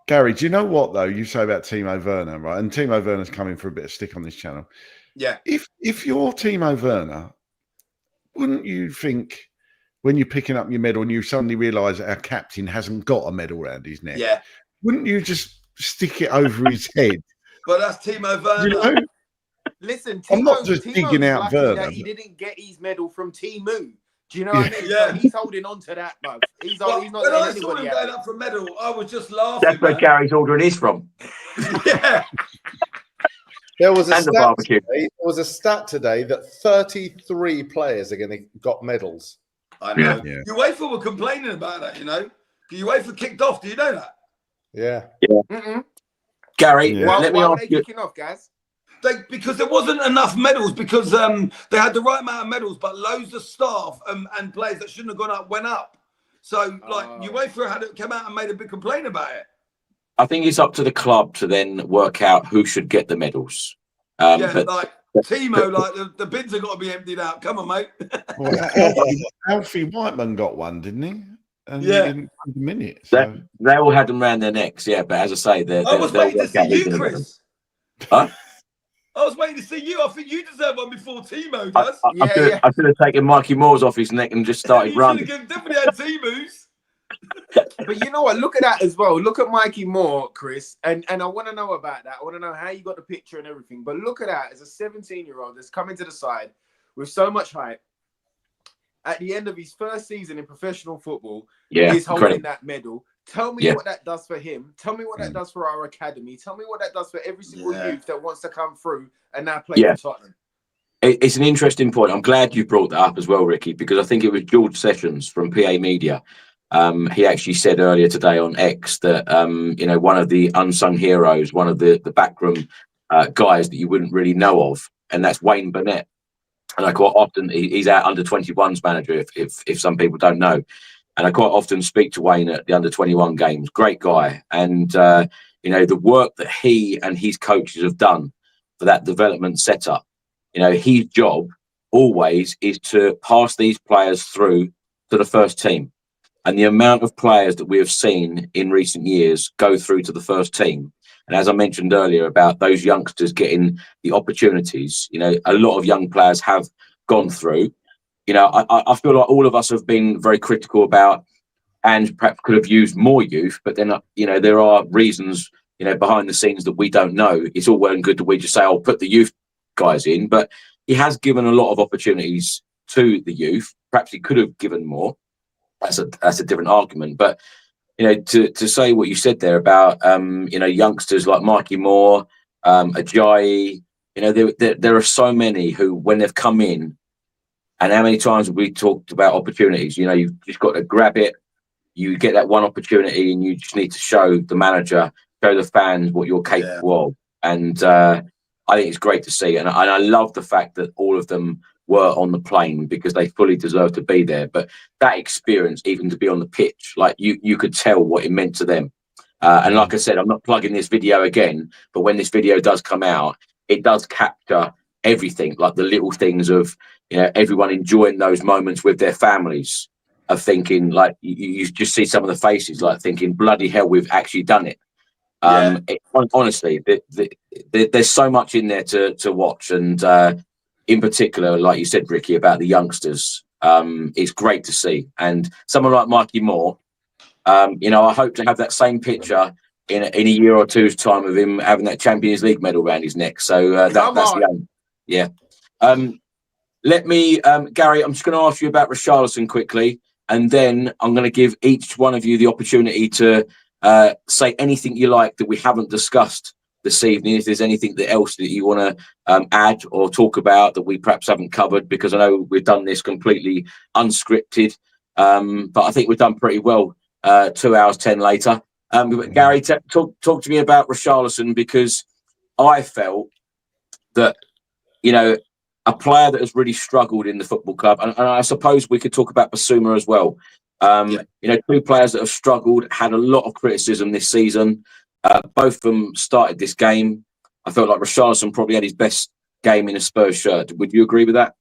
Gary, do you know what though? You say about Timo Werner, right? And Timo Werner's coming for a bit of stick on this channel. Yeah. If you're Timo Werner, wouldn't you think when you're picking up your medal and you suddenly realise that our captain hasn't got a medal around his neck? Yeah. Wouldn't you just stick it over his head? But that's Timo Werner. You know? Listen, I'm not just Timo's digging out lucky Werner, that he but- didn't get his medal from Timu. Do you know what I mean? Yeah. So he's holding on to that, bruv. He's not When letting I saw anybody him have going it. up for a medal, I was just laughing. That's where man. Gary's ordering his from. Yeah. There was a And the stat barbecue. today, there was a stat today that 33 players are going to got medals. I know. Yeah. UEFA were complaining about that, you know. UEFA kicked off. Do you know that? Yeah. Gary, Yeah. Why let me were ask they you. kicking off, guys? Because there wasn't enough medals, because they had the right amount of medals, but loads of staff and players that shouldn't have gone up went up. So, like, UEFA had come out and made a big complaint about it. I think it's up to the club to then work out who should get the medals. But Like Timo, like the bins have got to be emptied out. Come on, mate. Well, Alfie Whiteman got one, didn't he? And Yeah. he didn't find a minute. So. they all had them round their necks, yeah. But as I say, I was waiting to see you, Chris. Huh? I was waiting to see you. I think you deserve one before Timo does. I should have taken Mikey Moore's off his neck and just started You running. should have definitely had Timu's. But you know what? Look at that as well. Look at Mikey Moore, Chris. And I want to know about that. I want to know how you got the picture and everything. But look at that. As a 17-year-old that's coming to the side with so much hype, at the end of his first season in professional football, he's holding that medal. Tell me what that does for him. Tell me what that does for our academy. Tell me what that does for every single youth that wants to come through and now play for Tottenham. It's an interesting point. I'm glad you brought that up as well, Ricky, because I think it was George Sessions from PA Media. He actually said earlier today on X that one of the unsung heroes, one of the backroom guys that you wouldn't really know of, and that's Wayne Burnett. And I quite often he's our under 21s manager, if some people don't know. And I quite often speak to Wayne at the under 21 games. Great guy, and the work that he and his coaches have done for that development setup. His job always is to pass these players through to the first team. And the amount of players that we have seen in recent years go through to the first team. And as I mentioned earlier about those youngsters getting the opportunities, a lot of young players have gone through. I feel like all of us have been very critical about and perhaps could have used more youth. But then, there are reasons, behind the scenes that we don't know. It's all well and good that we just say, I'll put the youth guys in. But he has given a lot of opportunities to the youth. Perhaps he could have given more. That's a different argument, but to say what you said there about youngsters like Mikey Moore, Ajayi, there are so many who, when they've come in, and how many times have we talked about opportunities? You've just got to grab it. You get that one opportunity, and you just need to show the manager, show the fans what you're capable of. And I think it's great to see, and I love the fact that all of them were on the plane because they fully deserve to be there. But that experience, even to be on the pitch, like you could tell what it meant to them. And like I said, I'm not plugging this video again, but when this video does come out, it does capture everything, like the little things of, everyone enjoying those moments with their families, of thinking, like, you just see some of the faces, like thinking, bloody hell, we've actually done it. Honestly, there's so much in there to watch. And in particular, like you said, Ricky, about the youngsters, it's great to see. And someone like Mikey Moore, I hope to have that same picture in a year or two's time of him having that Champions League medal around his neck. So that's the aim. Yeah. Let me, Gary, I'm just going to ask you about Richarlison quickly, and then I'm going to give each one of you the opportunity to say anything you like that we haven't discussed this evening. If there's anything else that you want to add or talk about that we perhaps haven't covered, because I know we've done this completely unscripted, but I think we've done pretty well 2 hours 10 later. But Gary, talk to me about Richarlison, because I felt that, you know, a player that has really struggled in the football club, and I suppose we could talk about Basuma as well. You know, two players that have struggled, had a lot of criticism this season. Both of them started this game. I felt like Richarlison probably had his best game in a Spurs shirt. Would you agree with that?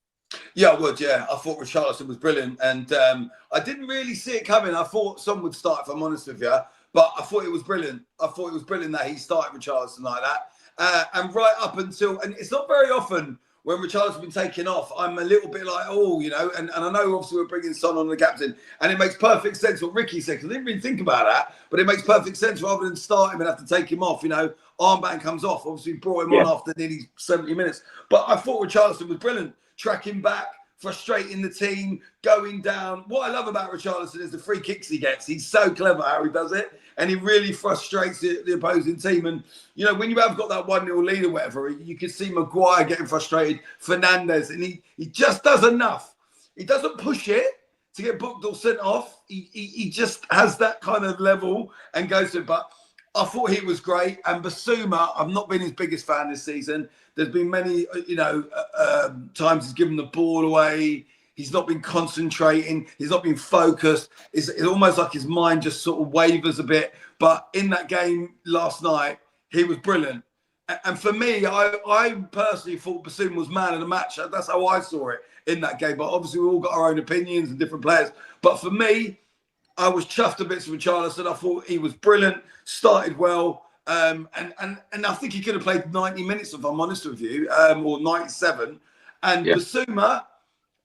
Yeah, I would. Yeah, I thought Richarlison was brilliant, and I didn't really see it coming. I thought Son would start, if I'm honest with you, but I thought it was brilliant. I thought it was brilliant that he started Richarlison like that, and right up until, and it's not very often when Richarlison's been taken off, I'm a little bit like, oh, you know, and I know obviously we're bringing Son on the captain, and it makes perfect sense what Ricky said, because I didn't really think about that, but it makes perfect sense rather than start him and have to take him off, you know, armband comes off. Obviously, we brought him on after nearly 70 minutes, but I thought Richarlison was brilliant, tracking back, frustrating the team, going down. What I love about Richarlison is the free kicks he gets. He's so clever how he does it, and he really frustrates the opposing team. And, you know, when you have got that 1-0 lead or whatever, you can see Maguire getting frustrated, Fernandes, and he just does enough. He doesn't push it to get booked or sent off. He just has that kind of level and goes to it. But I thought he was great. And Basuma, I've not been his biggest fan this season. There's been many, you know, times he's given the ball away. He's not been concentrating. He's not been focused. It's almost like his mind just sort of wavers a bit. But in that game last night, he was brilliant. And for me, I personally thought Basuma was man of the match. That's how I saw it in that game. But obviously, we all got our own opinions and different players. But for me, I was chuffed a bit with Richarlison. I thought he was brilliant, started well. And I think he could have played 90 minutes, if I'm honest with you, or 97. And Basuma,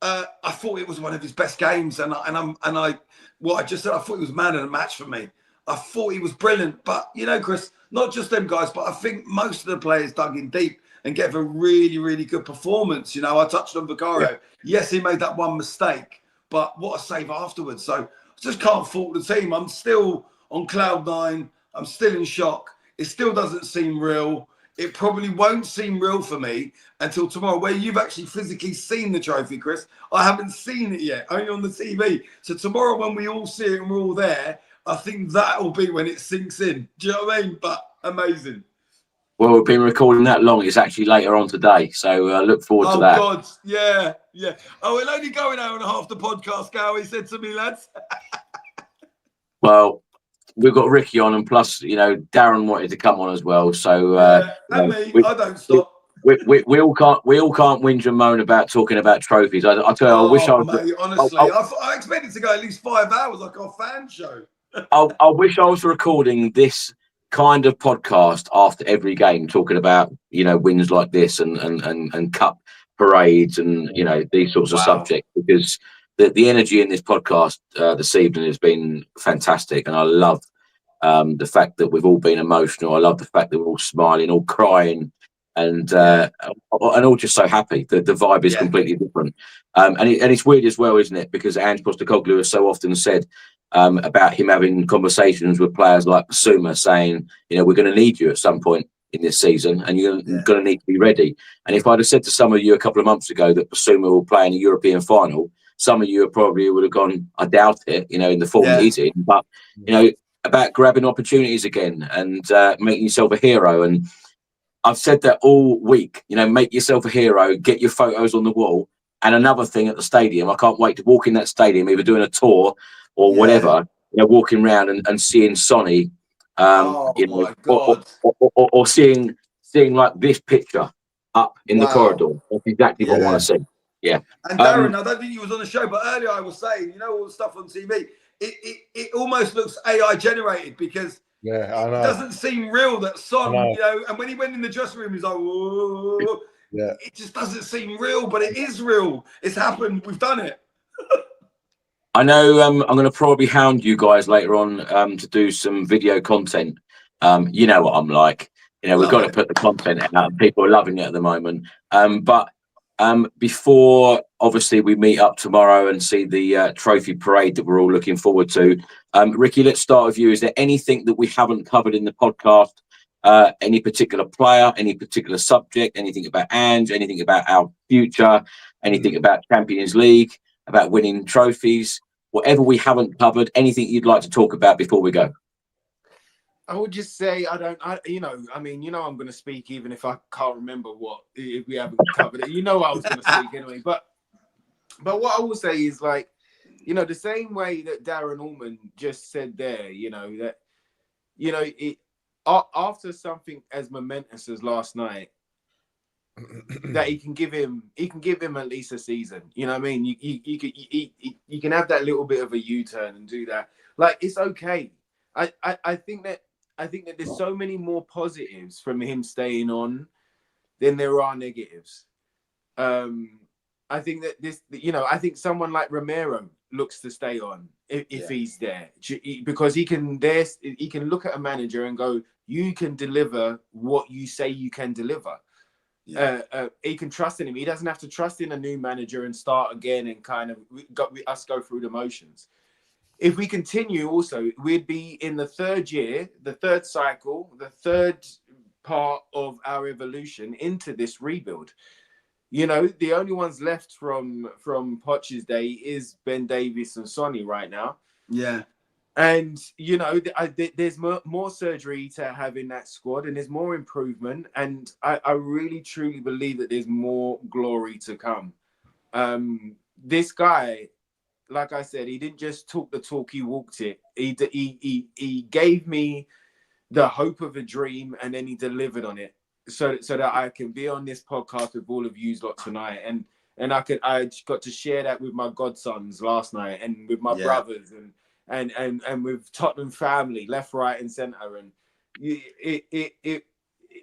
I thought it was one of his best games, what I just said, I thought he was man of the match for me. I thought he was brilliant, but you know, Chris, not just them guys, but I think most of the players dug in deep and gave a really, really good performance. You know, I touched on Vicario. Yeah. Yes, he made that one mistake, but what a save afterwards. So I just can't fault the team. I'm still on cloud nine. I'm still in shock. It still doesn't seem real. It probably won't seem real for me until tomorrow, where you've actually physically seen the trophy, Chris. I haven't seen it yet, only on the TV. So tomorrow, when we all see it and we're all there, I think that will be when it sinks in. Do you know what I mean? But amazing. Well, we've been recording that long. It's actually later on today. So look forward to that. Oh, God. Yeah, yeah. Oh, we'll only go an hour and a half the podcast, Gal, he said to me, lads. Well, we've got Ricky on, and plus, you know, Darren wanted to come on as well. So and me, I don't stop. We all can't whinge and moan about talking about trophies. I tell you, I wish I was. Mate, honestly, I expected to go at least 5 hours, like our fan show. I wish I was recording this kind of podcast after every game, talking about, you know, wins like this and cup parades and, you know, these sorts of subjects, because the energy in this podcast this evening has been fantastic, and I love the fact that we've all been emotional. I love the fact that we're all smiling, all crying, and all just so happy. The vibe is completely different, and it's weird as well, isn't it? Because Ange Postecoglou has so often said about him having conversations with players like Basuma, saying, you know, we're going to need you at some point in this season, and you're going to need to be ready. And if I'd have said to some of you a couple of months ago that Basuma will play in a European final, some of you probably would have gone, I doubt it, you know, in the form that he's in. But, you know, about grabbing opportunities again and making yourself a hero. And I've said that all week, you know, make yourself a hero, get your photos on the wall. And another thing at the stadium, I can't wait to walk in that stadium, either doing a tour or whatever, you know, walking around and seeing Sonny, you know, or seeing like this picture up in the corridor. That's exactly what I want to see. Yeah. And Darren, I don't think you was on the show, but earlier I was saying, you know, all the stuff on TV, it almost looks AI generated, because it doesn't seem real that Son, you know, and when he went in the dressing room, he's like, whoa. Yeah. It just doesn't seem real, but it is real. It's happened. We've done it. I know I'm going to probably hound you guys later on to do some video content. You know what I'm like. You know, we've got to put the content out. People are loving it at the moment. But before obviously we meet up tomorrow and see the trophy parade that we're all looking forward to. Ricky, let's start with you. Is there anything that we haven't covered in the podcast? Any particular player, any particular subject, anything about Ange, anything about our future, anything about Champions League, about winning trophies, whatever we haven't covered, anything you'd like to talk about before we go? I would just say I'm going to speak even if I can't remember if we haven't covered it. I was going to speak anyway. But what I will say is, like, the same way that Darren Allman just said there, after something as momentous as last night, that he can give him at least a season. You know what I mean? You can have that little bit of a U-turn and do that. Like, it's okay. I think that there's so many more positives from him staying on than there are negatives. I think that I think someone like Romero looks to stay on if he's there, because he can look at a manager and go, you can deliver what you say you can deliver. Yeah. He can trust in him. He doesn't have to trust in a new manager and start again and kind of go through the motions. If we continue also, we'd be in the third year, the third cycle, the third part of our evolution into this rebuild. The only ones left from Poch's day is Ben Davies and Sonny right now. Yeah. And, there's more surgery to have in that squad, and there's more improvement. And I really, truly believe that there's more glory to come. This guy, like I said, he didn't just talk the talk, he walked it. He gave me the hope of a dream, and then he delivered on it so that I can be on this podcast with all of you lot tonight. And I got to share that with my godsons last night, and with my brothers and with Tottenham family, left, right, and centre. And it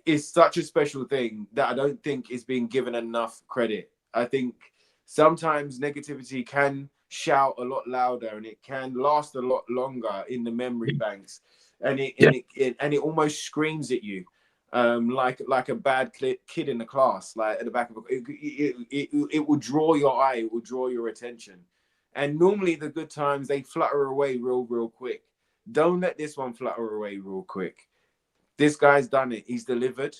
is such a special thing that I don't think is being given enough credit. I think sometimes negativity can shout a lot louder, and it can last a lot longer in the memory banks, and it almost screams at you, like a bad kid in the class, like at the back of it will draw your eye, it will draw your attention. And normally the good times, they flutter away real quick. Don't let this one flutter away real quick. This guy's done it. He's delivered.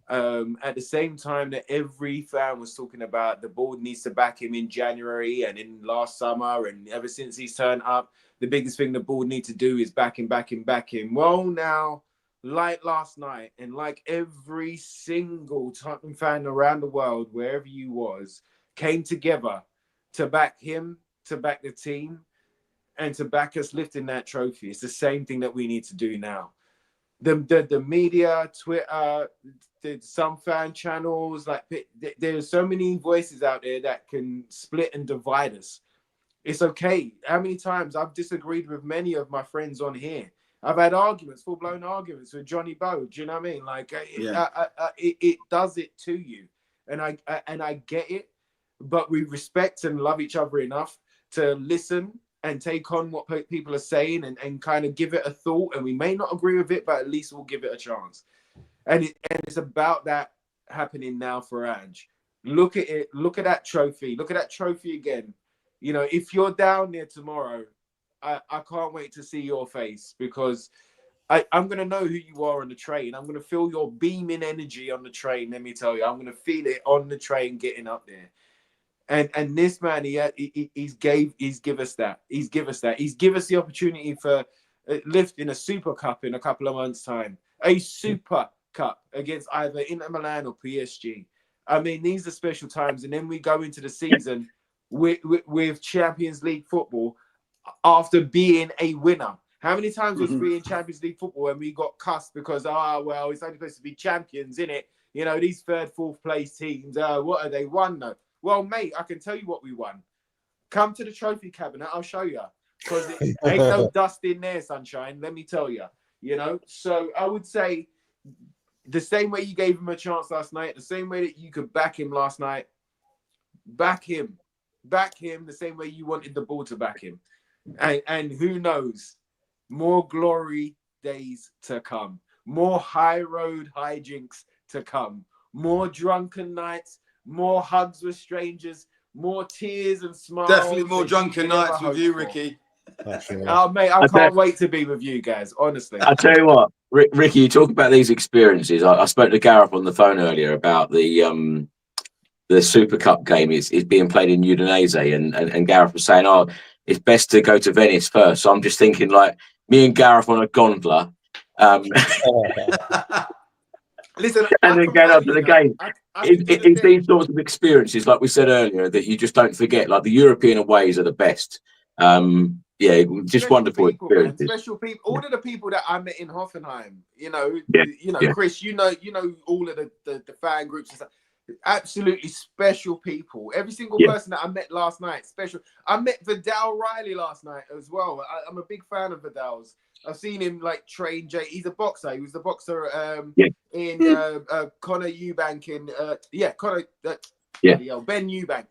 At the same time that every fan was talking about the board needs to back him in January and in last summer, and ever since he's turned up, the biggest thing the board need to do is back him. Well, now, like last night, and like every single Tottenham fan around the world, wherever you was, came together to back him, to back the team, and to back us lifting that trophy. It's the same thing that we need to do now. The media, Twitter, some fan channels, like there's so many voices out there that can split and divide us. It's okay. How many times I've disagreed with many of my friends on here? I've had arguments, full-blown arguments with Johnny Bow. Do you know what I mean? Like it does it to you, and I get it. But we respect and love each other enough to listen and take on what people are saying and kind of give it a thought. And we may not agree with it, but at least we'll give it a chance. And it's about that happening now for Ange. Look at it. Look at that trophy. Look at that trophy again. If you're down there tomorrow, I can't wait to see your face, because I'm going to know who you are on the train. I'm going to feel your beaming energy on the train. Let me tell you, I'm going to feel it on the train getting up there. And this man, he's give us that. He's give us the opportunity for lifting a Super Cup in a couple of months' time. A Super Cup against either Inter Milan or PSG. I mean, these are special times. And then we go into the season with Champions League football after being a winner. How many times was we in Champions League football and we got cussed because, it's only supposed to be champions, innit? These third, fourth place teams, what are they won though? Well, mate, I can tell you what we won. Come to the trophy cabinet, I'll show you. Because it ain't no dust in there, sunshine, let me tell you. So I would say the same way you gave him a chance last night, the same way that you could back him last night, back him the same way you wanted the ball to back him. And who knows, more glory days to come, more high road hijinks to come, more drunken nights, more hugs with strangers, more tears and smiles. Definitely more than drunken you could ever nights with hope you, for. Ricky. Oh, mate, I can't wait to be with you guys, honestly. I tell you what, Ricky, you talk about these experiences. I spoke to Gareth on the phone earlier about the Super Cup game is being played in Udinese, and Gareth was saying, "Oh, it's best to go to Venice first." So I'm just thinking, like, me and Gareth on a gondola, Listen, and then get up to the game. I can do the It's thing. these sorts of experiences, like we said earlier, that you just don't forget. Like the European aways are the best. Yeah, just Special wonderful people, man. experiences. Special people. All of the people that I met in Hoffenheim, Yeah. Chris, you know all of the fan groups and stuff. Absolutely special people. Every single person that I met last night, special. I met Vidal Riley last night as well. I'm a big fan of Vidal's. I've seen him like train Jay. He's a boxer. He was the boxer in Conor Eubank in Ben Eubank.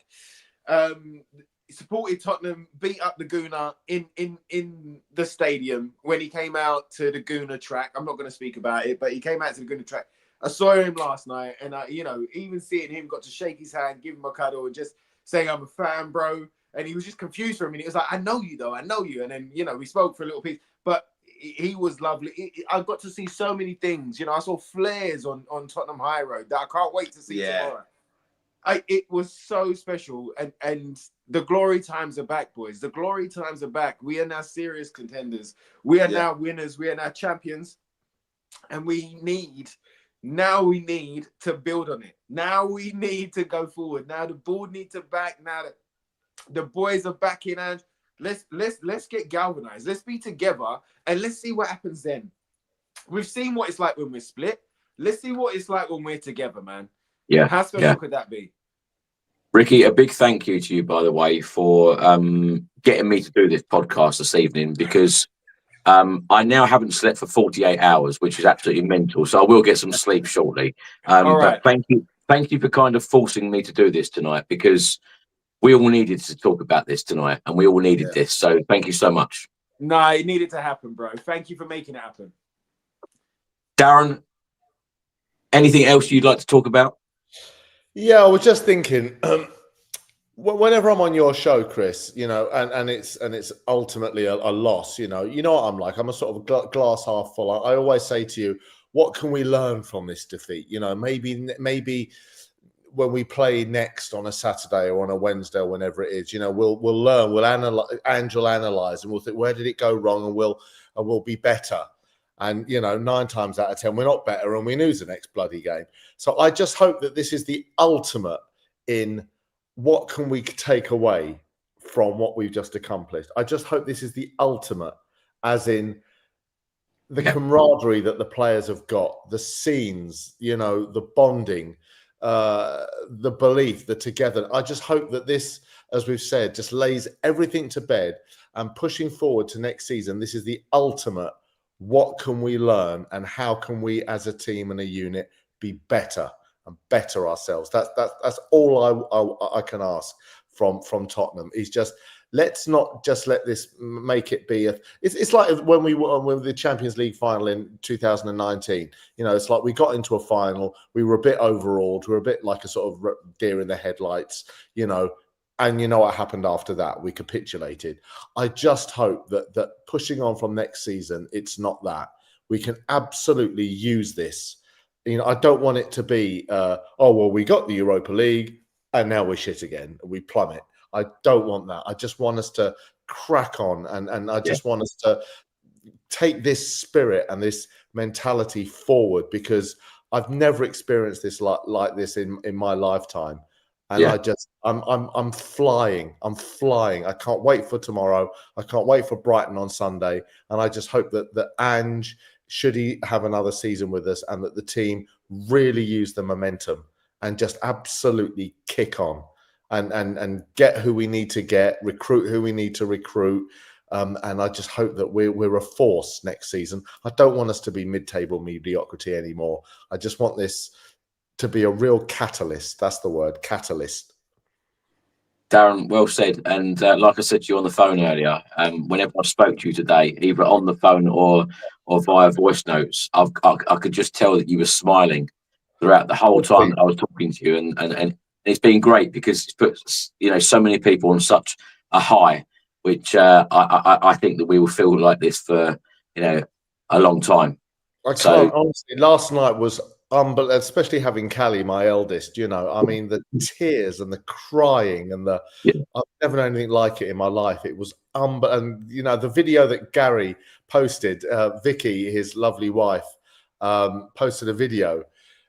Supported Tottenham, beat up the Gooner in the stadium when he came out to the Gooner track. I'm not going to speak about it, but he came out to the Gooner track. I saw him last night, and even seeing him, got to shake his hand, give him a cuddle, and just saying, "I'm a fan, bro." And he was just confused for a minute. He was like, "I know you, though. I know you." And then we spoke for a little piece, but he was lovely. I got to see so many things. I saw flares on Tottenham High Road that I can't wait to see tomorrow. It was so special, and the glory times are back, boys. The glory times are back. We are now serious contenders. We are now winners. We are now champions, and we need to build on it. Now we need to go forward. Now the board needs to back. Now that the boys are back in, and let's get galvanized. Let's be together, and let's see what happens then. We've seen what it's like when we're split. Let's see what it's like when we're together, man. Yeah. How special could that be? Ricky, a big thank you to you, by the way, for getting me to do this podcast this evening, because I now haven't slept for 48 hours, which is absolutely mental. So I will get some sleep shortly. But thank you for kind of forcing me to do this tonight, because we all needed to talk about this tonight, and we all needed this. So thank you so much. No, it needed to happen, bro. Thank you for making it happen. Darren, anything else you'd like to talk about? Yeah, I was just thinking, whenever I'm on your show, Chris, and it's ultimately a loss, you know what I'm like. I'm a sort of glass half full. I always say to you, what can we learn from this defeat? Maybe when we play next on a Saturday or on a Wednesday or whenever it is, we'll learn, we'll analyze, and we'll think, where did it go wrong, and we'll be better. And 9 times out of 10, we're not better, and we lose the next bloody game. So I just hope that this is the ultimate in what can we take away from what we've just accomplished. I just hope this is the ultimate, as in the camaraderie that the players have got, the scenes, the bonding, the belief, the together. I just hope that this, as we've said, just lays everything to bed, and pushing forward to next season, this is the ultimate. What can we learn, and how can we as a team and a unit be better and better ourselves? That's all I can ask from Tottenham. Is just, let's not just let this make it be it's like when we won with the Champions League final in 2019. It's like we got into a final, we were a bit overawed, we were a bit like a sort of deer in the headlights, and you know what happened after that? We capitulated. I just hope that pushing on from next season, it's not that. We can absolutely use this. I don't want it to be, we got the Europa League and now we're shit again. We plummet. I don't want that. I just want us to crack on, and I just want us to take this spirit and this mentality forward, because I've never experienced this like this in my lifetime. And I'm flying. I can't wait for tomorrow. I can't wait for Brighton on Sunday. And I just hope that Ange, should he have another season with us, and that the team really use the momentum and just absolutely kick on and get who we need to get, recruit who we need to recruit. And I just hope that we're a force next season. I don't want us to be mid-table mediocrity anymore. I just want this to be a real catalyst. That's the word, catalyst. Darren, well said. And like I said to you on the phone earlier, whenever I spoke to you today, either on the phone or via voice notes, I could just tell that you were smiling throughout the whole time that I was talking to you. And It's been great because it's put so many people on such a high, which I think that we will feel like this for a long time. I can't honestly. Last night was unbelievable, especially having Callie, my eldest. I mean, the tears and the crying and I've never known anything like it in my life. It was and the video that Gary posted, Vicky, his lovely wife, posted a video,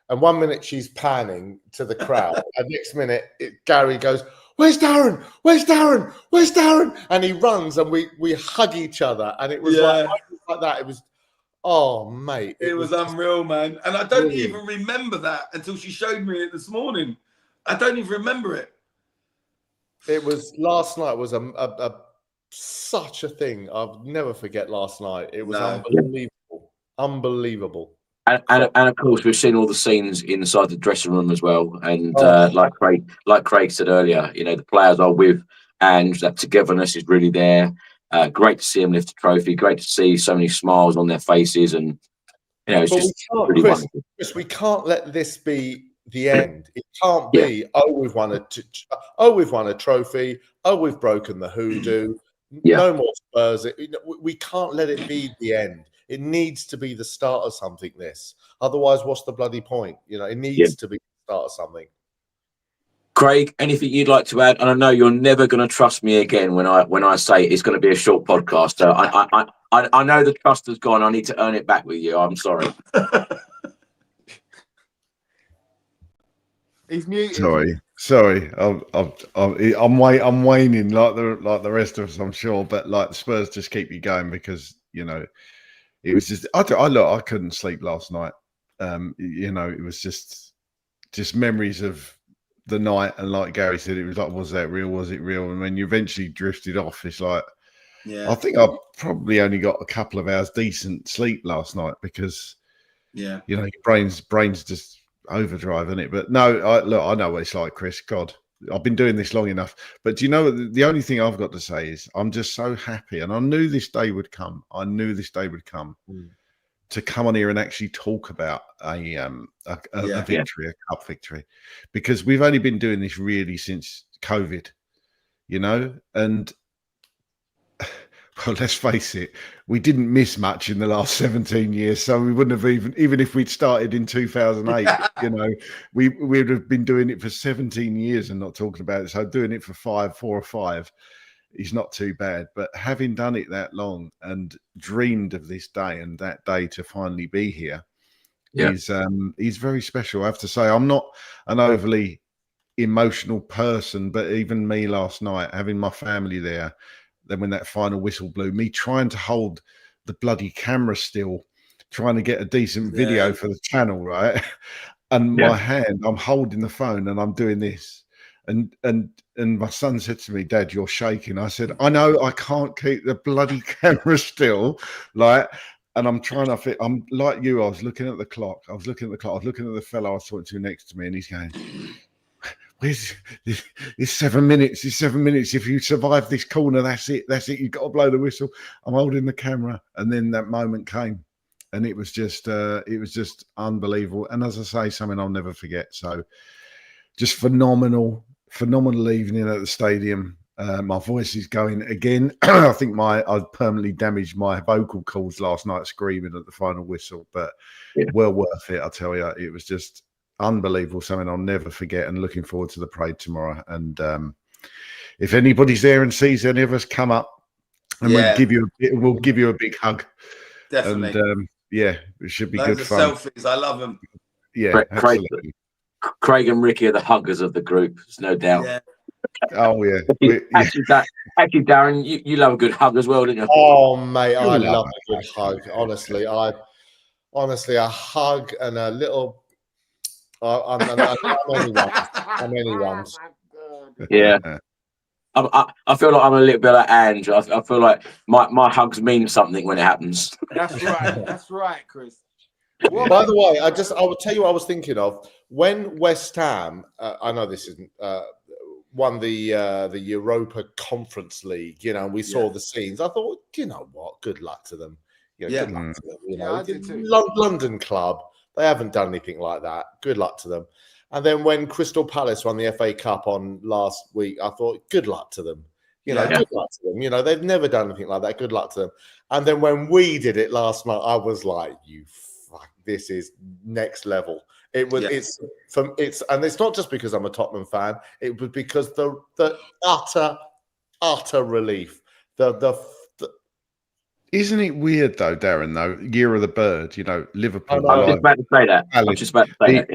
and 1 minute she's panning to the crowd, and next minute Gary goes, "Where's Darren? Where's Darren? Where's Darren?" And he runs, and we hug each other, and it was like that. It was. Oh, mate. It was unreal, man. And I don't even remember that until she showed me it this morning. I don't even remember it. It was last night was such a thing. I'll never forget last night. It was unbelievable. Unbelievable. And of course, we've seen all the scenes inside the dressing room as well. And like Craig said earlier, the players are with Ange. That togetherness is really there. Great to see them lift the trophy. Great to see so many smiles on their faces, and it's just really wonderful. Chris, we can't let this be the end. It can't be. We've won a trophy. We've broken the hoodoo. No more Spurs. We can't let it be the end. It needs to be the start of something. Otherwise, what's the bloody point? It needs to be the start of something. Craig, anything you'd like to add? And I know you're never going to trust me again when I say it's going to be a short podcast. So I know the trust has gone. I need to earn it back with you. I'm sorry. He's muted. Sorry. I'm waning like the rest of us, I'm sure. But like the Spurs just keep you going because it was just I couldn't sleep last night. It was just memories of the night, and like Gary said, it was like, was that real? Was it real? And when you eventually drifted off, it's like, I think I probably only got a couple of hours decent sleep last night because, your brain's just overdrive, isn't it? But no, I know what it's like, Chris. God, I've been doing this long enough. But do you know what? The only thing I've got to say is I'm just so happy, and I knew this day would come. To come on here and actually talk about a victory, a cup victory, because we've only been doing this really since COVID, and well, let's face it, we didn't miss much in the last 17 years, so we wouldn't have even if we'd started in 2008, we would have been doing it for 17 years and not talking about it. So doing it for 4 or 5. Is not too bad, but having done it that long and dreamed of this day and that day to finally be here is very special. I have to say, I'm not an overly emotional person, but even me last night, having my family there, then when that final whistle blew, me trying to hold the bloody camera still, trying to get a decent video for the channel, right? And my hand, I'm holding the phone and I'm doing this. And my son said to me, "Dad, you're shaking." I said, "I know, I can't keep the bloody camera still." And I'm trying to fit. I'm like you. I was looking at the clock. I was looking at the fellow I was talking to next to me, and he's going, "Where's it's 7 minutes? It's 7 minutes. If you survive this corner, that's it. That's it. You've got to blow the whistle." I'm holding the camera, and then that moment came, and it was just unbelievable. And as I say, something I'll never forget. So, just phenomenal evening at the stadium. My voice is going again. I think I permanently damaged my vocal cords last night screaming at the final whistle, but well worth it. I tell you, it was just unbelievable. Something I'll never forget, and looking forward to the parade tomorrow. And if anybody's there and sees any of us, come up and we'll give you a big hug. Definitely. And it should be Loads good of fun. Selfies. I love them. Yeah, absolutely. Craig and Ricky are the huggers of the group. There's no doubt. Yeah. Oh yeah. Actually, Darren, you love a good hug as well, don't you? Oh mate, I love a good hug. Honestly, a hug and a little. I'm anyone's. Yeah. I feel like I'm a little bit like Ange. I feel like my hugs mean something when it happens. That's right. That's right, Chris. By the way, I will tell you what I was thinking of when West Ham. I know this isn't won the Europa Conference League. We saw the scenes. I thought, you know what? Good luck to them. Good luck to them. I did too. London club. They haven't done anything like that. Good luck to them. And then when Crystal Palace won the FA Cup on last week, I thought, good luck to them. Good luck to them. They've never done anything like that. Good luck to them. And then when we did it last night, I was like, this is next level. It was, and it's not just because I'm a Tottenham fan. It was because the utter relief. Isn't it weird though, Darren? Though Year of the Bird, Liverpool. I was just about to say that. I was just about to say that.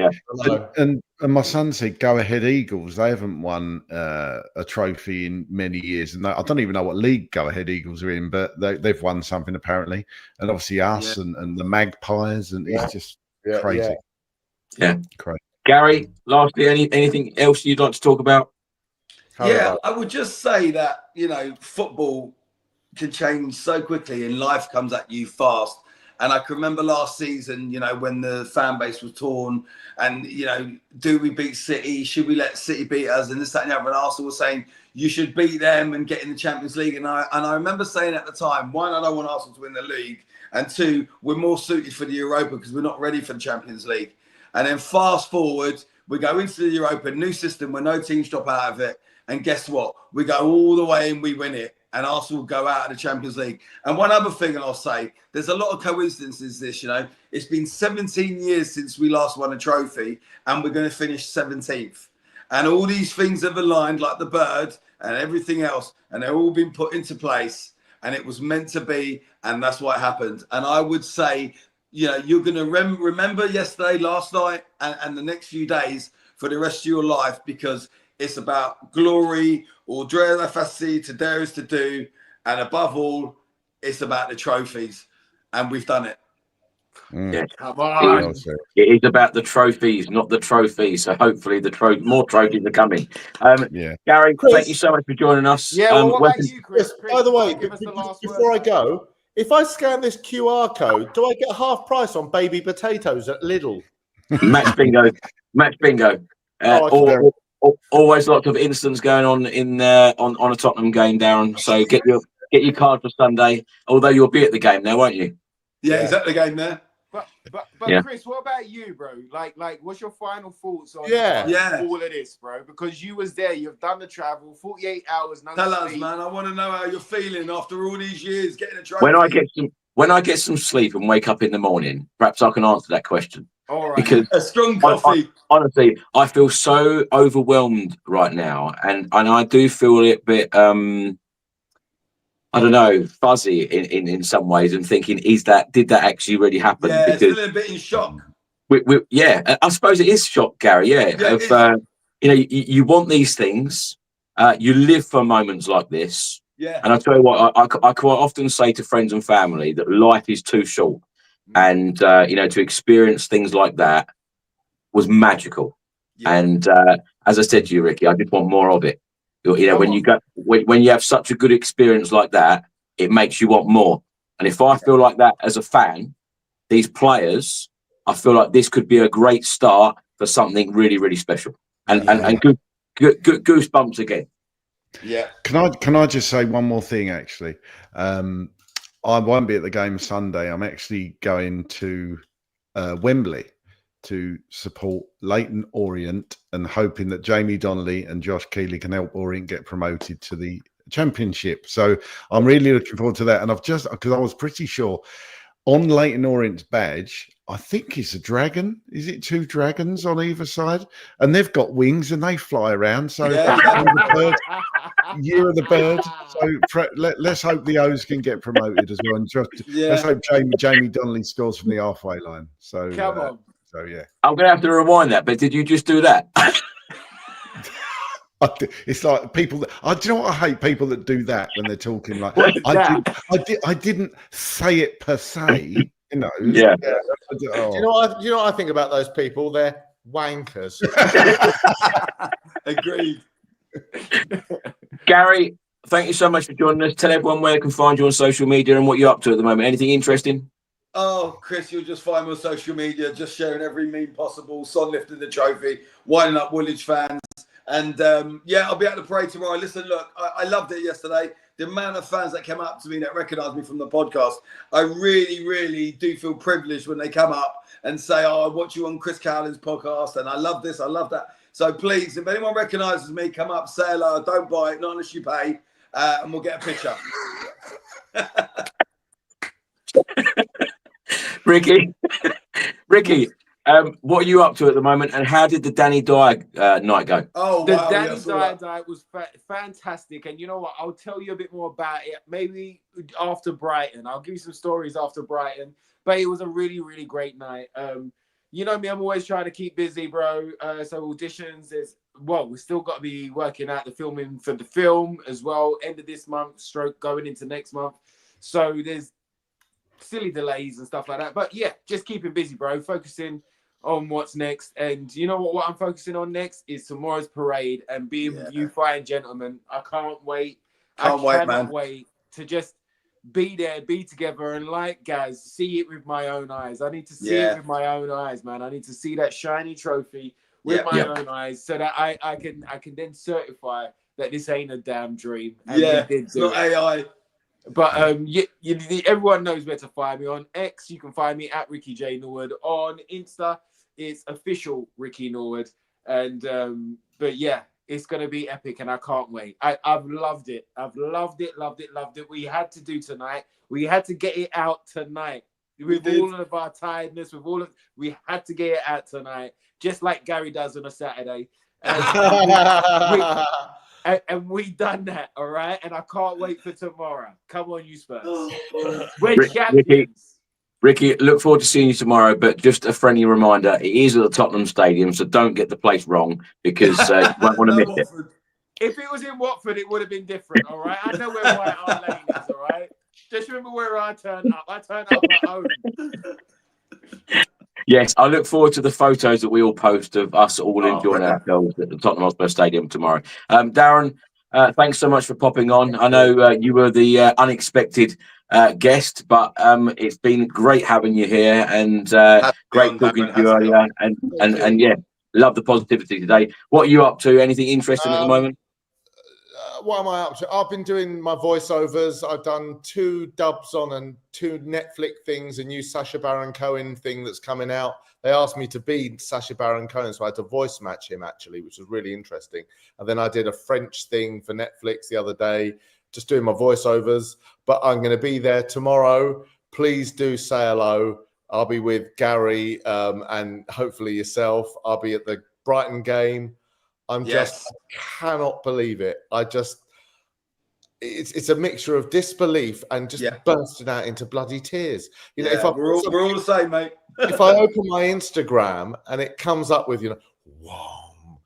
Yeah. And my son said, "Go ahead, Eagles." They haven't won a trophy in many years, and I don't even know what league Go Ahead Eagles are in, but they've won something apparently. And obviously us and the Magpies, and it's just crazy. Yeah, crazy. Gary, lastly, anything else you'd like to talk about? I would just say that football can change so quickly and life comes at you fast. And I can remember last season, when the fan base was torn and, do we beat City? Should we let City beat us? And this, that, and the other. And Arsenal was saying, you should beat them and get in the Champions League. And I remember saying at the time, one, I don't want Arsenal to win the league. And two, we're more suited for the Europa because we're not ready for the Champions League. And then fast forward, we go into the Europa, new system where no teams drop out of it. And guess what? We go all the way and we win it. And Arsenal go out of the Champions League. And one other thing, and I'll say, there's a lot of coincidences this, It's been 17 years since we last won a trophy, and we're going to finish 17th. And all these things have aligned, like the bird and everything else, and they've all been put into place. And it was meant to be, and that's what happened. And I would say, you're going to remember yesterday, last night, and the next few days for the rest of your life, because it's about glory, or to dare is to do, and above all, it's about the trophies, and we've done it. Yeah. Come on. It is about the trophies, not the trophies. So hopefully, more trophies are coming. Gary, Chris, thank you so much for joining us. Yeah, what about you, Chris? By the way, give us the last before word. I go, if I scan this QR code, do I get half price on baby potatoes at Lidl? Match bingo. Always lots of incidents going on on a Tottenham game, Darren. So get your card for Sunday. Although you'll be at the game now, won't you? Yeah, he's at the game there. But Chris, what about you, bro? Like, what's your final thoughts on all of this, bro? Because you was there, you've done the travel, 48 hours. Tell us, man. I want to know how you're feeling after all these years getting a trophy. When I get some sleep and wake up in the morning, perhaps I can answer that question. All right. Because a strong coffee. Honestly, I feel so overwhelmed right now, and I do feel a bit I don't know, fuzzy in some ways, and thinking, did that actually really happen? Yeah, because still a bit in shock. I suppose it is shock, Gary. You want these things, you live for moments like this. Yeah. And I tell you what, I quite often say to friends and family that life is too short. And, to experience things like that was magical. Yeah. And as I said to you, Ricky, I just want more of it. When you have such a good experience like that, it makes you want more. And if I feel like that as a fan, these players, I feel like this could be a great start for something really, really special. And good goosebumps again. Yeah. Can I just say one more thing? Actually, I won't be at the game Sunday. I'm actually going to Wembley to support Leyton Orient and hoping that Jamie Donnelly and Josh Keeley can help Orient get promoted to the Championship. So I'm really looking forward to that. And because I was pretty sure on Leyton Orient's badge, I think it's a dragon. Is it two dragons on either side? And they've got wings and they fly around. So Year of the Bird. So let's hope the O's can get promoted as well. And let's hope Jamie Donnelly scores from the halfway line. So come on. So yeah, I'm going to have to rewind that. But did you just do that? It's like people that do you know what I hate? People that do that when they're talking like I didn't say it per se. Yeah. Do you know what I think about those people? They're wankers. Agreed. Gary, thank you so much for joining us. Tell everyone where they can find you on social media and what you're up to at the moment. Anything interesting? Oh, Chris, you'll just find me on social media, just sharing every meme possible. Son lifting the trophy, winding up Woolwich fans, And yeah, I'll be at the parade tomorrow. Listen, look, I loved it yesterday. The amount of fans that came up to me that recognised me from the podcast, I really, really do feel privileged when they come up and say, "Oh, I watch you on Chris Cowling's podcast, and I love this, I love that." So please, if anyone recognises me, come up, say hello. Don't buy it, not unless you pay, and we'll get a picture. Ricky, what are you up to at the moment, and how did the Danny Dyer night go? Oh, The wow, Danny yes, Dyer night was fantastic, and you know what? I'll tell you a bit more about it maybe after Brighton. I'll give you some stories after Brighton, but it was a really, really great night. You know me, I'm always trying to keep busy, bro. So auditions we've still got to be working out the filming for the film as well. End of this month, going into next month. So there's silly delays and stuff like that. But yeah, just keeping busy, bro. Focusing on what's next. And you know what I'm focusing on next is tomorrow's parade and being with you fine gentlemen. I can't wait. I cannot wait to just be there, be together, and like guys, see it with my own eyes. I need to see it with my own eyes, man. I need to see that shiny trophy with my own eyes, so that I can then certify that this ain't a damn dream. And it's not AI. But everyone knows where to find me. On X, you can find me at Ricky J Norwood. On Insta, it's official Ricky Norwood. And but yeah, it's gonna be epic, and I can't wait. I've loved it. I've loved it. We had to do tonight. We had to get it out tonight. With all of our tiredness, we had to get it out tonight, just like Gary does on a Saturday. And we done that, all right? And I can't wait for tomorrow. Come on, you Spurs. We're champions. Ricky, look forward to seeing you tomorrow, but just a friendly reminder, it is at the Tottenham Stadium, so don't get the place wrong, because you won't want to miss it. If it was in Watford, it would have been different, all right? I know where White Hart Lane is, all right? Just remember where I turn up. I turn up at home. Yes, I look forward to the photos that we all post of us all enjoying ourselves at the Tottenham Hotspur Stadium tomorrow. Darren, thanks so much for popping on. I know you were the unexpected guest, but it's been great having you here, and great talking to you earlier. And yeah, love the positivity today. What are you up to? Anything interesting at the moment? What am I up to? I've been doing my voiceovers. I've done 2 dubs on and 2 Netflix things, a new Sacha Baron Cohen thing that's coming out. They asked me to be Sacha Baron Cohen, so I had to voice match him, actually, which was really interesting. And then I did a French thing for Netflix the other day, just doing my voiceovers. But I'm going to be there tomorrow. Please do say hello. I'll be with Gary and hopefully yourself. I'll be at the Brighton game. I cannot believe it. It's a mixture of disbelief and just bursting out into bloody tears. You know, we're all the same, mate. If I open my Instagram and it comes up with, warm,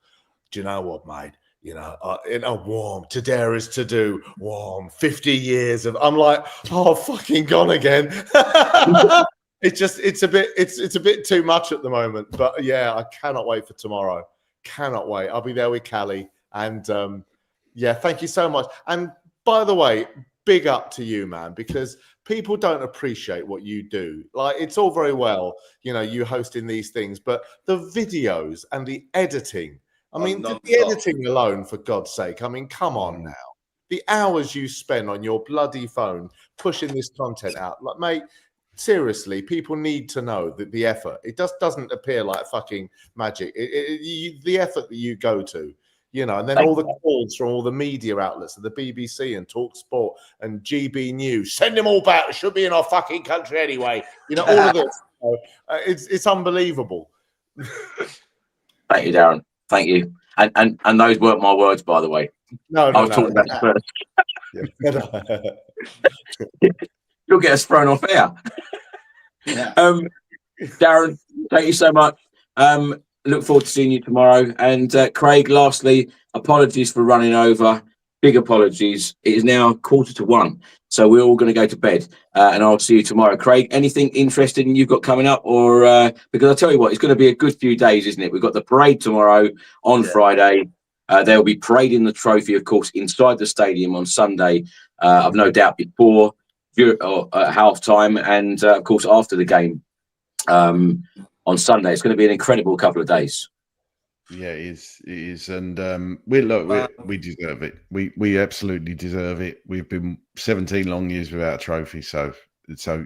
do you know what, mate? Warm, to dare is to do, warm, 50 years of, I'm like, fucking gone again. It's a bit too much at the moment, but yeah, I cannot wait for tomorrow. Cannot wait. I'll be there with Callie. And thank you so much. And by the way, big up to you, man, because people don't appreciate what you do. Like, it's all very well, you hosting these things, but the videos and the editing, the editing alone, for God's sake, come on now. The hours you spend on your bloody phone pushing this content out, like, mate, seriously, people need to know that the effort, it just doesn't appear like fucking magic. The effort that you go to, and then all the calls from all the media outlets, the BBC and Talk Sport and GB News, send them all back. It should be in our fucking country anyway. All of this. It's unbelievable. Thank you, Darren. Thank you. And those weren't my words, by the way. No, I was talking about Spurs. You'll get us thrown off air. Darren, thank you so much. Look forward to seeing you tomorrow. And Craig, lastly, apologies for running over. Big apologies. It is now 1:45, so we're all going to go to bed. And I'll see you tomorrow. Craig, anything interesting you've got coming up? Or because I'll tell you what, it's going to be a good few days, isn't it? We've got the parade tomorrow on Friday. They'll be parading the trophy, of course, inside the stadium on Sunday. I've no doubt before, at half time, and of course after the game on Sunday. It's going to be an incredible couple of days. Yeah, it is. It is, and we deserve it. We absolutely deserve it. We've been 17 long years without a trophy, so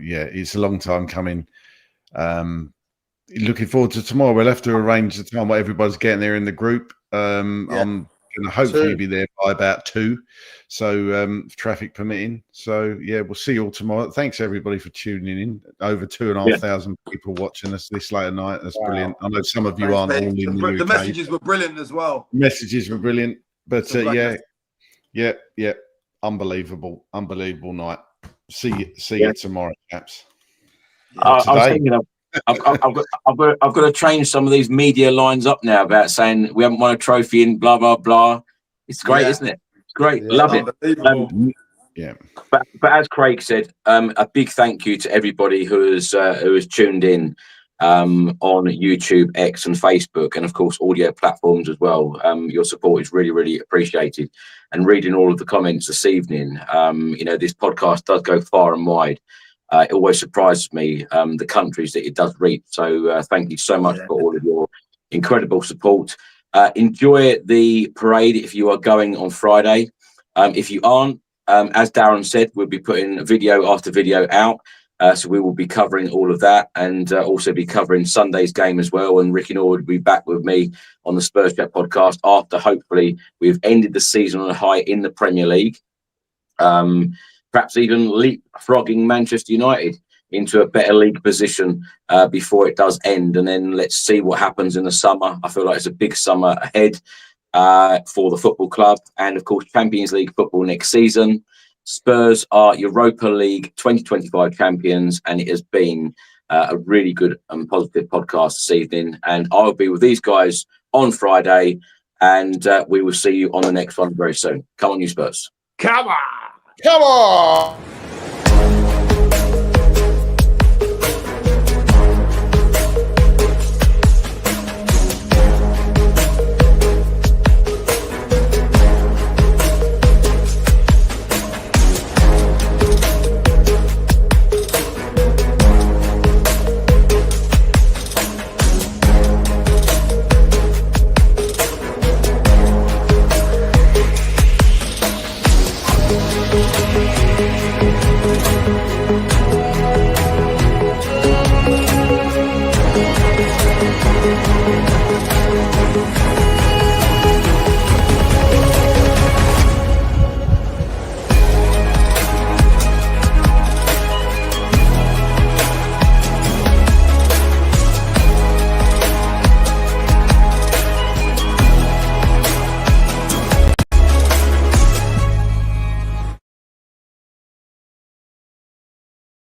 yeah, it's a long time coming. Looking forward to tomorrow. We'll have to arrange the time where everybody's getting there in the group. I'm going to hopefully be there by about 2, so traffic permitting. So yeah, we'll see you all tomorrow. Thanks everybody for tuning in. Over 2,500 people watching us this late at night. That's brilliant. I know some of you aren't all in the UK. The messages were brilliant as well. Messages were brilliant, but yeah, unbelievable night. See you tomorrow, chaps. I was thinking I've got to change some of these media lines up now about saying we haven't won a trophy in blah blah blah. It's great, isn't it? It's great. Love it. But as Craig said, a big thank you to everybody who has tuned in on YouTube, X, and Facebook, and of course audio platforms as well. Your support is really, really appreciated. And reading all of the comments this evening, this podcast does go far and wide. It always surprises me the countries that it does reach. So thank you so much for all of your incredible support. Enjoy the parade if you are going on Friday. If you aren't, as Darren said, we'll be putting video after video out. So we will be covering all of that, and also be covering Sunday's game as well. And Ricky Norwood will be back with me on the Spurs Chat podcast after hopefully we've ended the season on a high in the Premier League. Perhaps even leapfrogging Manchester United into a better league position before it does end. And then let's see what happens in the summer. I feel like it's a big summer ahead for the football club. And, of course, Champions League football next season. Spurs are Europa League 2025 champions, and it has been a really good and positive podcast this evening. And I'll be with these guys on Friday, and we will see you on the next one very soon. Come on, you Spurs. Come on! Come on!